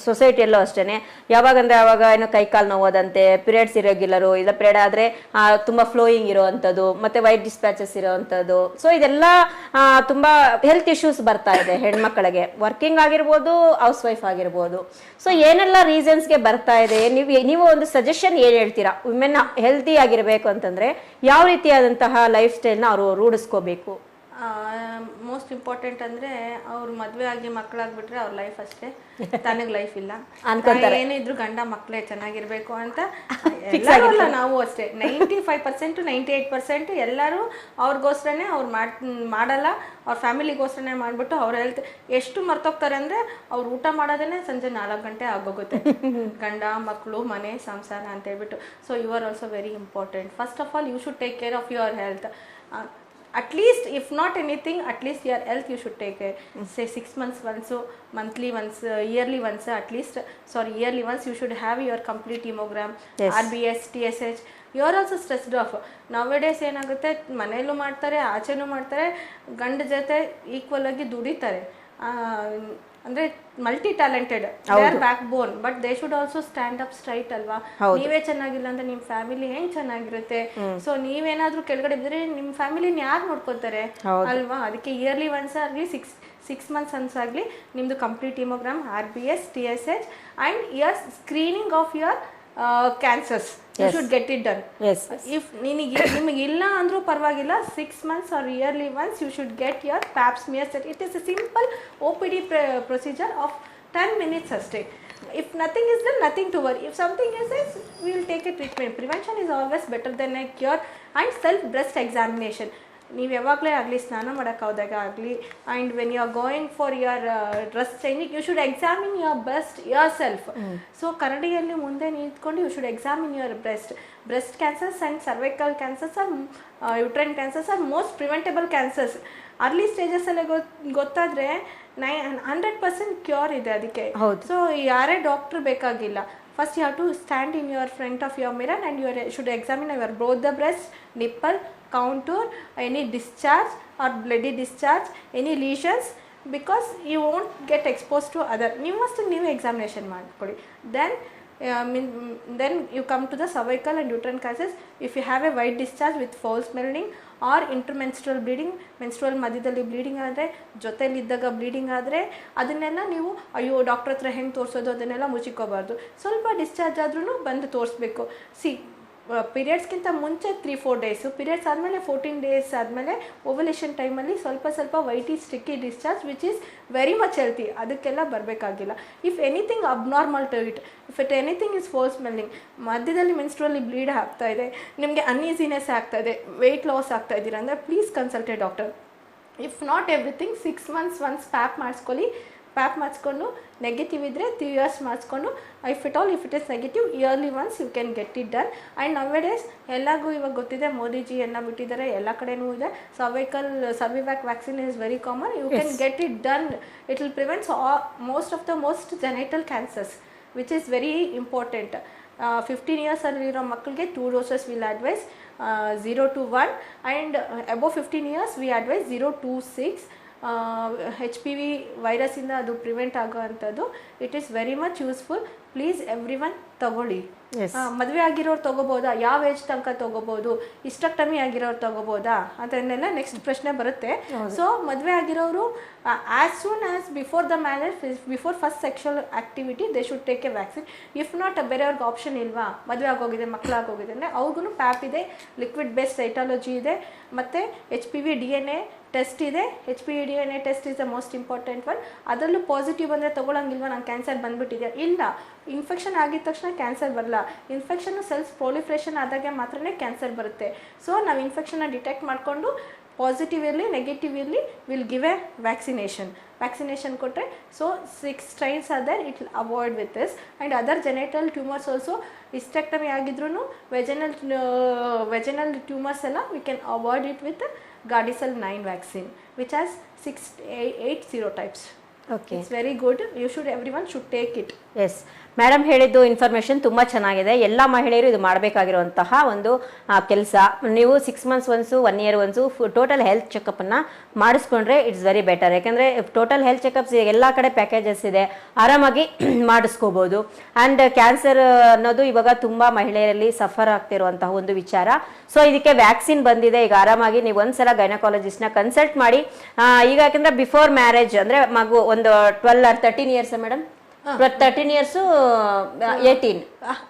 ಸೊಸೈಟಿಯಲ್ಲೂ ಅಷ್ಟೇನೆ. ಯಾವಾಗಂದ್ರೆ ಅವಾಗ ಏನು ಕೈಕಾಲು ನೋವೋದಂತೆ, ಪಿರಿಯಡ್ಸ್ ಇರೋಗಿಲ್ಲರು, ಇಲ್ಲ ಪಿರಿಯಡ್ ಆದ್ರೆ ತುಂಬಾ ಫ್ಲೋಯಿಂಗ್ ಇರೋವಂಥದ್ದು, ಮತ್ತೆ ವೈಟ್ ಡಿಸ್ಪ್ಯಾಚಸ್ ಇರೋವಂಥದ್ದು. ಸೊ ಇದೆಲ್ಲ ತುಂಬಾ ಹೆಲ್ತ್ ಇಶ್ಯೂಸ್ ಬರ್ತಾ ಇದೆ ಹೆಣ್ಮಕ್ಳಿಗೆ, ವರ್ಕಿಂಗ್ ಆಗಿರ್ಬೋದು, ಹೌಸ್ ವೈಫ್ ಆಗಿರ್ಬೋದು. ಸೊ ಏನೆಲ್ಲ ರೀಸನ್ಸ್ಗೆ ಬರ್ತಾ ಇದೆ, ನೀವು ಒಂದು ಸಜೆಷನ್ ಏನ್ ಹೇಳ್ತೀರಾ? ವಿಮೆನ್ ಹೆಲ್ತಿ ಆಗಿರ್ಬೇಕು ಅಂತಂದ್ರೆ ಯಾವ ರೀತಿಯಾದಂತಹ ಲೈಫ್ ಸ್ಟೈಲ್ನ ಅವರು ರೂಢಿಸ್ಕೋಬೇಕು? ಮೋಸ್ಟ್ ಇಂಪಾರ್ಟೆಂಟ್ ಅಂದ್ರೆ ಅವ್ರು ಮದ್ವೆ ಆಗಿ ಮಕ್ಕಳಾಗ್ಬಿಟ್ರೆ ಅವ್ರ ಲೈಫ್ ಅಷ್ಟೇ, ತನಗ್ ಲೈಫ್ ಇಲ್ಲ ಅನ್ಕೊಂತಾರೆ. ಏನಿದ್ರು ಗಂಡ ಮಕ್ಕಳೇ ಚೆನ್ನಾಗಿರ್ಬೇಕು ಅಂತ ಎಲ್ಲರೂ ಅಲ್ಲ, ನಾವು ಅಷ್ಟೇ. 95% to 98% ಎಲ್ಲರೂ ಅವ್ರಿಗೋಸ್ಕರನೇ ಅವ್ರು ಮಾಡಲ್ಲ, ಅವ್ರ ಫ್ಯಾಮಿಲಿಗೋಸ್ಕರನೇ ಮಾಡ್ಬಿಟ್ಟು ಅವ್ರ ಹೆಲ್ತ್ ಎಷ್ಟು ಮರ್ತೋಗ್ತಾರೆ ಅಂದ್ರೆ ಅವ್ರು ಊಟ ಮಾಡೋದೇನೆ ಸಂಜೆ 4 ಗಂಟೆ ಆಗೋಗುತ್ತೆ. ಗಂಡ ಮಕ್ಕಳು ಮನೆ ಸಂಸಾರ ಅಂತ ಹೇಳ್ಬಿಟ್ಟು. So you are also very important. First of all you should take care of your health. At least, if not anything, at least your health you should take care. Say 6 months once, monthly once, yearly once, at least, sorry, yearly once you should have your complete hemogram, RBS, TSH. You are also stressed off. Nowadays ಏನಾಗುತ್ತೆ, ಮನೆಯಲ್ಲೂ ಮಾಡ್ತಾರೆ, ಆಚೆನೂ ಮಾಡ್ತಾರೆ, ಗಂಡ ಜೊತೆ ಈಕ್ವಲ್ ಆಗಿ ದುಡಿತಾರೆ. ಅಂದ್ರೆ multi talented, they are back bone, but they should also stand up straight ಅಲ್ವಾ? ನೀವೇ ಚೆನ್ನಾಗಿಲ್ಲ ಅಂದ್ರೆ ನಿಮ್ ಫ್ಯಾಮಿಲಿ ಹೆಂಗ್ ಚೆನ್ನಾಗಿರುತ್ತೆ? ಸೊ ನೀವೇನಾದ್ರೂ ಕೆಳಗಡೆ ಇದ್ರೆ ನಿಮ್ ಫ್ಯಾಮಿಲಿನ ಯಾರು ನೋಡ್ಕೋತಾರೆ ಅಲ್ವಾ? ಅದಕ್ಕೆ ಇಯರ್ಲಿ ಒನ್ಸ್ ಆಗ್ಲಿ 6 months once ಆಗ್ಲಿ ನಿಮ್ದು complete ಹಿಮೋಗ್ರಾಮ್, RBS, TSH and your screening of your cancers. You should get it done. Yes. If ನಿಮಗೆ ಇಲ್ಲ ಅಂದ್ರೂ ಪರವಾಗಿಲ್ಲ, 6 months or yearly once you should get your pap smear set. It is a simple OPD procedure of 10 minutes ಅಷ್ಟೇ. If nothing is done, nothing to worry. If something is there, we will take a treatment. Prevention is always better than a cure. And self breast examination. ನೀವು ಯಾವಾಗಲೇ ಆಗಲಿ ಸ್ನಾನ ಮಾಡೋಕ್ಕೆ ಹೋದಾಗ ಆಗಲಿ, and when you are going for your dress changing, you should examine your breast yourself. So ಕರಡಿಯಲ್ಲಿ ಮುಂದೆ ನಿಂತ್ಕೊಂಡು you should examine your breast cancers and cervical cancers or uterine cancers are most preventable cancers. Early ಸ್ಟೇಜಸ್ಸಲ್ಲೇ ಗೊತ್ತಾದರೆ 100% ಕ್ಯೂರ್ ಇದೆ ಅದಕ್ಕೆ. ಸೊ ಯಾರೇ ಡಾಕ್ಟ್ರ್ ಬೇಕಾಗಿಲ್ಲ. First you have to stand in your front of your mirror and you should examine your both the breast, nipple, contour, any discharge or bloody discharge, any lesions, because you won't get exposed to other. You must new examination ಮಾಡ್ಕೊಳ್ಳಿ. Then you come to the cervical and uterine cancers. If you have a white discharge with foul smelling or intermenstrual bleeding, menstrual ಮಧ್ಯದಲ್ಲಿ ಬ್ಲೀಡಿಂಗ್ ಆದರೆ, ಜೊತೆಲಿದ್ದಾಗ ಬ್ಲೀಡಿಂಗ್ ಆದರೆ, ಅದನ್ನೆಲ್ಲ ನೀವು ಅಯ್ಯೋ ಡಾಕ್ಟರ್ ಹತ್ರ ಹೆಂಗೆ ತೋರಿಸೋದು ಅದನ್ನೆಲ್ಲ ಮುಚ್ಚಿಕೋಬಾರ್ದು. ಸ್ವಲ್ಪ ಡಿಸ್ಚಾರ್ಜ್ ಆದ್ರೂ ಬಂದು ತೋರಿಸ್ಬೇಕು. ಪೀರಿಯಡ್ಸ್ಗಿಂತ ಮುಂಚೆ 3-4 ಡೇಸು, ಪೀರಿಯಡ್ಸ್ ಆದಮೇಲೆ 14 ಡೇಸ್ ಆದಮೇಲೆ ಓವಲೇಷನ್ ಟೈಮಲ್ಲಿ ಸ್ವಲ್ಪ whitey sticky discharge which is very much healthy, ಅದಕ್ಕೆಲ್ಲ ಬರಬೇಕಾಗಿಲ್ಲ. If anything abnormal to it, if it anything is foul smelling, ಮಧ್ಯದಲ್ಲಿ ಮೆನ್ಸ್ಟ್ರುವಲಿ ಬ್ಲೀಡ್ ಆಗ್ತಾ ಇದೆ, ನಿಮಗೆ ಅನ್ಈಸಿನೆಸ್ ಆಗ್ತಾ ಇದೆ, ವೆಯ್ಟ್ ಲಾಸ್ ಆಗ್ತಾ ಇದ್ದೀರಾ ಅಂದರೆ please consult a doctor. If not everything 6 months once pap ಮಾಡಿಸ್ಕೊಳ್ಳಿ. ಪ್ಯಾಪ್ ಮಾಡಿಸ್ಕೊಂಡು ನೆಗೆಟಿವ್ ಇದ್ದರೆ 3 years ಮಾಡಿಸ್ಕೊಂಡು if it is negative yearly once you can get it done. And nowadays ಎಲ್ಲರಿಗೂ ಇವಾಗ ಗೊತ್ತಿದೆ, ಮೋದಿಜಿ ಎಲ್ಲ ಬಿಟ್ಟಿದ್ದಾರೆ, ಎಲ್ಲ ಕಡೆನೂ ಇದೆ. Cervavac vaccine is very common, you can get it done. It will prevents most genital cancers which is very important. 15 years ಅಲ್ಲಿರೋ ಮಕ್ಕಳಿಗೆ 2 doses will advise 0 to 1 and above 15 years we advise 0 to 6. HPV ವೈರಸ್ಸಿಂದ ಅದು ಪ್ರಿವೆಂಟ್ ಆಗೋ ಅಂಥದ್ದು. It is very much useful. Please everyone ತಗೊಳ್ಳಿ. ಮದುವೆ ಆಗಿರೋರು ತಗೋಬೋದಾ, ಯಾವ ಏಜ್ ತನಕ ತಗೋಬೋದು, ಇಸ್ಟೆಕ್ಟಮಿ ಆಗಿರೋರು ತಗೋಬೋದಾ ಅದನ್ನೆಲ್ಲ ನೆಕ್ಸ್ಟ್ ಪ್ರಶ್ನೆ ಬರುತ್ತೆ. ಸೊ ಮದುವೆ ಆಗಿರೋರು as soon as before the marriage, before first sexual activity they should take a vaccine. If not ಬೇರೆಯವ್ರಿಗೆ ಆಪ್ಷನ್ ಇಲ್ವಾ, ಮದುವೆ ಆಗೋಗಿದೆ, ಮಕ್ಕಳಾಗೋಗಿದೆ ಅಂದರೆ ಅವ್ರಿಗೂ ಪ್ಯಾಪ್ ಇದೆ, ಲಿಕ್ವಿಡ್ ಬೇಸ್ಡ್ ಸೈಟಾಲಜಿ ಇದೆ, ಮತ್ತು HPV DNA ಟೆಸ್ಟ್ ಇದೆ. HPV DNA test is the most important one. ಅದರಲ್ಲೂ ಪಾಸಿಟಿವ್ ಬಂದರೆ ತೊಗೊಳಂಗಿಲ್ವಾ, ನಂಗೆ ಕ್ಯಾನ್ಸರ್ ಬಂದುಬಿಟ್ಟಿದೆ, ಇಲ್ಲ. ಇನ್ಫೆಕ್ಷನ್ ಆಗಿದ ತಕ್ಷಣ ಕ್ಯಾನ್ಸರ್ ಬರಲ್ಲ. ಇನ್ಫೆಕ್ಷನ್ನು ಸೆಲ್ಸ್ ಪ್ರೊಲಿಫ್ರೇಷನ್ ಆದಾಗೆ ಮಾತ್ರನೇ ಕ್ಯಾನ್ಸರ್ ಬರುತ್ತೆ. ಸೊ ನಾವು ಇನ್ಫೆಕ್ಷನ್ನ ಡಿಟೆಕ್ಟ್ ಮಾಡಿಕೊಂಡು ಪಾಸಿಟಿವ್ ಇರಲಿ ನೆಗೆಟಿವ್ ಇರಲಿ ವಿಲ್ ಗಿವ್ ಎ ವ್ಯಾಕ್ಸಿನೇಷನ್ ಕೊಟ್ಟರೆ, so 6 strains are there, it will avoid with this. And other genital tumours also, hysterectomy ಆಗಿದ್ರೂ ವೆಜನಲ್ ಟ್ಯೂಮರ್ಸ್ ಎಲ್ಲ we can avoid it with Gardasil 9 vaccine which has 8 serotypes. Okay, it's very good. Everyone should take it. Yes, madam ಹೇಳಿದ್ದು ಇನ್ಫಾರ್ಮೇಷನ್ ತುಂಬ ಚೆನ್ನಾಗಿದೆ. ಎಲ್ಲ ಮಹಿಳೆಯರು ಇದು ಮಾಡಬೇಕಾಗಿರುವಂತಹ ಒಂದು ಕೆಲಸ. ನೀವು 6 months once 1 year once total health ಚೆಕಪ್ಪನ್ನು ಮಾಡಿಸ್ಕೊಂಡ್ರೆ ಇಟ್ಸ್ ವೆರಿ ಬೆಟರ್. ಯಾಕೆಂದರೆ ಟೋಟಲ್ ಹೆಲ್ತ್ ಚೆಕಪ್ಸ್ ಎಲ್ಲ ಕಡೆ ಪ್ಯಾಕೇಜಸ್ ಇದೆ, ಆರಾಮಾಗಿ ಮಾಡಿಸ್ಕೋಬೋದು. ಆ್ಯಂಡ್ ಕ್ಯಾನ್ಸರ್ ಅನ್ನೋದು ಇವಾಗ ತುಂಬ ಮಹಿಳೆಯರಲ್ಲಿ ಸಫರ್ ಆಗ್ತಿರುವಂತಹ ಒಂದು ವಿಚಾರ. ಸೊ ಇದಕ್ಕೆ ವ್ಯಾಕ್ಸಿನ್ ಬಂದಿದೆ. ಈಗ ಆರಾಮಾಗಿ ನೀವು ಒಂದ್ಸಲ ಗೈನಕಾಲಜಿಸ್ಟ್ನ ಕನ್ಸಲ್ಟ್ ಮಾಡಿ. ಈಗ ಯಾಕೆಂದರೆ ಬಿಫೋರ್ ಮ್ಯಾರೇಜ್ ಅಂದರೆ ಮಗು ಒಂದು 12 or 13 years ಮೇಡಮ್, 13 years 18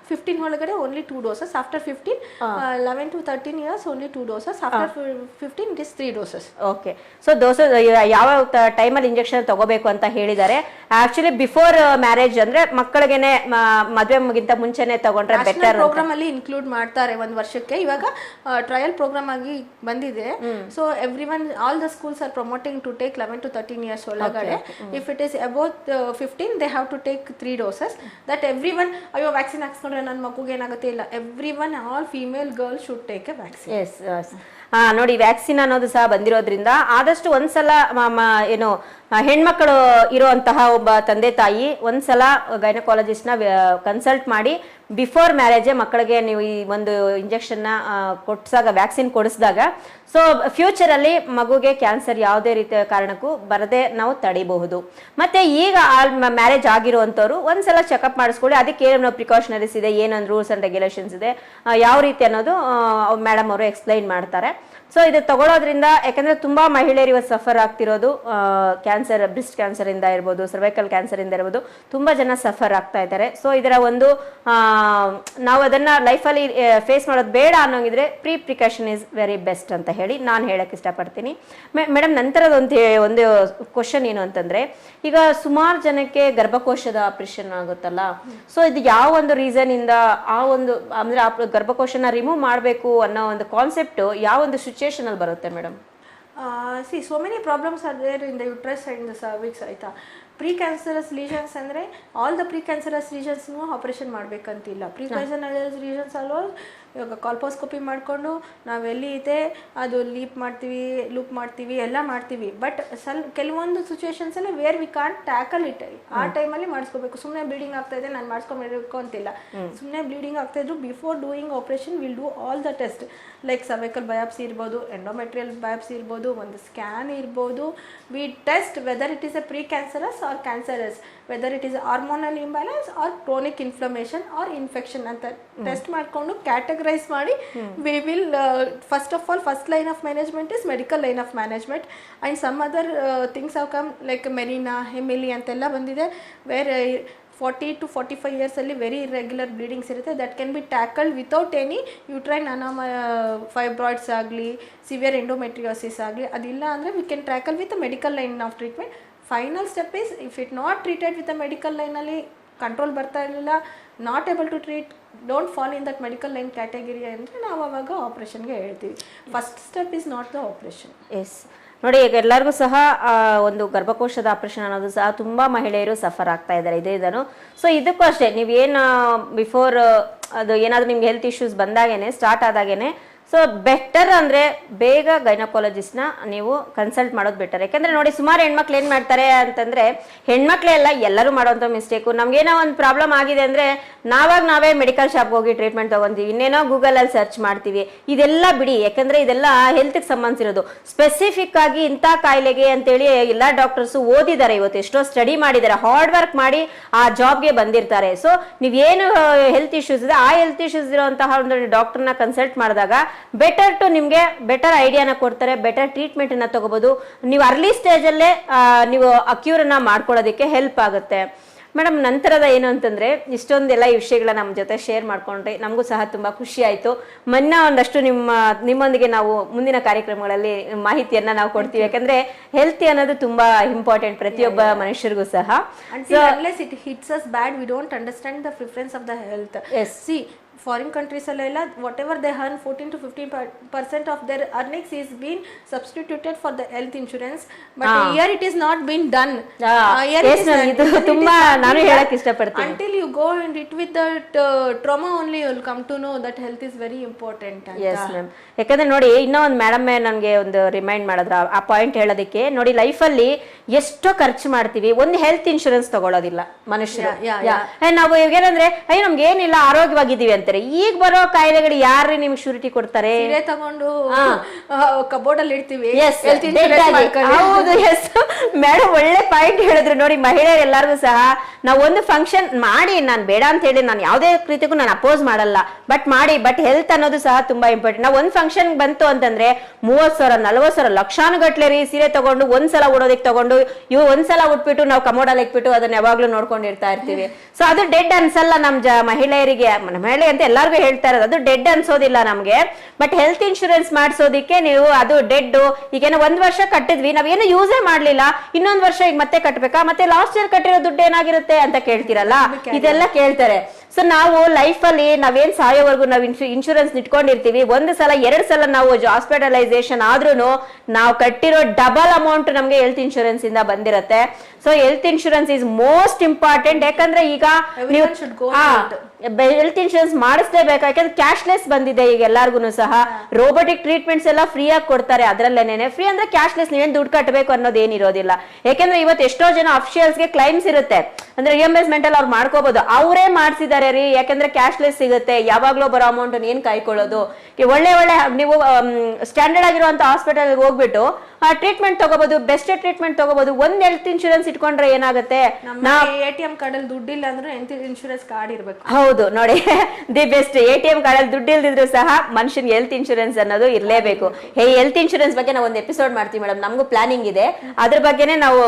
15 ಒಳಗಡೆ only 2 doses. After 15 11 to 13 years only 2 doses. After 15 it is 3 doses. Okay, so doses ಯಾವ ಟೈಮಲ್ಲಿ ಇಂಜೆಕ್ಷನ್ ತಗೋಬೇಕು ಅಂತ ಹೇಳಿದ್ದಾರೆ. ಆಕ್ಚುಲಿ ಬಿಫೋರ್ ಮ್ಯಾರೇಜ್ ಅಂದ್ರೆ ಮಕ್ಕಳಿಗೆನೆ ಮದುವೆಗಿಂತ ಮುಂಚೆನೆ ತಗೊಂಡ್ರೆ ಬೆಟರ್. ಪ್ರೋಗ್ರಾಮ್ ಅಲ್ಲಿ ಇನ್ಕ್ಲೂಡ್ ಮಾಡ್ತಾರೆ 1 ವರ್ಷಕ್ಕೆ. ಇವಾಗ ಟ್ರಯಲ್ ಪ್ರೋಗ್ರಾಮ್ ಆಗಿ ಬಂದಿದೆ. So everyone, all the schools are promoting to take 11 to 13 years ಒಳಗಡೆ. If it is above 15 they have to take 3 doses. That everyone, ಅಯ್ಯೋ ವ್ಯಾಕ್ಸಿನ್ ಹಾಕ್ಸ್ಕೊಂಡ್ರೆ ನನ್ನ ಮಗುಗೆ ಏನಾಗುತ್ತೆ, ಇಲ್ಲ. Everyone, all female girl should take a vaccine. Yes, ನೋಡಿ ವ್ಯಾಕ್ಸಿನ್ ಅನ್ನೋದು ಸಹ ಬಂದಿರೋದ್ರಿಂದ ಆದಷ್ಟು ಒಂದ್ಸಲ ಏನು ಹೆಣ್ಮಕ್ಳು ಇರುವಂತಹ ಒಬ್ಬ ತಂದೆ ತಾಯಿ ಒಂದ್ಸಲ ಗೈನಕಾಲಜಿಸ್ಟ್ನ ಕನ್ಸಲ್ಟ್ ಮಾಡಿ ಬಿಫೋರ್ ಮ್ಯಾರೇಜೇ ಮಕ್ಕಳಿಗೆ ನೀವು ಈ ಒಂದು ಇಂಜೆಕ್ಷನ್ನ ಕೊಡ್ಸಾಗ, ವ್ಯಾಕ್ಸಿನ್ ಕೊಡಿಸಿದಾಗ, ಸೊ ಫ್ಯೂಚರಲ್ಲಿ ಮಗುಗೆ ಕ್ಯಾನ್ಸರ್ ಯಾವುದೇ ರೀತಿಯ ಕಾರಣಕ್ಕೂ ಬರದೆ ನಾವು ತಡಿಬಹುದು. ಮತ್ತೆ ಈಗ ಮ್ಯಾರೇಜ್ ಆಗಿರುವಂಥವ್ರು ಒಂದ್ಸಲ ಚೆಕಪ್ ಮಾಡಿಸ್ಕೊಳ್ಳಿ. ಅದಕ್ಕೆ ಏನು ಪ್ರಿಕಾಷನರೀಸ್ ಇದೆ, ಏನೊಂದು ರೂಲ್ಸ್ ಆ್ಯಂಡ್ ರೆಗ್ಯುಲೇಷನ್ಸ್ ಇದೆ, ಯಾವ ರೀತಿ ಅನ್ನೋದು ಮೇಡಮ್ ಅವರು ಎಕ್ಸ್ಪ್ಲೈನ್ ಮಾಡ್ತಾರೆ. ಸೊ ಇದು ತಗೊಳ್ಳೋದ್ರಿಂದ, ಯಾಕಂದರೆ ತುಂಬ ಮಹಿಳೆಯರು ಇವತ್ತು ಸಫರ್ ಆಗ್ತಿರೋದು ಕ್ಯಾನ್ಸರ್, ಬ್ರೆಸ್ಟ್ ಕ್ಯಾನ್ಸರಿಂದ ಇರ್ಬೋದು, ಸರ್ವೈಕಲ್ ಕ್ಯಾನ್ಸರಿಂದ ಇರ್ಬೋದು, ತುಂಬ ಜನ ಸಫರ್ ಆಗ್ತಾ ಇದ್ದಾರೆ. ಸೊ ಇದರ ಒಂದು ನಾವು ಅದನ್ನು ಲೈಫಲ್ಲಿ ಫೇಸ್ ಮಾಡೋದು ಬೇಡ ಅನ್ನೋಂಗಿದ್ರೆ ಪ್ರಿಕಾಷನ್ ಈಸ್ ವೆರಿ ಬೆಸ್ಟ್ ಅಂತ ಹೇಳಿ ನಾನು ಹೇಳಕ್ಕೆ ಇಷ್ಟಪಡ್ತೀನಿ. ಮೇಡಮ್, ನಂತರದ ಒಂದು ಕ್ವಶನ್ ಏನು ಅಂತಂದರೆ, ಈಗ ಸುಮಾರು ಜನಕ್ಕೆ ಗರ್ಭಕೋಶದ ಆಪರೇಷನ್ ಆಗುತ್ತಲ್ಲ, ಸೊ ಇದು ಯಾವ ಒಂದು ರೀಸನಿಂದ ಆ ಒಂದು ಅಂದರೆ ಆ ಗರ್ಭಕೋಶನ ರಿಮೂವ್ ಮಾಡಬೇಕು ಅನ್ನೋ ಒಂದು ಕಾನ್ಸೆಪ್ಟು ಯಾವ ಒಂದು ಸಿಚುಯೇಷನ್ ಅಲ್ಲಿ ಬರುತ್ತೆ madam? so many problems are there in the uterus and the cervix. ಆಯ್ತಾ, ಪ್ರೀಕ್ಯಾನ್ಸರಸ್ ಲೀಷನ್ಸ್ ಅಂದರೆ ಆಲ್ ದ ಪ್ರೀಕ್ಯಾನ್ಸರಸ್ ಲೀಷನ್ಸ್ನು ಆಪ್ರೇಷನ್ ಮಾಡಬೇಕಂತಿಲ್ಲ. ಪ್ರೀಕ್ಯಾನ್ಸರಸ್ ಲೀಷನ್ಸ್ ಅಲ್ಲೋ ಇವಾಗ ಕಾಲ್ಪೋಸ್ಕೋಪಿ ಮಾಡಿಕೊಂಡು ನಾವು ಎಲ್ಲಿ ಇದೆ ಅದು ಲೂಪ್ ಮಾಡ್ತೀವಿ ಎಲ್ಲ ಮಾಡ್ತೀವಿ. ಬಟ್ ಕೆಲವೊಂದು ಸಿಚುವೇಶನ್ಸಲ್ಲಿ where we can't tackle it, ಆ ಟೈಮಲ್ಲಿ ಮಾಡಿಸ್ಕೋಬೇಕು. ಸುಮ್ಮನೆ ಬ್ಲೀಡಿಂಗ್ ಆಗ್ತಾ ಇದೆ, ನಾನು ಮಾಡಿಸ್ಕೊಬೇಕು ಅಂತಿಲ್ಲ. ಸುಮ್ಮನೆ ಬ್ಲೀಡಿಂಗ್ ಆಗ್ತಾ ಇದ್ರು before doing operation will do all the test, like cervical biopsy ಇರ್ಬೋದು, ಎಂಡೋಮೆಟ್ರಿಯಲ್ ಬಯಾಪ್ಸಿ ಇರ್ಬೋದು, ಒಂದು ಸ್ಕ್ಯಾನ್ ಇರ್ಬೋದು. We test whether it is a pre cancerous or cancerous, whether it is hormonal imbalance or chronic inflammation or infection ಅಂತ ಟೆಸ್ಟ್ ಮಾಡಿಕೊಂಡು ಕ್ಯಾಟಗರೈಸ್ ಮಾಡಿ we will first of all first line of management is medical line of management. And some other things have come like Mirena, ಹೆಮಿಲಿ ಅಂತೆಲ್ಲ ಬಂದಿದೆ. ವೇರ್ 40 to 45 years ಅಲ್ಲಿ ವೆರಿ ಇರ್ರೆಗ್ಯುಲರ್ ಬ್ಲೀಡಿಂಗ್ಸ್ ಇರುತ್ತೆ. That can be tackled without any uterine fibroids ಆಗಲಿ, ಸಿವಿಯರ್ ಎಂಡೋಮೆಟ್ರಿಯೋಸಿಸ್ ಆಗಲಿ. ಅದಿಲ್ಲ ಅಂದರೆ we can tackle with medical line of treatment. Final step is if it not treated with a medical ಲೈನಲ್ಲಿ ಕಂಟ್ರೋಲ್ ಬರ್ತಾ ಇರಲಿಲ್ಲ, not able to treat, don't fall in that medical line category ಅಂದರೆ ನಾವು ಅವಾಗ ಆಪ್ರೇಷನ್ಗೆ ಹೇಳ್ತೀವಿ. First step is not the operation. S ನೋಡಿ ಈಗ ಎಲ್ಲರಿಗೂ ಸಹ ಒಂದು ಗರ್ಭಕೋಶದ ಆಪರೇಷನ್ ಅನ್ನೋದು ಸಹ ತುಂಬಾ ಮಹಿಳೆಯರು ಸಫರ್ ಆಗ್ತಾ ಇದ್ದಾರೆ ಇದನ್ನು. ಸೊ ಇದಕ್ಕೂ ಅಷ್ಟೇ ನೀವೇನು ಬಿಫೋರ್ ಅದು ಏನಾದರೂ ನಿಮ್ಗೆ ಹೆಲ್ತ್ ಇಶ್ಯೂಸ್ ಬಂದಾಗೇನೆ ಸ್ಟಾರ್ಟ್ ಆದಾಗೇನೆ ಸೊ ಬೆಟರ್ ಅಂದರೆ ಬೇಗ ಗೈನಕಾಲಜಿಸ್ಟ್ನ ನೀವು ಕನ್ಸಲ್ಟ್ ಮಾಡೋದು ಬೆಟರ್. ಯಾಕಂದರೆ ನೋಡಿ ಸುಮಾರು ಹೆಣ್ಮಕ್ಳು ಏನು ಮಾಡ್ತಾರೆ ಅಂತಂದರೆ, ಹೆಣ್ಮಕ್ಳೇ ಎಲ್ಲ ಎಲ್ಲರೂ ಮಾಡೋವಂಥ ಮಿಸ್ಟೇಕು. ನಮಗೇನೋ ಒಂದು ಪ್ರಾಬ್ಲಮ್ ಆಗಿದೆ ಅಂದರೆ ನಾವೇ ಮೆಡಿಕಲ್ ಶಾಪ್ಗೆ ಹೋಗಿ ಟ್ರೀಟ್ಮೆಂಟ್ ತೊಗೊತೀವಿ, ಇನ್ನೇನೋ ಗೂಗಲಲ್ಲಿ ಸರ್ಚ್ ಮಾಡ್ತೀವಿ. ಇದೆಲ್ಲ ಬಿಡಿ, ಯಾಕಂದರೆ ಇದೆಲ್ಲ ಹೆಲ್ತ್ಗೆ ಸಂಬಂಧಿಸಿರೋದು. ಸ್ಪೆಸಿಫಿಕ್ ಆಗಿ ಇಂಥ ಕಾಯಿಲೆಗೆ ಅಂತೇಳಿ ಎಲ್ಲ ಡಾಕ್ಟರ್ಸು ಓದಿದ್ದಾರೆ, ಇವತ್ತು ಎಷ್ಟೋ ಸ್ಟಡಿ ಮಾಡಿದ್ದಾರೆ, ಹಾರ್ಡ್ ವರ್ಕ್ ಮಾಡಿ ಆ ಜಾಬ್ಗೆ ಬಂದಿರ್ತಾರೆ. ಸೊ ನೀವೇನು ಹೆಲ್ತ್ ಇಶ್ಯೂಸ್ ಇದೆ, ಆ ಹೆಲ್ತ್ ಇಶ್ಯೂಸ್ ಇರೋಂತಹ ಒಂದು ಡಾಕ್ಟರ್ನ ಕನ್ಸಲ್ಟ್ ಮಾಡಿದಾಗ ಬೆಟರ್ ಟು ನಿಮಗೆ ಬೆಟರ್ ಐಡಿಯಾನ ಕೊಡ್ತಾರೆ, ಬೆಟರ್ ಟ್ರೀಟ್ಮೆಂಟ್ ಅನ್ನ ತಗೋಬಹುದು. ನೀವು ಅರ್ಲಿ ಸ್ಟೇಜಲ್ಲೇ ನೀವು ಅಕ್ಯೂರನ್ನ ಮಾಡ್ಕೊಳ್ಳೋದಕ್ಕೆ ಹೆಲ್ಪ್ ಆಗುತ್ತೆ. ಮೇಡಮ್ ನಂತರದ ಏನು ಅಂತಂದ್ರೆ ಇಷ್ಟೊಂದೆಲ್ಲ ಈ ವಿಷಯಗಳ ನಮ್ಮ ಜೊತೆ ಶೇರ್ ಮಾಡ್ಕೊಂಡ್ರೆ ನಮಗೂ ಸಹ ತುಂಬಾ ಖುಷಿ ಆಯ್ತು. ಮೊನ್ನೆ ಒಂದಷ್ಟು ನಿಮ್ಮೊಂದಿಗೆ ನಾವು ಮುಂದಿನ ಕಾರ್ಯಕ್ರಮಗಳಲ್ಲಿ ಮಾಹಿತಿಯನ್ನ ನಾವು ಕೊಡ್ತೀವಿ. ಯಾಕಂದ್ರೆ ಹೆಲ್ತ್ ಅನ್ನೋದು ತುಂಬಾ ಇಂಪಾರ್ಟೆಂಟ್ ಪ್ರತಿಯೊಬ್ಬ ಮನುಷ್ಯರಿಗೂ ಸಹ. Unless it hits us bad, we don't understand the preference of the health. Yes. See, foreign countries ಅಲ್ಲೆಲ್ಲ whatever they earn 14 to 15% of their earnings is being substituted for the health insurance, but here it is not been done. ಇದು ತುಂಬಾ ನಾನು ಹೇಳಕ್ ಇಷ್ಟಪಡ್ತೀನಿ. Until you go and it with that trauma only you will come to know that health is very important. Yes ma'am. ಯಾಕಂದ್ರೆ ನೋಡಿ ಇನ್ನೂ ಒಂದು ಮೇಡಮ್ ನನಗೆ ಒಂದು ರಿಮೈಂಡ್ ಮಾಡಿದ್ರ ಆ ಪಾಯಿಂಟ್ ಹೇಳೋದಕ್ಕೆ. ನೋಡಿ ಲೈಫಲ್ಲಿ ಎಷ್ಟೋ ಖರ್ಚು ಮಾಡ್ತೀವಿ, ಒಂದು ಹೆಲ್ತ್ ಇನ್ಶೂರೆನ್ಸ್ ತಗೊಳ್ಳೋದಿಲ್ಲ ಮನುಷ್ಯರು. ನಾವು ಇವಾಗೇನಂದ್ರೆ ಅಯ್ಯೋ ನಮ್ಗೆ ಏನಿಲ್ಲ ಆರೋಗ್ಯವಾಗಿದ್ದೀವಿ ಅಂತಾರೆ. ಈಗ ಬರೋ ಕಾಯಿಲೆಗಳು ಯಾರು ನಿಮ್ಗೆ ಶ್ಯೂರಿಟಿ ಕೊಡ್ತಾರೆ? ಸೀರೆ ತಗೊಂಡು ಕಬೋರ್ಡ್ ಅಲ್ಲಿ ಇಡ್ತೀವಿ. ಹೌದು, ಎಸ್ ಮೇಡಮ್ ಒಳ್ಳೆ ಪಾಯಿಂಟ್ ಹೇಳಿದ್ರು. ನೋಡಿ ಮಹಿಳೆಯರು ಎಲ್ಲರಿಗೂ ಸಹ ನಾವು ಒಂದು ಫಂಕ್ಷನ್ ಮಾಡಿ, ನಾನು ಬೇಡ ಅಂತ ಹೇಳಿ ನಾನು ಯಾವುದೇ ರೀತಿಗೂ ನಾನು ಅಪೋಸ್ ಮಾಡಲ್ಲ, ಬಟ್ ಮಾಡಿ. ಬಟ್ ಹೆಲ್ತ್ ಅನ್ನೋದು ಸಹ ತುಂಬಾ ಇಂಪಾರ್ಟೆಂಟ್. ನಾವು ಒಂದು ಫಂಕ್ಷನ್ ಬಂತು ಅಂತಂದ್ರೆ 30,000 40,000 ಲಕ್ಷಾನುಗಟ್ಲೆ ರೀ ಸೀರೆ ತಗೊಂಡು ಒಂದ್ಸಲ ಉಡೋದಕ್ಕೆ ತಗೊಂಡು ಇವು ಒಂದ್ಸಲ ಉಟ್ಬಿಟ್ಟು ನಾವು ಕಮೋಡಲ್ಲಿ ಇಟ್ಬಿಟ್ಟು ಅದನ್ನ ಯಾವಾಗ್ಲೂ ನೋಡ್ಕೊಂಡಿರ್ತಾ ಇರ್ತೀವಿ. ಸೊ ಅದು ಡೆಡ್ ಅನ್ಸಲ್ಲ ನಮ್ ಮಹಿಳೆಯರಿಗೆ. ಮಹಿಳೆ ಅಂತ ಎಲ್ಲರಿಗೂ ಹೇಳ್ತಾ ಇರೋದು, ಅದು ಡೆಡ್ ಅನ್ಸೋದಿಲ್ಲ ನಮ್ಗೆ. ಬಟ್ ಹೆಲ್ತ್ ಇನ್ಶೂರೆನ್ಸ್ ಮಾಡಿಸೋದಿಕ್ಕೆ ನೀವು ಅದು ಡೆಡ್, ಈಗೇನೋ 1 ವರ್ಷ ಕಟ್ಟಿದ್ವಿ, ನಾವೇನು ಯೂಸೇ ಮಾಡ್ಲಿಲ್ಲ, ಇನ್ನೊಂದು ವರ್ಷ ಈಗ ಮತ್ತೆ ಕಟ್ಬೇಕಾ, ಮತ್ತೆ ಲಾಸ್ಟ್ ಇಯರ್ ಕಟ್ಟಿರೋ ದುಡ್ಡು ಏನಾಗಿರುತ್ತೆ ಅಂತ ಕೇಳ್ತೀರಲ್ಲ, ಇದೆಲ್ಲ ಕೇಳ್ತಾರೆ. ಸೊ ನಾವು ಲೈಫಲ್ಲಿ ನಾವೇನ್ ಸಾಯೋವರೆಗೂ ನಾವು ಇನ್ಶೂರೆನ್ಸ್ ಇಟ್ಕೊಂಡಿರ್ತೀವಿ. 1 ಸಲ 2 ಸಲ ನಾವು ಹಾಸ್ಪಿಟಲೈಸೇಷನ್ ಆದ್ರೂ ನಾವು ಕಟ್ಟಿರೋ ಡಬಲ್ ಅಮೌಂಟ್ ನಮ್ಗೆ ಹೆಲ್ತ್ ಇನ್ಶೂರೆನ್ಸ್ ಇಂದ ಬಂದಿರತ್ತೆ. So health insurance is most important. ಯಾಕಂದ್ರೆ ಈಗ ನೀವು ಹೆಲ್ತ್ ಇನ್ಶೂರೆನ್ಸ್ ಮಾಡಿಸ್ಲೇಬೇಕು. ಯಾಕಂದ್ರೆ ಕ್ಯಾಶ್ಲೆಸ್ ಬಂದಿದೆ ಈಗ ಎಲ್ಲಾರ್ಗು ಸಹ. ರೋಬೋಟಿಕ್ ಟ್ರೀಟ್ಮೆಂಟ್ಸ್ ಎಲ್ಲ ಫ್ರೀ ಆಗಿ ಕೊಡ್ತಾರೆ. ಅದ್ರಲ್ಲೇನೆ ಫ್ರೀ ಅಂದ್ರೆ ಕ್ಯಾಶ್ಲೆಸ್, ನೀವೇನ್ ದುಡ್ಡು ಕಟ್ಟಬೇಕು ಅನ್ನೋದೇನಿರೋದಿಲ್ಲ. ಯಾಕಂದ್ರೆ ಇವತ್ತು ಎಷ್ಟೋ ಜನ ಅಫಿಷಿಯಲ್ಸ್ಗೆ ಕ್ಲೈಮ್ಸ್ ಇರುತ್ತೆ, ಅಂದ್ರೆ ರಿಯಂಬರ್ಸ್ಮೆಂಟ್ ಅಲ್ಲಿ ಅವ್ರು ಮಾಡ್ಕೋಬಹುದು. ಅವರೇ ಮಾಡ್ಸಿದ್ದಾರೆ ರೀ, ಯಾಕಂದ್ರೆ ಕ್ಯಾಶ್ಲೆಸ್ ಸಿಗುತ್ತೆ. ಯಾವಾಗ್ಲೂ ಬರೋ ಅಮೌಂಟ್ ಏನ್ ಕಾಯ್ಕೊಳ್ಳೋದು. ಒಳ್ಳೆ ನೀವು ಸ್ಟ್ಯಾಂಡರ್ಡ್ ಆಗಿರುವಂತ ಹಾಸ್ಪಿಟಲ್ ಹೋಗ್ಬಿಟ್ಟು ಟ್ರೀಟ್ಮೆಂಟ್ ತಗೋಬಹುದು, ಬೆಸ್ಟ್ ಟ್ರೀಟ್ಮೆಂಟ್ ತಗೋಬಹುದು. ಒಂದ್ ಹೆಲ್ತ್ ಇನ್ಶೂರೆನ್ಸ್ ಇಟ್ಕೊಂಡ್ರೆ ಏನಾಗುತ್ತೆ, ATM ಕಾರ್ಡ್ ಅಲ್ಲಿ ದುಡ್ಡಿಲ್ಲ ಅಂದ್ರೆ ಹೆಲ್ತ್ ಇನ್ಶೂರೆನ್ಸ್ ಕಾರ್ಡ್ ಇರ್ಬೇಕು. ಹೌದು ನೋಡಿ, ದಿ ಬೆಸ್ಟ್. ATM ಕಾರ್ಡ್ ಅಲ್ಲಿ ದುಡ್ಡು ಇಲ್ದಿದ್ರು ಸಹ ಮನುಷ್ಯನ್ಗೆ ಹೆಲ್ತ್ ಇನ್ಶೂರೆನ್ಸ್ ಅನ್ನೋದು ಇರ್ಲೇಬೇಕು. ಹೆಲ್ತ್ ಇನ್ಶೂರೆನ್ಸ್ ಬಗ್ಗೆ ನಾವು ಒಂದು ಎಪಿಸೋಡ್ ಮಾಡ್ತೀವಿ ಮೇಡಮ್, ನಮಗೂ ಪ್ಲಾನಿಂಗ್ ಇದೆ. ಅದ್ರ ಬಗ್ಗೆನೇ ನಾವು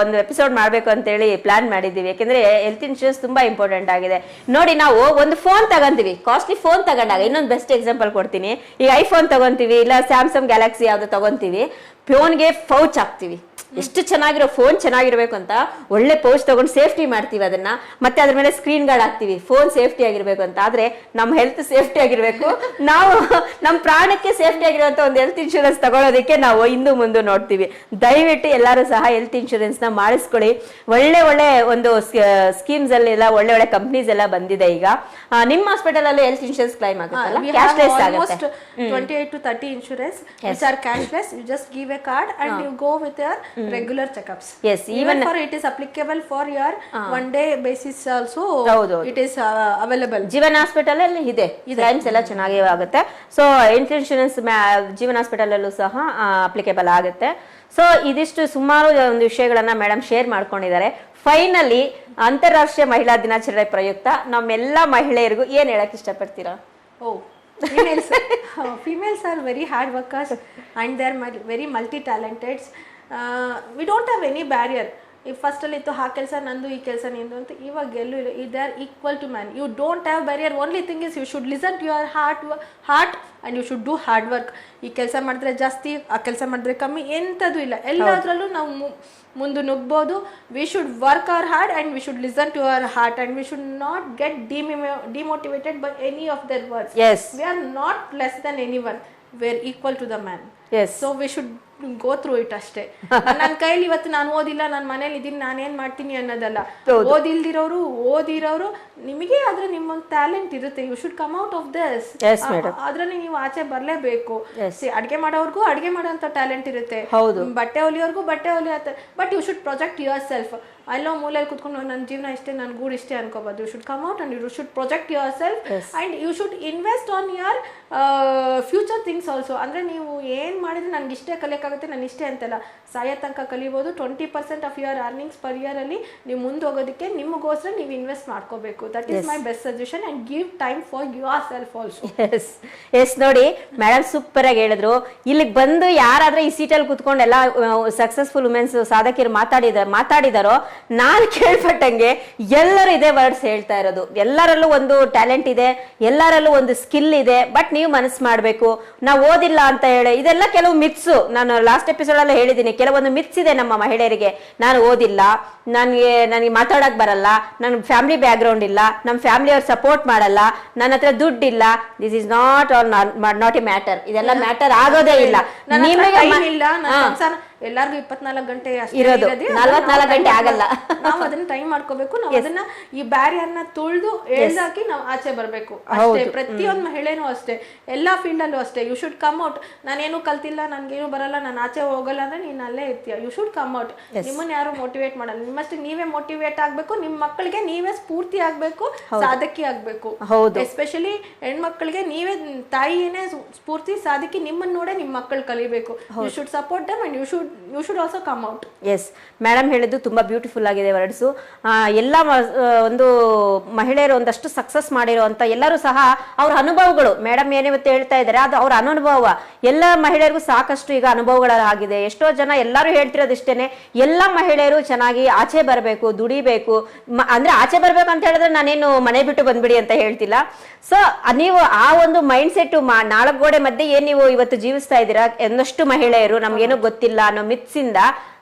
ಒಂದು ಎಪಿಸೋಡ್ ಮಾಡ್ಬೇಕು ಅಂತ ಹೇಳಿ ಪ್ಲಾನ್ ಮಾಡಿದೀವಿ. ಯಾಕಂದ್ರೆ ಹೆಲ್ತ್ ಇನ್ಶೂರೆನ್ಸ್ ತುಂಬಾ ಇಂಪಾರ್ಟೆಂಟ್ ಆಗಿದೆ. ನೋಡಿ ನಾವು ಒಂದು ಫೋನ್ ತಗೊಂತೀವಿ, ಕಾಸ್ಟ್ಲಿ ಫೋನ್ ತಗೊಂಡಾಗ ಇನ್ನೊಂದು ಬೆಸ್ಟ್ ಎಕ್ಸಾಂಪಲ್ ಕೊಡ್ತೀನಿ. ಈಗ ಐಫೋನ್ ತಗೊಂತೀವಿ, ಇಲ್ಲ ಸ್ಯಾಮ್ಸಂಗ್ ಗ್ಯಾಲಕ್ಸಿ ಯಾವ್ದು ತಗೊಂತೀವಿ, ಫೋನ್ಗೆ ಪೌಚ್ ಹಾಕ್ತಿವಿ. ಎಷ್ಟು ಚೆನ್ನಾಗಿರೋ ಫೋನ್ ಚೆನ್ನಾಗಿರ್ಬೇಕು ಅಂತ ಒಳ್ಳೆ ಪೌಚ್ ತಗೊಂಡು ಸೇಫ್ಟಿ ಮಾಡ್ತೀವಿ ಅದನ್ನ, ಮತ್ತೆ ಅದ್ರ ಮೇಲೆ ಸ್ಕ್ರೀನ್ ಗಾರ್ಡ್ ಹಾಕ್ತಿವಿ, ಫೋನ್ ಸೇಫ್ಟಿ ಆಗಿರ್ಬೇಕು ಅಂತ. ಆದ್ರೆ ನಮ್ಮ ಹೆಲ್ತ್ ಸೇಫ್ಟಿ ಆಗಿರ್ಬೇಕು, ನಾವು ನಮ್ಮ ಪ್ರಾಣಕ್ಕೆ ಸೇಫ್ಟಿ ಆಗಿರುವಂತ ಒಂದು ಹೆಲ್ತ್ ಇನ್ಶೂರೆನ್ಸ್ ತಗೊಳ್ಳೋದಕ್ಕೆ ನಾವು ಹಿಂದೆ ಮುಂದೆ ನೋಡ್ತೀವಿ. ದಯವಿಟ್ಟು ಎಲ್ಲರೂ ಸಹ ಹೆಲ್ತ್ ಇನ್ಶೂರೆನ್ಸ್ ನ ಮಾಡಿಸ್ಕೊಳ್ಳಿ. ಒಳ್ಳೆ ಒಂದು ಸ್ಕೀಮ್ಸ್ ಅಲ್ಲಿ ಎಲ್ಲ ಒಳ್ಳೆ ಕಂಪ್ನೀಸ್ ಎಲ್ಲ ಬಂದಿದೆ ಈಗ. ನಿಮ್ಮ ಹಾಸ್ಪಿಟಲ್ ಅಲ್ಲಿ ಹೆಲ್ತ್ ಇನ್ಶೂರೆನ್ಸ್ ಕ್ಲೈಮ್ ಆಗುತ್ತಲ್ಲ, ಕ್ಯಾಶ್ಲೆಸ್ ಆಗುತ್ತೆ. 28 to 30 insurance which are cashless. You just give a card and you go with your regular checkups. Yes, even for it is applicable for your one day basis also. It is available. Jeevan hospital ಅಲ್ಲಿ ಇದೆ, ಕ್ಲೈಮ್ಸ್ ಎಲ್ಲ ಚೆನ್ನಾಗಿ ಆಗುತ್ತೆ. So health insurance Jeevan hospital ಅಲ್ಲೂ ಸಹ ಅಪ್ಲಿಕೇಬಲ್ ಆಗುತ್ತೆ. ಸೊ ಇದಿಷ್ಟು ಸುಮಾರು ಒಂದು ವಿಷಯಗಳನ್ನ ಮೇಡಮ್ ಶೇರ್ ಮಾಡ್ಕೊಂಡಿದ್ದಾರೆ. ಫೈನಲಿ ಅಂತಾರಾಷ್ಟ್ರೀಯ ಮಹಿಳಾ ದಿನಾಚರಣೆ ಪ್ರಯುಕ್ತ ನಮ್ಮೆಲ್ಲ ಮಹಿಳೆಯರಿಗೂ ಏನ್ ಹೇಳಕ್ ಇಷ್ಟಪಡ್ತೀರಾ? Females are very hard workers and they are very multi-talented. We don't have any barrier. If first all ittu ha kelsa nandu ee kelsa nindu anta ivaga ellu they are equal to man. You don't have barrier. Only thing is you should listen to your heart and you should do hard work. ಈ ಕೆಲಸ ಮಾಡಿದ್ರೆ ಜಾಸ್ತಿ, ಆ ಕೆಲಸ ಮಾಡಿದ್ರೆ ಕಮ್ಮಿ, ಎಂಥದ್ದು ಇಲ್ಲ. ಎಲ್ಲದರಲ್ಲೂ ನಾವು ಮುಂದೆ ನುಗ್ಬೋದು. We should work our hard and we should listen to our heart and we should not get demotivated by any of their words. Yes. We are not less than anyone. We are equal to the man. Yes. So we should go through it ಅಷ್ಟೇ. ನನ್ನ ಕೈಲಿ ಇವತ್ತು ನಾನು ಓದಿಲ್ಲ, ನಾನು ಮನೇಲಿ ಇದೀನಿ, ನಾನೇನ್ ಮಾಡ್ತೀನಿ ಅನ್ನೋದಲ್ಲ. ಓದಿರೋರು ನಿಮಗೆ ಆದ್ರೆ ನಿಮ್ಮೊಂದು ಟ್ಯಾಲೆಂಟ್ ಇರುತ್ತೆ. You should come out of this. ಅದ್ರಲ್ಲಿ ನೀವು ಆಚೆ ಬರ್ಲೇಬೇಕು. ಅಡ್ಗೆ ಮಾಡೋರ್ಗೂ ಅಡ್ಗೆ ಮಾಡೋಂತ ಟ್ಯಾಲೆಂಟ್ ಇರುತ್ತೆ, ಬಟ್ಟೆ ಹೊಲಿಯೋರ್ಗೂ ಬಟ್ಟೆ ಹೊಲಿಯೋ, but you should project yourself. ಅಲ್ಲೋ ಮೂಲೆಯಲ್ಲಿ ಕುತ್ಕೊಂಡು ನನ್ನ ಜೀವನ ಇಷ್ಟೇ, ನನ್ನ ಗೂಡು ಇಷ್ಟೇ ಅನ್ಕೋಬಹುದು. You should come out and you should project yourself and you should invest on your future things also. ಅಂದ್ರೆ ನೀವು ಏನ್ ಮಾಡಿದ್ರೆ ನನ್ಗೆ ಇಷ್ಟೇ ಕಲಿಯಕ್ಕಾಗುತ್ತೆ, ನಾನು ಇಷ್ಟೇ ಅಂತಲ್ಲ, ಸಾಯೋ ತನಕ ಕಲಿಬಹುದು. 20% of your earnings per year ಅಲ್ಲಿ ನೀವು ಮುಂದೆ ಹೋಗೋದಕ್ಕೆ ನಿಮಗೋಸ್ಕರ ನೀವು ಇನ್ವೆಸ್ಟ್ ಮಾಡ್ಕೋಬೇಕು. That is my best suggestion and give time for yourself also. Yes ನೋಡಿ ಮೇಡಮ್ ಸೂಪರ್ ಆಗಿ ಹೇಳಿದ್ರು. ಇಲ್ಲಿಗೆ ಬಂದು ಯಾರಾದ್ರೆ ಈ ಸೀಟಲ್ಲಿ ಕುತ್ಕೊಂಡೆಲ್ಲ ಸಕ್ಸಸ್ಫುಲ್ ವುಮೆನ್ಸ್ ಸಾಧಕಿಯರು ಮಾತಾಡಿದಾರೋ ನಾನು ಕೇಳ್ಪಟ್ಟಂಗೆ ಎಲ್ಲರೂ ಇದೇ ವರ್ಡ್ಸ್ ಹೇಳ್ತಾ ಇರೋದು. ಎಲ್ಲರಲ್ಲೂ ಒಂದು ಟ್ಯಾಲೆಂಟ್ ಇದೆ, ಎಲ್ಲರಲ್ಲೂ ಒಂದು ಸ್ಕಿಲ್ ಇದೆ, ಬಟ್ ನೀವು ಮನಸ್ಸು ಮಾಡ್ಬೇಕು. ನಾವು ಓದಿಲ್ಲ ಅಂತ ಹೇಳಿ ಇದೆಲ್ಲ ಕೆಲವು ಮಿತ್ಸು. ನಾನು ಲಾಸ್ಟ್ ಎಪಿಸೋಡ್ ಅಲ್ಲೇ ಹೇಳಿದ್ದೀನಿ, ಕೆಲವೊಂದು ಮಿತ್ಸ್ ಇದೆ ನಮ್ಮ ಮಹಿಳೆಯರಿಗೆ. ನಾನು ಓದಿಲ್ಲ, ನನಗೆ ಮಾತಾಡಕ್ ಬರಲ್ಲ, ನನ್ನ ಫ್ಯಾಮಿಲಿ ಬ್ಯಾಕ್ ಗ್ರೌಂಡ್ ಇಲ್ಲ, ನಮ್ಮ ಫ್ಯಾಮಿಲಿ ಅವ್ರು ಸಪೋರ್ಟ್ ಮಾಡಲ್ಲ, ನನ್ನ ಹತ್ರ ದುಡ್ಡಿಲ್ಲ. This is not A matter. ಇದೆಲ್ಲ ಮ್ಯಾಟರ್ ಆಗೋದೇ ಇಲ್ಲ. ನಿಮಗೆ ಎಲ್ಲಾರ್ಗು 24 ಗಂಟೆ ಇರೋದು, 44 ಗಂಟೆ ಆಗಲ್ಲ. ನಾವು ಅದನ್ನ ಟೈಮ್ ಮಾಡ್ಕೋಬೇಕು. ನಾವು ಅದನ್ನ ಈ ಬ್ಯಾರಿಯರ್ ನ ತುಳಿದು ಎಳ್ದಾಕಿ ನಾವು ಆಚೆ ಬರ್ಬೇಕು ಅಷ್ಟೇ. ಪ್ರತಿಯೊಂದು ಮಹಿಳೆನೂ ಅಷ್ಟೇ, ಎಲ್ಲಾ ಫೀಲ್ಡ್ ಅಲ್ಲೂ ಅಷ್ಟೇ. You should come out. ನಾನೇನು ಕಲ್ತಿಲ್ಲ, ನನ್ಗೇನು ಬರಲ್ಲ, ನಾನು ಆಚೆ ಹೋಗಲ್ಲ ಅಂದ್ರೆ ನೀನ್ ಅಲ್ಲೇ ಇರ್ತೀಯ. You should come out. ನಿಮ್ಮನ್ನ ಯಾರು ಮೋಟಿವೇಟ್ ಮಾಡಲ್ಲ, ನಿಮ್ಮಷ್ಟು ನೀವೇ ಮೋಟಿವೇಟ್ ಆಗ್ಬೇಕು. ನಿಮ್ ಮಕ್ಕಳಿಗೆ ನೀವೇ ಸ್ಫೂರ್ತಿ ಆಗ್ಬೇಕು, ಸಾಧಕಿ ಆಗ್ಬೇಕು. ಎಸ್ಪೆಷಲಿ ಹೆಣ್ಮಕ್ಳಿಗೆ ನೀವೇ ತಾಯಿನೇ ಸ್ಫೂರ್ತಿ, ಸಾಧಕಿ. ನಿಮ್ಮನ್ನ ನೋಡೇ ನಿಮ್ ಮಕ್ಕಳು ಕಲಿಬೇಕು. You should support them and you should also come out. Yes, madam ಹೇಳಿದ್ದು ತುಂಬಾ ಬ್ಯೂಟಿಫುಲ್ ಆಗಿದೆ ವರ್ಡ್ಸು. ಎಲ್ಲ ಒಂದು ಮಹಿಳೆಯರು ಒಂದಷ್ಟು ಸಕ್ಸಸ್ ಮಾಡಿರುವಂತ ಎಲ್ಲರೂ ಸಹ ಅವ್ರ ಅನುಭವಗಳು, ಮೇಡಮ್ ಏನಿವತ್ತು ಹೇಳ್ತಾ ಇದ್ದಾರೆ ಅದು ಅವ್ರ ಅನುಭವ. ಎಲ್ಲ ಮಹಿಳೆಯರಿಗೂ ಸಾಕಷ್ಟು ಈಗ ಅನುಭವಗಳಾಗಿದೆ. ಎಷ್ಟೋ ಜನ ಎಲ್ಲರೂ ಹೇಳ್ತಿರೋದಿಷ್ಟೇನೆ, ಎಲ್ಲ ಮಹಿಳೆಯರು ಚೆನ್ನಾಗಿ ಆಚೆ ಬರಬೇಕು, ದುಡಿಬೇಕು. ಅಂದ್ರೆ ಆಚೆ ಬರ್ಬೇಕು ಅಂತ ಹೇಳಿದ್ರೆ ನಾನೇನು ಮನೆ ಬಿಟ್ಟು ಬಂದ್ಬಿಡಿ ಅಂತ ಹೇಳ್ತಿಲ್ಲ. ಸೊ ನೀವು ಆ ಒಂದು ಮೈಂಡ್ ಸೆಟ್, 4 ಗೋಡೆ ಮಧ್ಯೆ ಏನ್ ನೀವು ಇವತ್ತು ಜೀವಿಸ್ತಾ ಇದ್ದೀರಾ, ಎಂದಷ್ಟು ಮಹಿಳೆಯರು ನಮ್ಗೇನೋ ಗೊತ್ತಿಲ್ಲ ಅನ್ನೋ ಮಿತ್ಸಿಂದ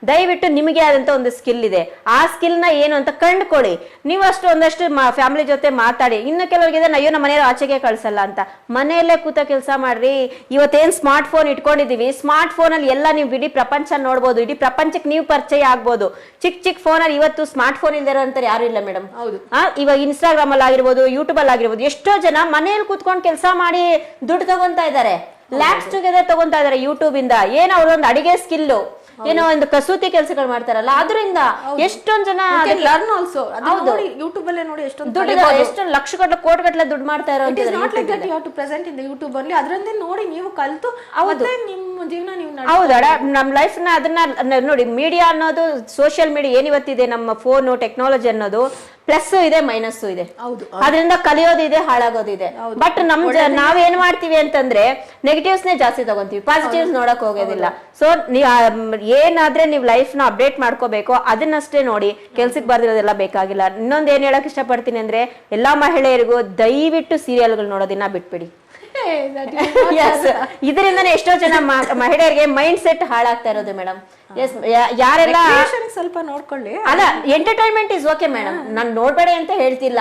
ದಯವಿಟ್ಟು ನಿಮಗೆ ಆದಂತ ಒಂದು ಸ್ಕಿಲ್ ಇದೆ, ಆ ಸ್ಕಿಲ್ ನ ಏನು ಅಂತ ಕಂಡುಕೊಳ್ಳಿ. ನೀವು ಒಂದಷ್ಟು ಫ್ಯಾಮಿಲಿ ಜೊತೆ ಮಾತಾಡಿ. ಇನ್ನು ಕೆಲವರಿಗೆ ಅಯ್ಯೋ ನಮ್ಮ ಮನೆಯವರು ಆಚೆಗೆ ಕಳ್ಸಲ್ಲ ಅಂತ, ಮನೆಯಲ್ಲೇ ಕೂತ ಕೆಲಸ ಮಾಡ್ರಿ. ಇವತ್ತೇನ್ ಸ್ಮಾರ್ಟ್ ಫೋನ್ ಇಟ್ಕೊಂಡಿದೀವಿ, ಸ್ಮಾರ್ಟ್ ಫೋನ್ ಅಲ್ಲಿ ಎಲ್ಲ ನೀವು ಇಡೀ ಪ್ರಪಂಚ ನೋಡ್ಬೋದು, ಇಡೀ ಪ್ರಪಂಚಕ್ಕೆ ನೀವು ಪರಿಚಯ ಆಗ್ಬೋದು. ಚಿಕ್ಕ ಫೋನ್ ಅಲ್ಲಿ ಇವತ್ತು ಸ್ಮಾರ್ಟ್ ಫೋನ್ ಇಲ್ದಿರೋ ಅಂತ ಯಾರು ಇಲ್ಲ ಮೇಡಮ್. ಹೌದು, ಇವಾಗ ಇನ್ಸ್ಟಾಗ್ರಾಮ್ ಅಲ್ಲಿ ಆಗಿರ್ಬೋದು, ಯೂಟ್ಯೂಬ್ ಅಲ್ಲಿ ಆಗಿರ್ಬೋದು, ಎಷ್ಟೋ ಜನ ಮನೆಯಲ್ಲಿ ಕೂತ್ಕೊಂಡು ಕೆಲಸ ಮಾಡಿ ದುಡ್ಡು ತಗೊಂತಾ ಇದ್ದಾರೆ, ಲ್ಯಾಕ್ಸ್ ಟುಗೆದರ್ ತಗೊಂತಾ ಇದಾರೆ ಯೂಟ್ಯೂಬ್ ಇಂದ. ಏನೋ ಅವ್ರೊಂದು ಅಡಿಗೆ ಸ್ಕಿಲ್ಲು, ಏನೋ ಒಂದು ಕಸೂತಿ ಕೆಲಸಗಳು ಮಾಡ್ತಾರಲ್ಲ, ಅದರಿಂದ ಎಷ್ಟೊಂದ್ ಜನ ಲರ್ನ್ ಆಲ್ಸೋ. ಯೂಟ್ಯೂಬ್ ಅಲ್ಲೇ ನೋಡಿ ಎಷ್ಟೊಂದು ಲಕ್ಷಗಟ್ಟಲೆ ಕೋಟಿಗಟ್ಟಲೆ ದುಡ್ಡು ಮಾಡ್ತಾ ಇರೋ. ಪ್ರೆಸೆಂಟ್ ಇನ್ ಯೂಟ್ಯೂಬ್ ಅಲ್ಲಿ ಅದರಿಂದ ನೋಡಿ ನೀವು ಕಲ್ತು ನಿಮ್ಮ ಜೀವನ ನೀವು. ಹೌದಾ, ನಮ್ ಲೈಫ್ ನ ಅದನ್ನ ನೋಡಿ. ಮೀಡಿಯಾ ಅನ್ನೋದು, ಸೋಷಿಯಲ್ ಮೀಡಿಯಾ ಏನಿವತ್ತಿದೆ, ನಮ್ಮ ಫೋನ್ ಟೆಕ್ನಾಲಜಿ ಅನ್ನೋದು ಪ್ಲಸ್ ಇದೆ, ಮೈನಸ್ ಇದೆ. ಅದರಿಂದ ಕಲಿಯೋದಿದೆ, ಹಾಳಾಗೋದಿದೆ. ಬಟ್ ನಾವೇನ್ ಮಾಡ್ತೀವಿ ಅಂತಂದ್ರೆ ನೆಗೆಟಿವ್ಸ್ ನೇ ಜಾಸ್ತಿ ತಗೊಂತೀವಿ, ಪಾಸಿಟಿವ್ಸ್ ನೋಡಕ್ ಹೋಗೋದಿಲ್ಲ. ಸೊ ಏನಾದ್ರೆ ನೀವು ಲೈಫ್ ನ ಅಪ್ಡೇಟ್ ಮಾಡ್ಕೋಬೇಕು, ಅದನ್ನಷ್ಟೇ ನೋಡಿ. ಕೆಲ್ಸಕ್ಕೆ ಬರ್ದಿರೋದೆಲ್ಲ ಬೇಕಾಗಿಲ್ಲ. ಇನ್ನೊಂದ್ ಏನ್ ಹೇಳಕ್ ಇಷ್ಟಪಡ್ತೀನಿ ಅಂದ್ರೆ, ಎಲ್ಲಾ ಮಹಿಳೆಯರಿಗೂ ದಯವಿಟ್ಟು ಸೀರಿಯಲ್ಗಳು ನೋಡೋದಿನ್ನ ಬಿಟ್ಬಿಡಿ. ಇದರಿಂದಾನೇ ಎಷ್ಟೋ ಜನ ಮಹಿಳೆಯರಿಗೆ ಮೈಂಡ್ ಸೆಟ್ ಹಾಳಾಗ್ತಾ ಇರೋದು ಮೇಡಮ್. ಯಾರೆಲ್ಲ ಸ್ವಲ್ಪ ನೋಡ್ಕೊಳ್ಳಿ. ಅಲ್ಲ, ಎಂಟರ್ಟೈನ್ಮೆಂಟ್ ಇಸ್ ಓಕೆ ಮೇಡಮ್, ನಾನ್ ನೋಡ್ಬೇಡಿ ಅಂತ ಹೇಳ್ತಿಲ್ಲ.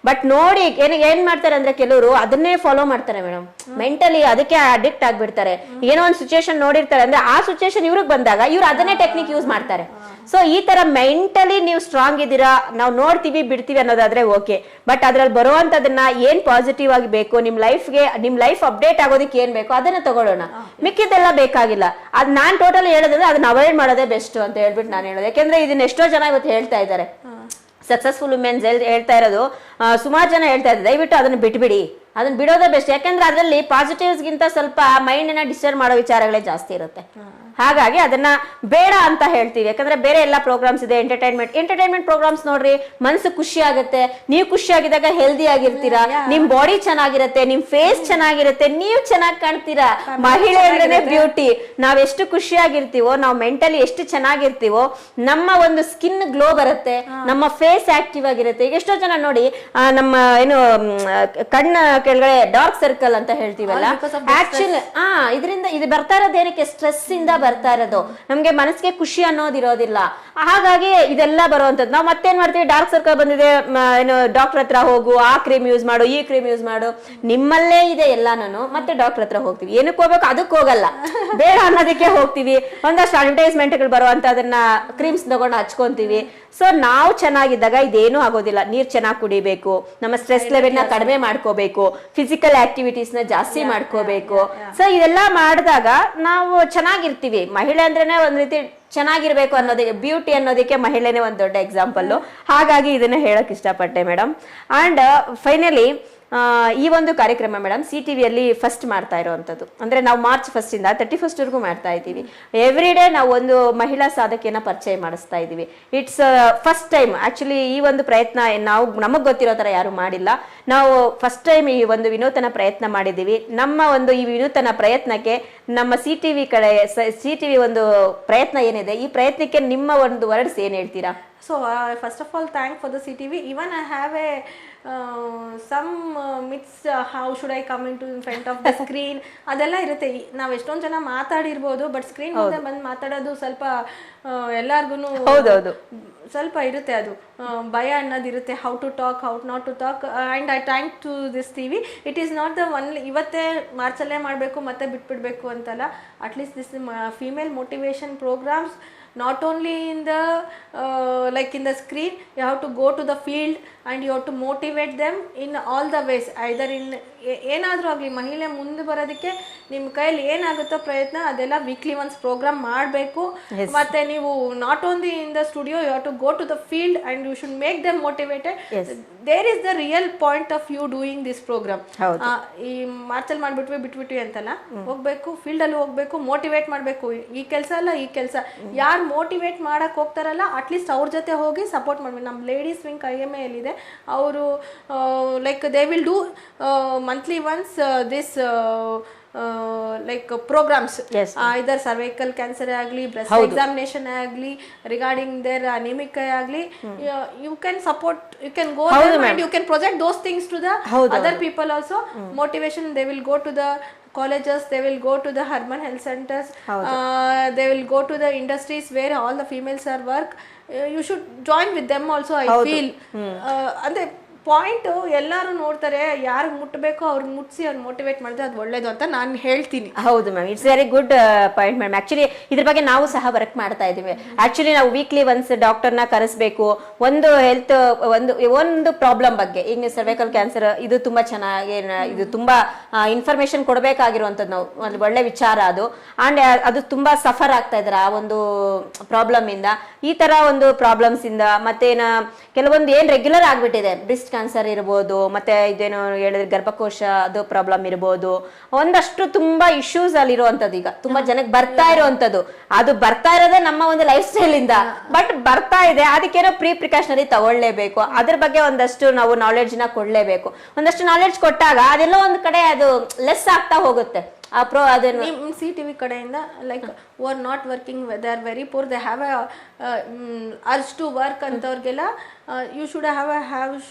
ಬಟ್ ನೋಡಿ ಏನ್ ಮಾಡ್ತಾರೆ ಅಂದ್ರೆ ಕೆಲವರು ಅದನ್ನೇ ಫಾಲೋ ಮಾಡ್ತಾರೆ ಮೇಡಮ್. ಮೆಂಟಲಿ ಅದಕ್ಕೆ ಅಡಿಕ್ಟ್ ಆಗ್ಬಿಡ್ತಾರೆ. ಏನೋ ಒಂದು ಸಿಚುಯೇಷನ್ ನೋಡಿರ್ತಾರೆ ಅಂದ್ರೆ ಆ ಸಿಚುಯೇಷನ್ ಇವ್ರಿಗೆ ಬಂದಾಗ ಇವ್ರು ಅದನ್ನೇ ಟೆಕ್ನಿಕ್ ಯೂಸ್ ಮಾಡ್ತಾರೆ. ಸೊ ಈ ತರ ಮೆಂಟಲಿ ನೀವು ಸ್ಟ್ರಾಂಗ್ ಇದ್ದೀರಾ, ನಾವು ನೋಡ್ತೀವಿ ಬಿಡ್ತೀವಿ ಅನ್ನೋದಾದ್ರೆ ಓಕೆ. ಬಟ್ ಅದ್ರಲ್ಲಿ ಬರುವಂತದನ್ನ ಏನ್ ಪಾಸಿಟಿವ್ ಆಗಿ ಬೇಕು, ನಿಮ್ ಲೈಫ್ ಅಪ್ಡೇಟ್ ಆಗೋದಕ್ಕೆ ಏನ್ ಬೇಕು ಅದನ್ನ ತಗೊಳ್ಳೋಣ. ಮಿಕ್ಕಿದ್ದೆಲ್ಲ ಬೇಕಾಗಿಲ್ಲ. ಅದ್ ನಾನ್ ಟೋಟಲ್ ಹೇಳೋದಂದ್ರೆ ಅದನ್ನ ಅವಾಯ್ಡ್ ಮಾಡೋದೇ ಬೆಸ್ಟ್ ಅಂತ ಹೇಳ್ಬಿಟ್ಟು ನಾನು ಹೇಳೋದು. ಯಾಕೆಂದ್ರೆ ಇದನ್ನ ಎಷ್ಟೋ ಜನ ಇವತ್ತು ಹೇಳ್ತಾ ಇದ್ದಾರೆ, ಸಕ್ಸಸ್ಫುಲ್ ವುಮೆನ್ಸ್ ಹೇಳ್ತಾ ಇರೋದು. ಸುಮಾರು ಜನ ಹೇಳ್ತಾ ಇದ್ದಾರೆ ದಯವಿಟ್ಟು ಅದನ್ನ ಬಿಟ್ಬಿಡಿ, ಅದನ್ನ ಬಿಡೋದೇ ಬೆಸ್ಟ್. ಯಾಕಂದ್ರೆ ಅದರಲ್ಲಿ ಪಾಸಿಟಿವ್ಸ್ ಗಿಂತ ಸ್ವಲ್ಪ ಮೈಂಡ್ ನ ಡಿಸ್ಟರ್ಬ್ ಮಾಡೋ ವಿಚಾರಗಳೇ ಜಾಸ್ತಿ ಇರುತ್ತೆ. ಹಾಗಾಗಿ ಅದನ್ನ ಬೇಡ ಅಂತ ಹೇಳ್ತೀವಿ. ಯಾಕಂದ್ರೆ ಬೇರೆ ಎಲ್ಲಾ ಪ್ರೋಗ್ರಾಮ್ಸ್ ಇದೆ, ಎಂಟರ್ಟೈನ್ಮೆಂಟ್ ಪ್ರೋಗ್ರಾಮ್ಸ್ ನೋಡ್ರಿ, ಮನಸ್ಸು ಖುಷಿ ಆಗುತ್ತೆ. ನೀವು ಖುಷಿ ಆಗಿದಾಗ ಹೆಲ್ದಿ ಆಗಿರ್ತೀರಾ, ನಿಮ್ ಬಾಡಿ ಚೆನ್ನಾಗಿರುತ್ತೆ, ನಿಮ್ ಫೇಸ್ ಚೆನ್ನಾಗಿರುತ್ತೆ, ನೀವು ಚೆನ್ನಾಗಿ ಕಾಣ್ತೀರಾ. ಮಹಿಳೆ ಅಂದ್ರೇನೆ ಬ್ಯೂಟಿ. ನಾವ್ ಎಷ್ಟು ಖುಷಿಯಾಗಿರ್ತೀವೋ, ನಾವು ಮೆಂಟಲಿ ಎಷ್ಟು ಚೆನ್ನಾಗಿರ್ತೀವೋ, ನಮ್ಮ ಒಂದು ಸ್ಕಿನ್ ಗ್ಲೋ ಬರುತ್ತೆ, ನಮ್ಮ ಫೇಸ್ ಆಕ್ಟಿವ್ ಆಗಿರುತ್ತೆ. ಈಗ ಎಷ್ಟೋ ಜನ ನೋಡಿ, ನಮ್ಮ ಏನು ಕಣ್ಣ ಕೆಳಗಡೆ ಡಾರ್ಕ್ ಸರ್ಕಲ್ ಅಂತ ಹೇಳ್ತೀವಲ್ಲ, ಆಕ್ಚುಲಿ ಇದರಿಂದ ಇದು ಬರ್ತಾ ಇರೋದೇನಕ್ಕೆ, ಸ್ಟ್ರೆಸ್ ಇಂದ ಬರ್ತಾ ಇರೋದು. ನಮ್ಗೆ ಮನಸ್ಸಿಗೆ ಖುಷಿ ಅನ್ನೋದಿರೋದಿಲ್ಲ. ಹಾಗಾಗಿ ಇದೆಲ್ಲ ಬರುವಂತದ್ದು. ನಾವು ಮತ್ತೇನ್ ಮಾಡ್ತೀವಿ, ಡಾರ್ಕ್ ಸರ್ಕಲ್ ಬಂದಿದೆ, ಏನು ಡಾಕ್ಟರ್ ಹತ್ರ ಹೋಗು, ಆ ಕ್ರೀಮ್ ಯೂಸ್ ಮಾಡು, ಈ ಕ್ರೀಮ್ ಯೂಸ್ ಮಾಡು, ನಿಮ್ಮಲ್ಲೇ ಇದೆ ಎಲ್ಲಾನು, ಮತ್ತೆ ಡಾಕ್ಟರ್ ಹತ್ರ ಹೋಗ್ತೀವಿ. ಏನಕ್ಕೆ ಹೋಗ್ಬೇಕು, ಅದಕ್ಕೆ ಹೋಗಲ್ಲ, ಬೇಡ ಅನ್ನೋದಕ್ಕೆ ಹೋಗ್ತೀವಿ. ಒಂದಷ್ಟು ಅಡ್ವರ್ಟೈಸ್ಮೆಂಟ್ಗಳು ಬರುವಂತದನ್ನ ಕ್ರೀಮ್ಸ್ ತಗೊಂಡು ಹಚ್ಕೊಂತೀವಿ. ಸೊ ನಾವು ಚೆನ್ನಾಗಿದ್ದಾಗ ಇದೇನು ಆಗೋದಿಲ್ಲ. ನೀರ್ ಚೆನ್ನಾಗಿ ಕುಡಿಬೇಕು, ನಮ್ಮ ಸ್ಟ್ರೆಸ್ ಲೆವೆಲ್ ನ ಕಡಿಮೆ ಮಾಡ್ಕೋಬೇಕು, ಫಿಸಿಕಲ್ ಆಕ್ಟಿವಿಟೀಸ್ ನ ಜಾಸ್ತಿ ಮಾಡ್ಕೋಬೇಕು. ಸೊ ಇದೆಲ್ಲ ಮಾಡಿದಾಗ ನಾವು ಚೆನ್ನಾಗಿರ್ತೀವಿ. ಮಹಿಳೆ ಅಂದ್ರೇನೆ ಒಂದ್ ರೀತಿ ಚೆನ್ನಾಗಿರ್ಬೇಕು ಅನ್ನೋದಕ್ಕೆ, ಬ್ಯೂಟಿ ಅನ್ನೋದಕ್ಕೆ ಮಹಿಳೆನೇ ಒಂದ್ ದೊಡ್ಡ ಎಕ್ಸಾಂಪಲ್. ಹಾಗಾಗಿ ಇದನ್ನ ಹೇಳಕ್ ಇಷ್ಟಪಟ್ಟೆ ಮೇಡಮ್. ಅಂಡ್ ಫೈನಲಿ ಈ ಒಂದು ಕಾರ್ಯಕ್ರಮ ಮೇಡಮ್ CTVಯಲ್ಲಿ ಫಸ್ಟ್ ಮಾಡ್ತಾ ಇರೋವಂಥದ್ದು. ಅಂದ್ರೆ ನಾವು March 1 ಇಂದ 31 ವರೆಗೂ ಮಾಡ್ತಾ ಇದ್ದೀವಿ. ಎವ್ರಿ ಡೇ ನಾವು ಒಂದು ಮಹಿಳಾ ಸಾಧಕಿಯನ್ನ ಪರಿಚಯ ಮಾಡಿಸ್ತಾ ಇದ್ದೀವಿ. ಇಟ್ಸ್ ಫಸ್ಟ್ ಟೈಮ್ ಆಕ್ಚುಲಿ ಈ ಒಂದು ಪ್ರಯತ್ನ ನಮಗ್ ಗೊತ್ತಿರೋ ತರ ಯಾರು ಮಾಡಿಲ್ಲ. ನಾವು ಫಸ್ಟ್ ಟೈಮ್ ಈ ಒಂದು ವಿನೂತನ ಪ್ರಯತ್ನ ಮಾಡಿದ್ದೀವಿ. ನಮ್ಮ ಒಂದು ಈ ವಿನೂತನ ಪ್ರಯತ್ನಕ್ಕೆ ನಮ್ಮ CTV ಒಂದು ಪ್ರಯತ್ನ ಏನಿದೆ, ಈ ಪ್ರಯತ್ನಕ್ಕೆ ನಿಮ್ಮ ಒಂದು ವರ್ಡ್ಸ್ ಏನ್ ಹೇಳ್ತೀರಾ? So first of all, thank for the CTV. Even I have some myths, how should I come into in front of the screen ಅದೆಲ್ಲ ಇರುತ್ತೆ. ನಾವು ಎಷ್ಟೊಂದು ಜನ ಮಾತಾಡಿರ್ಬೋದು, ಬಟ್ ಸ್ಕ್ರೀನ್ ಮುಂದೆ ಬಂದು ಮಾತಾಡೋದು ಸ್ವಲ್ಪ ಎಲ್ಲಾರ್ಗು ಸ್ವಲ್ಪ ಇರುತ್ತೆ, ಅದು ಭಯ ಅನ್ನೋದಿರುತ್ತೆ. How to talk, how not to talk. And I thank to this TV. It is not the one ಇವತ್ತೇ ಮಾರ್ಚಲ್ಲೇ ಮಾಡಬೇಕು ಮತ್ತೆ ಬಿಟ್ಬಿಡ್ಬೇಕು ಅಂತಲ್ಲ. At least this female motivation programmes, not only in the like in the screen, you have to go to the field and you have to motivate them in all the ways. either in ಏನಾದರೂ ಆಗಲಿ, ಮಹಿಳೆ ಮುಂದೆ ಬರೋದಕ್ಕೆ ನಿಮ್ಮ ಕೈಯಲ್ಲಿ ಏನಾಗುತ್ತೋ ಪ್ರಯತ್ನ ಅದೆಲ್ಲ ವೀಕ್ಲಿ ಒನ್ಸ್ ಪ್ರೋಗ್ರಾಮ್ ಮಾಡಬೇಕು. ಮತ್ತೆ ನೀವು not only in the studio, you have to go to the field and you should make them motivated. There is the real point of you doing this program. ಈ ಮಾರ್ಚಲ್ಲಿ ಬಿಟ್ಬಿಟ್ವಿ ಅಂತಲ್ಲ, ಹೋಗ್ಬೇಕು ಫೀಲ್ಡಲ್ಲಿ ಹೋಗ್ಬೇಕು, ಮೋಟಿವೇಟ್ ಮಾಡಬೇಕು. ಈ ಕೆಲಸ ಅಲ್ಲ ಈ ಕೆಲಸ, ಯಾರು ಮೋಟಿವೇಟ್ ಮಾಡಕ್ ಹೋಗ್ತಾರಲ್ಲ ಅಟ್ಲೀಸ್ಟ್ ಅವ್ರ ಜೊತೆ ಹೋಗಿ ಸಪೋರ್ಟ್ ಮಾಡ್ಬೇಕು. ನಮ್ಮ ಲೇಡೀಸ್ ವಿಂಗ್ IMA ಇದೆ, ಅವರು like they will do monthly once this like programs. Either cervical cancer agli, breast examination agli, regarding their anemic agli, you can support, you can go there and you can project those things to the other people also. Motivation, they will go to the colleges, they will go to the urban health centers, they will go to the industries where all the females are work. You should join with them also, I feel. ಅಂದ್ರೆ ಪಾಯಿಂಟ್ ಎಲ್ಲರೂ ನೋಡ್ತಾರೆ, ಯಾರಿಗೆ ಮುಟ್ಟಬೇಕೋ ಅವ್ರಿಗೆ ಮುಟ್ಸಿ ಅವ್ರು ಮೋಟಿವೇಟ್ ಮಾಡಿದ್ರೆ ಅದು ಒಳ್ಳೇದು ಅಂತ ನಾನು ಹೇಳ್ತೀನಿ. ಹೌದು ma'am, it's very good point ma'am. Actually ಇದ್ರ ಬಗ್ಗೆ ನಾವು ಸಹ ವರ್ಕ್ ಮಾಡ್ತಾ ಇದ್ದೀವಿ. ಆಕ್ಚುಲಿ ನಾವು ವೀಕ್ಲಿ ಒನ್ಸ್ ಡಾಕ್ಟರ್ನ ಕರೆಸ್ಬೇಕು. ಒಂದು ಹೆಲ್ತ್ ಒಂದು ಪ್ರಾಬ್ಲಮ್ ಬಗ್ಗೆ, ಈಗ ಸರ್ವೈಕಲ್ ಕ್ಯಾನ್ಸರ್ ಇದು ತುಂಬಾ ಚೆನ್ನಾಗಿ, ಇದು ತುಂಬಾ ಇನ್ಫಾರ್ಮೇಶನ್ ಕೊಡಬೇಕಾಗಿರುವಂಥದ್ದು. ನಾವು ಒಂದು ಒಳ್ಳೆ ವಿಚಾರ ಅದು. ಅಂಡ್ ಅದು ತುಂಬಾ ಸಫರ್ ಆಗ್ತಾ ಇದ್ದಾರೆ ಆ ಒಂದು ಪ್ರಾಬ್ಲಮ್ ಇಂದ. ಈ ತರ ಒಂದು ಪ್ರಾಬ್ಲಮ್ಸ್ ಇಂದ ಮತ್ತೆ ಕೆಲವೊಂದು ಏನ್ ರೆಗ್ಯುಲರ್ ಆಗ್ಬಿಟ್ಟಿದೆ, ಬ್ರೆಸ್ಟ್ ಕ್ಯಾನ್ಸರ್ ಇರ್ಬೋದು, ಮತ್ತೆ ಇದೇನು ಹೇಳಿದ್ರೆ ಗರ್ಭಕೋಶ ಅದು ಪ್ರಾಬ್ಲಮ್ ಇರ್ಬೋದು, ಒಂದಷ್ಟು ತುಂಬಾ ಇಶ್ಯೂಸ್ ಅಲ್ಲಿ ಇರುವಂತದ್ದು ಈಗ ತುಂಬಾ ಜನಕ್ಕೆ ಬರ್ತಾ ಇರುವಂತದ್ದು. ಅದು ಬರ್ತಾ ಇರೋದೇ ನಮ್ಮ ಒಂದು ಲೈಫ್ ಸ್ಟೈಲ್ ಇಂದ, ಬಟ್ ಬರ್ತಾ ಇದೆ, ಅದಕ್ಕೇನೋ ಪ್ರಿಕಾಷನರಿ ತಗೊಳ್ಳೇಬೇಕು. ಅದ್ರ ಬಗ್ಗೆ ಒಂದಷ್ಟು ನಾವು ನಾಲೆಡ್ಜ್ ನ ಕೊಡ್ಲೇಬೇಕು. ಒಂದಷ್ಟು ನಾಲೆಡ್ಜ್ ಕೊಟ್ಟಾಗ ಅದೆಲ್ಲ ಒಂದ್ ಕಡೆ ಅದು ಲೆಸ್ ಆಗ್ತಾ ಹೋಗುತ್ತೆ. ನಿಮ್ಮ CTV ಕಡೆಯಿಂದ like who are not working, they are very poor, they have a urge to work ಅಂತವ್ರಿಗೆಲ್ಲ you should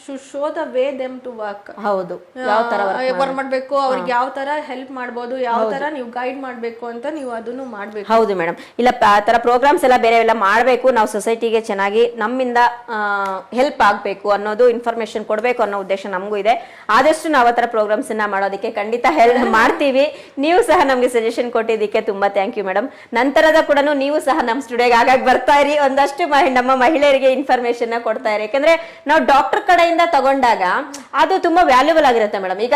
should show the way them to work. ಹೌದು, ಯಾವ ತರ ವರ್ಕ್ ಮಾಡಬೇಕು, ಅವ್ರಿಗೆ ಯಾವ ತರ ಹೆಲ್ಪ್ ಮಾಡಬಹುದು, ಯಾವ ತರ ನೀವು ಗೈಡ್ ಮಾಡಬೇಕು ಅಂತ ನೀವು ಅದನ್ನು ಮಾಡಬೇಕು. ಹೌದು ಮೇಡಮ್, ಇಲ್ಲ ಆ ತರ ಪ್ರೋಗ್ರಾಮ್ಸ್ ಎಲ್ಲ ಬೇರೆ ಎಲ್ಲ ಮಾಡಬೇಕು. ನಾವು ಸೊಸೈಟಿಗೆ ಚೆನ್ನಾಗಿ ನಮ್ಮಿಂದ ಹೆಲ್ಪ್ ಆಗಬೇಕು ಅನ್ನೋದು, ಇನ್ಫಾರ್ಮೇಶನ್ ಕೊಡಬೇಕು ಅನ್ನೋ ಉದ್ದೇಶ ನಮಗೂ ಇದೆ. ಆದಷ್ಟು ನಾವು ಆ ತರ ಪ್ರೋಗ್ರಾಮ್ಸ್ ಅನ್ನ ಮಾಡೋದಕ್ಕೆ ಖಂಡಿತ ಹೆಲ್ಪ್ ಮಾಡ್ತೀವಿ. ನೀವು ಸಹ ನಮ್ಗೆ ಸಜೆಷನ್ ಕೊಟ್ಟಿದ್ದಕ್ಕೆ ತುಂಬಾ ಥ್ಯಾಂಕ್ ಯು ಮೇಡಮ್. ನಂತರದ ಕೂಡ ನೀವು ಸಹ ನಮ್ಮ ಸ್ಟುಡಿಯೋಗೆ ಆಗಾಗ ಬರ್ತಾ ಇರಿ, ಒಂದಷ್ಟು ನಮ್ಮ ಮಹಿಳೆಯರಿಗೆ ಇನ್ಫಾರ್ಮೇಶನ್ ಕೊಡ್ತಾ ಇರಿ. ಯಾಕಂದ್ರೆ ನಾವು ಡಾಕ್ಟರ್ ಕಡೆಯಿಂದ ತಗೊಂಡಾಗ ಅದು ತುಂಬಾ ವ್ಯಾಲ್ಯೂಬಲ್ ಆಗಿರುತ್ತೆ ಮೇಡಮ್. ಈಗ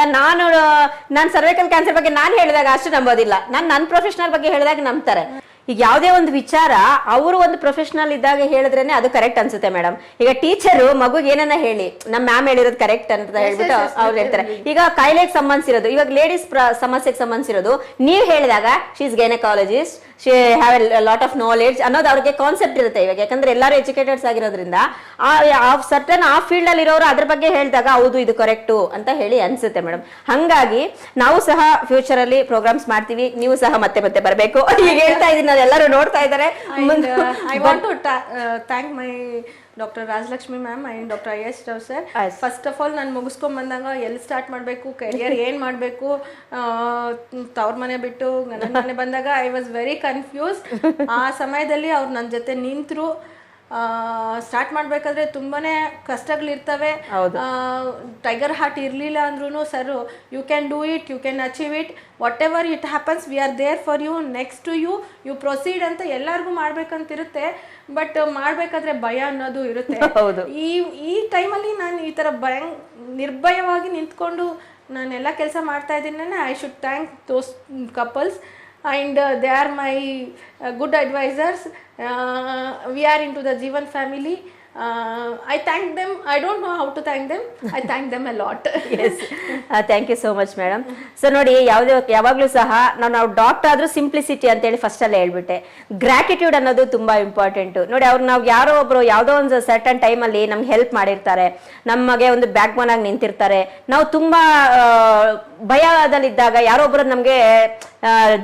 ನಾನು ಸರ್ವೈಕಲ್ ಕ್ಯಾನ್ಸರ್ ಬಗ್ಗೆ ನಾನು ಹೇಳಿದಾಗ ಅಷ್ಟು ನಂಬೋದಿಲ್ಲ, ನನ್ನ ಪ್ರೊಫೆಷನಲ್ ಬಗ್ಗೆ ಹೇಳಿದಾಗ ನಂಬ್ತಾರೆ. ಈಗ ಯಾವುದೇ ಒಂದು ವಿಚಾರ ಅವರು ಒಂದು ಪ್ರೊಫೆಷನಲ್ ಇದ್ದಾಗ ಹೇಳಿದ್ರೇನೆ ಅದು ಕರೆಕ್ಟ್ ಅನ್ಸುತ್ತೆ ಮೇಡಮ್. ಈಗ ಟೀಚರು ಮಗುಗೆ ಏನನ್ನ ಹೇಳಿ ನಮ್ಮ ಮ್ಯಾಮ್ ಹೇಳಿರೋದು ಕರೆಕ್ಟ್ ಅಂತ ಹೇಳ್ಬಿಟ್ಟು ಅವ್ರು ಹೇಳ್ತಾರೆ. ಈಗ ಕಾಯಿಲೆಗೆ ಸಂಬಂಧಿಸಿರೋದು, ಇವಾಗ ಲೇಡೀಸ್ ಸಮಸ್ಯೆಗೆ ಸಂಬಂಧಿಸಿರೋದು ನೀವು ಹೇಳಿದಾಗ she is gynaecologist, she have A lot of knowledge ಅನ್ನೋದು ಅವ್ರಿಗೆ ಕಾನ್ಸೆಪ್ಟ್ ಇರುತ್ತೆ ಇವಾಗ. ಯಾಕಂದ್ರೆ ಎಲ್ಲರೂ ಎಜುಕೇಟೆಡ್ಸ್ ಆಗಿರೋದ್ರಿಂದ ಸರ್ಟನ್ ಆ ಫೀಲ್ಡ್ ಅಲ್ಲಿ ಇರೋರು ಅದ್ರ ಬಗ್ಗೆ ಹೇಳಿದಾಗ ಹೌದು ಇದು ಕರೆಕ್ಟು ಅಂತ ಹೇಳಿ ಅನ್ಸುತ್ತೆ ಮೇಡಮ್. ಹಂಗಾಗಿ ನಾವು ಸಹ ಫ್ಯೂಚರ್ ಅಲ್ಲಿ ಪ್ರೋಗ್ರಾಮ್ಸ್ ಮಾಡ್ತೀವಿ, ನೀವು ಸಹ ಮತ್ತೆ ಮತ್ತೆ ಬರಬೇಕು. ಈಗ ಹೇಳ್ತಾ ಇದೀನಿ, ಎಲ್ಲರೂ ನೋಡ್ತಾ ಇದ್ದಾರೆ. I want to thank my Dr. Rajlakshmi ma'am and Dr. IS Rao sir. First of all ನಾನು ಮುಗಿಸ್ಕೊಂಡ್ ಬಂದಾಗ ಎಲ್ಲಿ ಸ್ಟಾರ್ಟ್ ಮಾಡಬೇಕು, ಕೆರಿಯರ್ ಏನ್ ಮಾಡಬೇಕು, ತವ್ರ ಮನೆ ಬಿಟ್ಟು ನನ್ನ ಮನೆ ಬಂದಾಗ ಐ ವಾಸ್ ವೆರಿ ಕನ್ಫ್ಯೂಸ್ಡ್. ಆ ಸಮಯದಲ್ಲಿ ಅವ್ರು ನನ್ನ ಜೊತೆ ನಿಂತರು. ಸ್ಟಾರ್ಟ್ ಮಾಡ್ಬೇಕಾದ್ರೆ ತುಂಬಾನೇ ಕಷ್ಟಗಳಿರ್ತವೆ. ಟೈಗರ್ ಹಾರ್ಟ್ ಇರ್ಲಿಲ್ಲ ಅಂದ್ರೂ sir, you can do it, you can achieve it, whatever it happens, we are there for you, next to you, you proceed ಅಂತ ಎಲ್ಲರಿಗೂ ಮಾಡ್ಬೇಕಂತಿರುತ್ತೆ. ಬಟ್ ಮಾಡ್ಬೇಕಾದ್ರೆ ಭಯ ಅನ್ನೋದು ಇರುತ್ತೆ. ಈ ಟೈಮಲ್ಲಿ ನಾನು ಈ ತರ ನಿರ್ಭಯವಾಗಿ ನಿಂತ್ಕೊಂಡು ನಾನೆಲ್ಲ ಕೆಲಸ ಮಾಡ್ತಾ ಇದ್ದೀನಿ. I should thank those couples and they are my good advisors. We are into the Jeevan family. I thank them. I don't know how to thank them. I thank them a lot. Yes. Thank you so much, madam. So ನೋಡಿ, ಯಾವಾಗಲೂ ಸಹ ನಾವು ಡಾಕ್ಟರ್ ಆದ್ರೂ ಸಿಂಪ್ಲಿಸಿಟಿ ಅಂತ ಹೇಳಿ ಫಸ್ಟ್ ಅಲ್ಲೇ ಹೇಳ್ಬಿಟ್ಟೆ. ಗ್ರಾಟಿಟ್ಯೂಡ್ ಅನ್ನೋದು ತುಂಬಾ ಇಂಪಾರ್ಟೆಂಟ್. ನೋಡಿ, ಅವ್ರು ನಾವು ಯಾರೋ ಒಬ್ರು ಯಾವುದೋ ಒಂದು ಸರ್ಟನ್ ಟೈಮಲ್ಲಿ ನಮ್ಗೆ ಹೆಲ್ಪ್ ಮಾಡಿರ್ತಾರೆ, ನಮಗೆ ಒಂದು ಬ್ಯಾಕ್ ಬೋನ್ ಆಗಿ ನಿಂತಿರ್ತಾರೆ. ನಾವು ತುಂಬಾ ಭಯದಲ್ಲಿದ್ದಾಗ ಯಾರೋ ಒಬ್ರು ನಮ್ಗೆ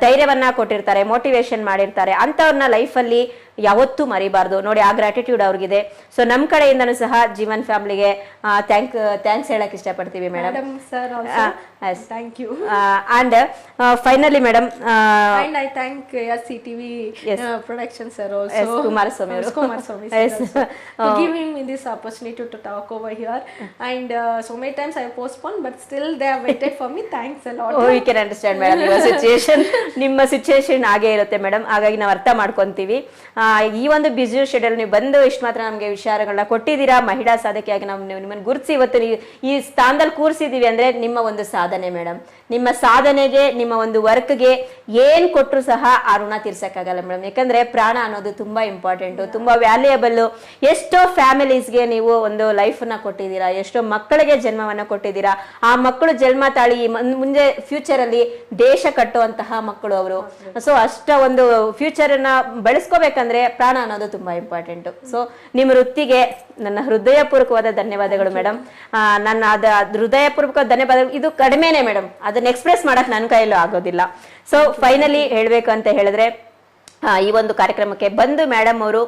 ಧೈರ್ಯವನ್ನ ಕೊಟ್ಟಿರ್ತಾರೆ, ಮೋಟಿವೇಶನ್ ಮಾಡಿರ್ತಾರೆ. ಅಂತವ್ರನ್ನ ಲೈಫಲ್ಲಿ ಯಾವತ್ತೂ ಮರಿಬಾರ್ದು. ನೋಡಿ, ಆ ಗ್ರಾಟಿಟ್ಯೂಡ್ ಅವ್ರಿಗಿದೆ. ಸೊ ನಮ್ಮ ಕಡೆಯಿಂದನೂ ಸಹ ಜೀವನ್ ಫ್ಯಾಮಿಲಿಗೆ ಥ್ಯಾಂಕ್ಸ್ ಹೇಳಕ್ ಇಷ್ಟಪಡ್ತೀವಿ madam. Thank you. And finally madam, and I thank SCTV production sir also. Yes, Kumaraswamy yes. To give him this opportunity to talk over here. And so many times I postponed, but still they have waited for me. Thanks a lot. Oh, we can understand madam your situation. ನಿಮ್ಮ ಸಿಚುಯೇಷನ್ ಹಾಗೆ ಇರುತ್ತೆ ಮೇಡಮ್, ಹಾಗಾಗಿ ನಾವು ಅರ್ಥ ಮಾಡ್ಕೊಂತೀವಿ. ಈ ಒಂದು ಬಿಸಿ ಶೆಡ್ಯೂಲ್ ನೀವು ಬಂದು ಇಷ್ಟು ಮಾತ್ರ ನಮಗೆ ವಿಚಾರಗಳನ್ನ ಕೊಟ್ಟಿದ್ದೀರಾ. ಮಹಿಳಾ ಸಾಧಕಿಯಾಗಿ ನಾವು ನಿಮ್ಮನ್ನು ಗುರುತಿಸಿ ಇವತ್ತು ಈ ಸ್ಥಾನದಲ್ಲಿ ಕೂರಿಸಿದೀವಿ ಅಂದ್ರೆ ನಿಮ್ಮ ಒಂದು ಸಾಧನೆ ಮೇಡಮ್. ನಿಮ್ಮ ಸಾಧನೆಗೆ, ನಿಮ್ಮ ಒಂದು ವರ್ಕ್ಗೆ ಏನ್ ಕೊಟ್ಟರು ಸಹ ಆ ಋಣ ತೀರ್ಸಕ್ಕಾಗಲ್ಲ ಮೇಡಮ್. ಯಾಕಂದ್ರೆ ಪ್ರಾಣ ಅನ್ನೋದು ತುಂಬಾ ಇಂಪಾರ್ಟೆಂಟ್, ತುಂಬಾ ವ್ಯಾಲ್ಯೂಯಬಲ್. ಎಷ್ಟೋ ಫ್ಯಾಮಿಲೀಸ್ಗೆ ನೀವು ಒಂದು ಲೈಫ್ನ ಕೊಟ್ಟಿದ್ದೀರಾ, ಎಷ್ಟೋ ಮಕ್ಕಳಿಗೆ ಜನ್ಮವನ್ನ ಕೊಟ್ಟಿದ್ದೀರಾ. ಆ ಮಕ್ಕಳು ಜನ್ಮ ತಾಳಿ ಮುಂದೆ ಫ್ಯೂಚರ್ ಅಲ್ಲಿ ದೇಶ ಕಟ್ಟುವಂತಹ ಮಕ್ಕಳು ಅವರು. ಸೊ ಅಷ್ಟ ಒಂದು ಫ್ಯೂಚರ್ ಅನ್ನ ಬೆಳೆಸ್ಕೋಬೇಕಂದ್ರೆ ಪ್ರಾಣ ಅನ್ನೋದು ತುಂಬಾ ಇಂಪಾರ್ಟೆಂಟ್. ಸೊ ನಿಮ್ಮ ವೃತ್ತಿಗೆ ನನ್ನ ಹೃದಯಪೂರ್ವಕವಾದ ಧನ್ಯವಾದಗಳು ಮೇಡಮ್. ನನ್ನ ಹೃದಯಪೂರ್ವಕ ಧನ್ಯವಾದಗಳು. ಇದು ಕಡಿಮೆನೆ ಮೇಡಮ್, ಅದನ್ನ ಎಕ್ಸ್ಪ್ರೆಸ್ ಮಾಡಕ್ ನನ್ನ ಕೈಯಲ್ಲೂ ಆಗೋದಿಲ್ಲ. ಸೊ ಫೈನಲಿ ಹೇಳ್ಬೇಕು ಅಂತ ಹೇಳಿದ್ರೆ, ಈ ಒಂದು ಕಾರ್ಯಕ್ರಮಕ್ಕೆ ಬಂದು ಮೇಡಮ್ ಅವರು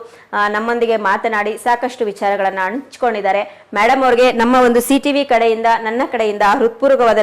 ನಮ್ಮೊಂದಿಗೆ ಮಾತನಾಡಿ ಸಾಕಷ್ಟು ವಿಚಾರಗಳನ್ನ ಹಂಚ್ಕೊಂಡಿದ್ದಾರೆ. ಮೇಡಮ್ ಅವ್ರಿಗೆ ನಮ್ಮ ಒಂದು CTV ಕಡೆಯಿಂದ, ನನ್ನ ಕಡೆಯಿಂದ ಹೃತ್ಪೂರ್ವಕವಾದ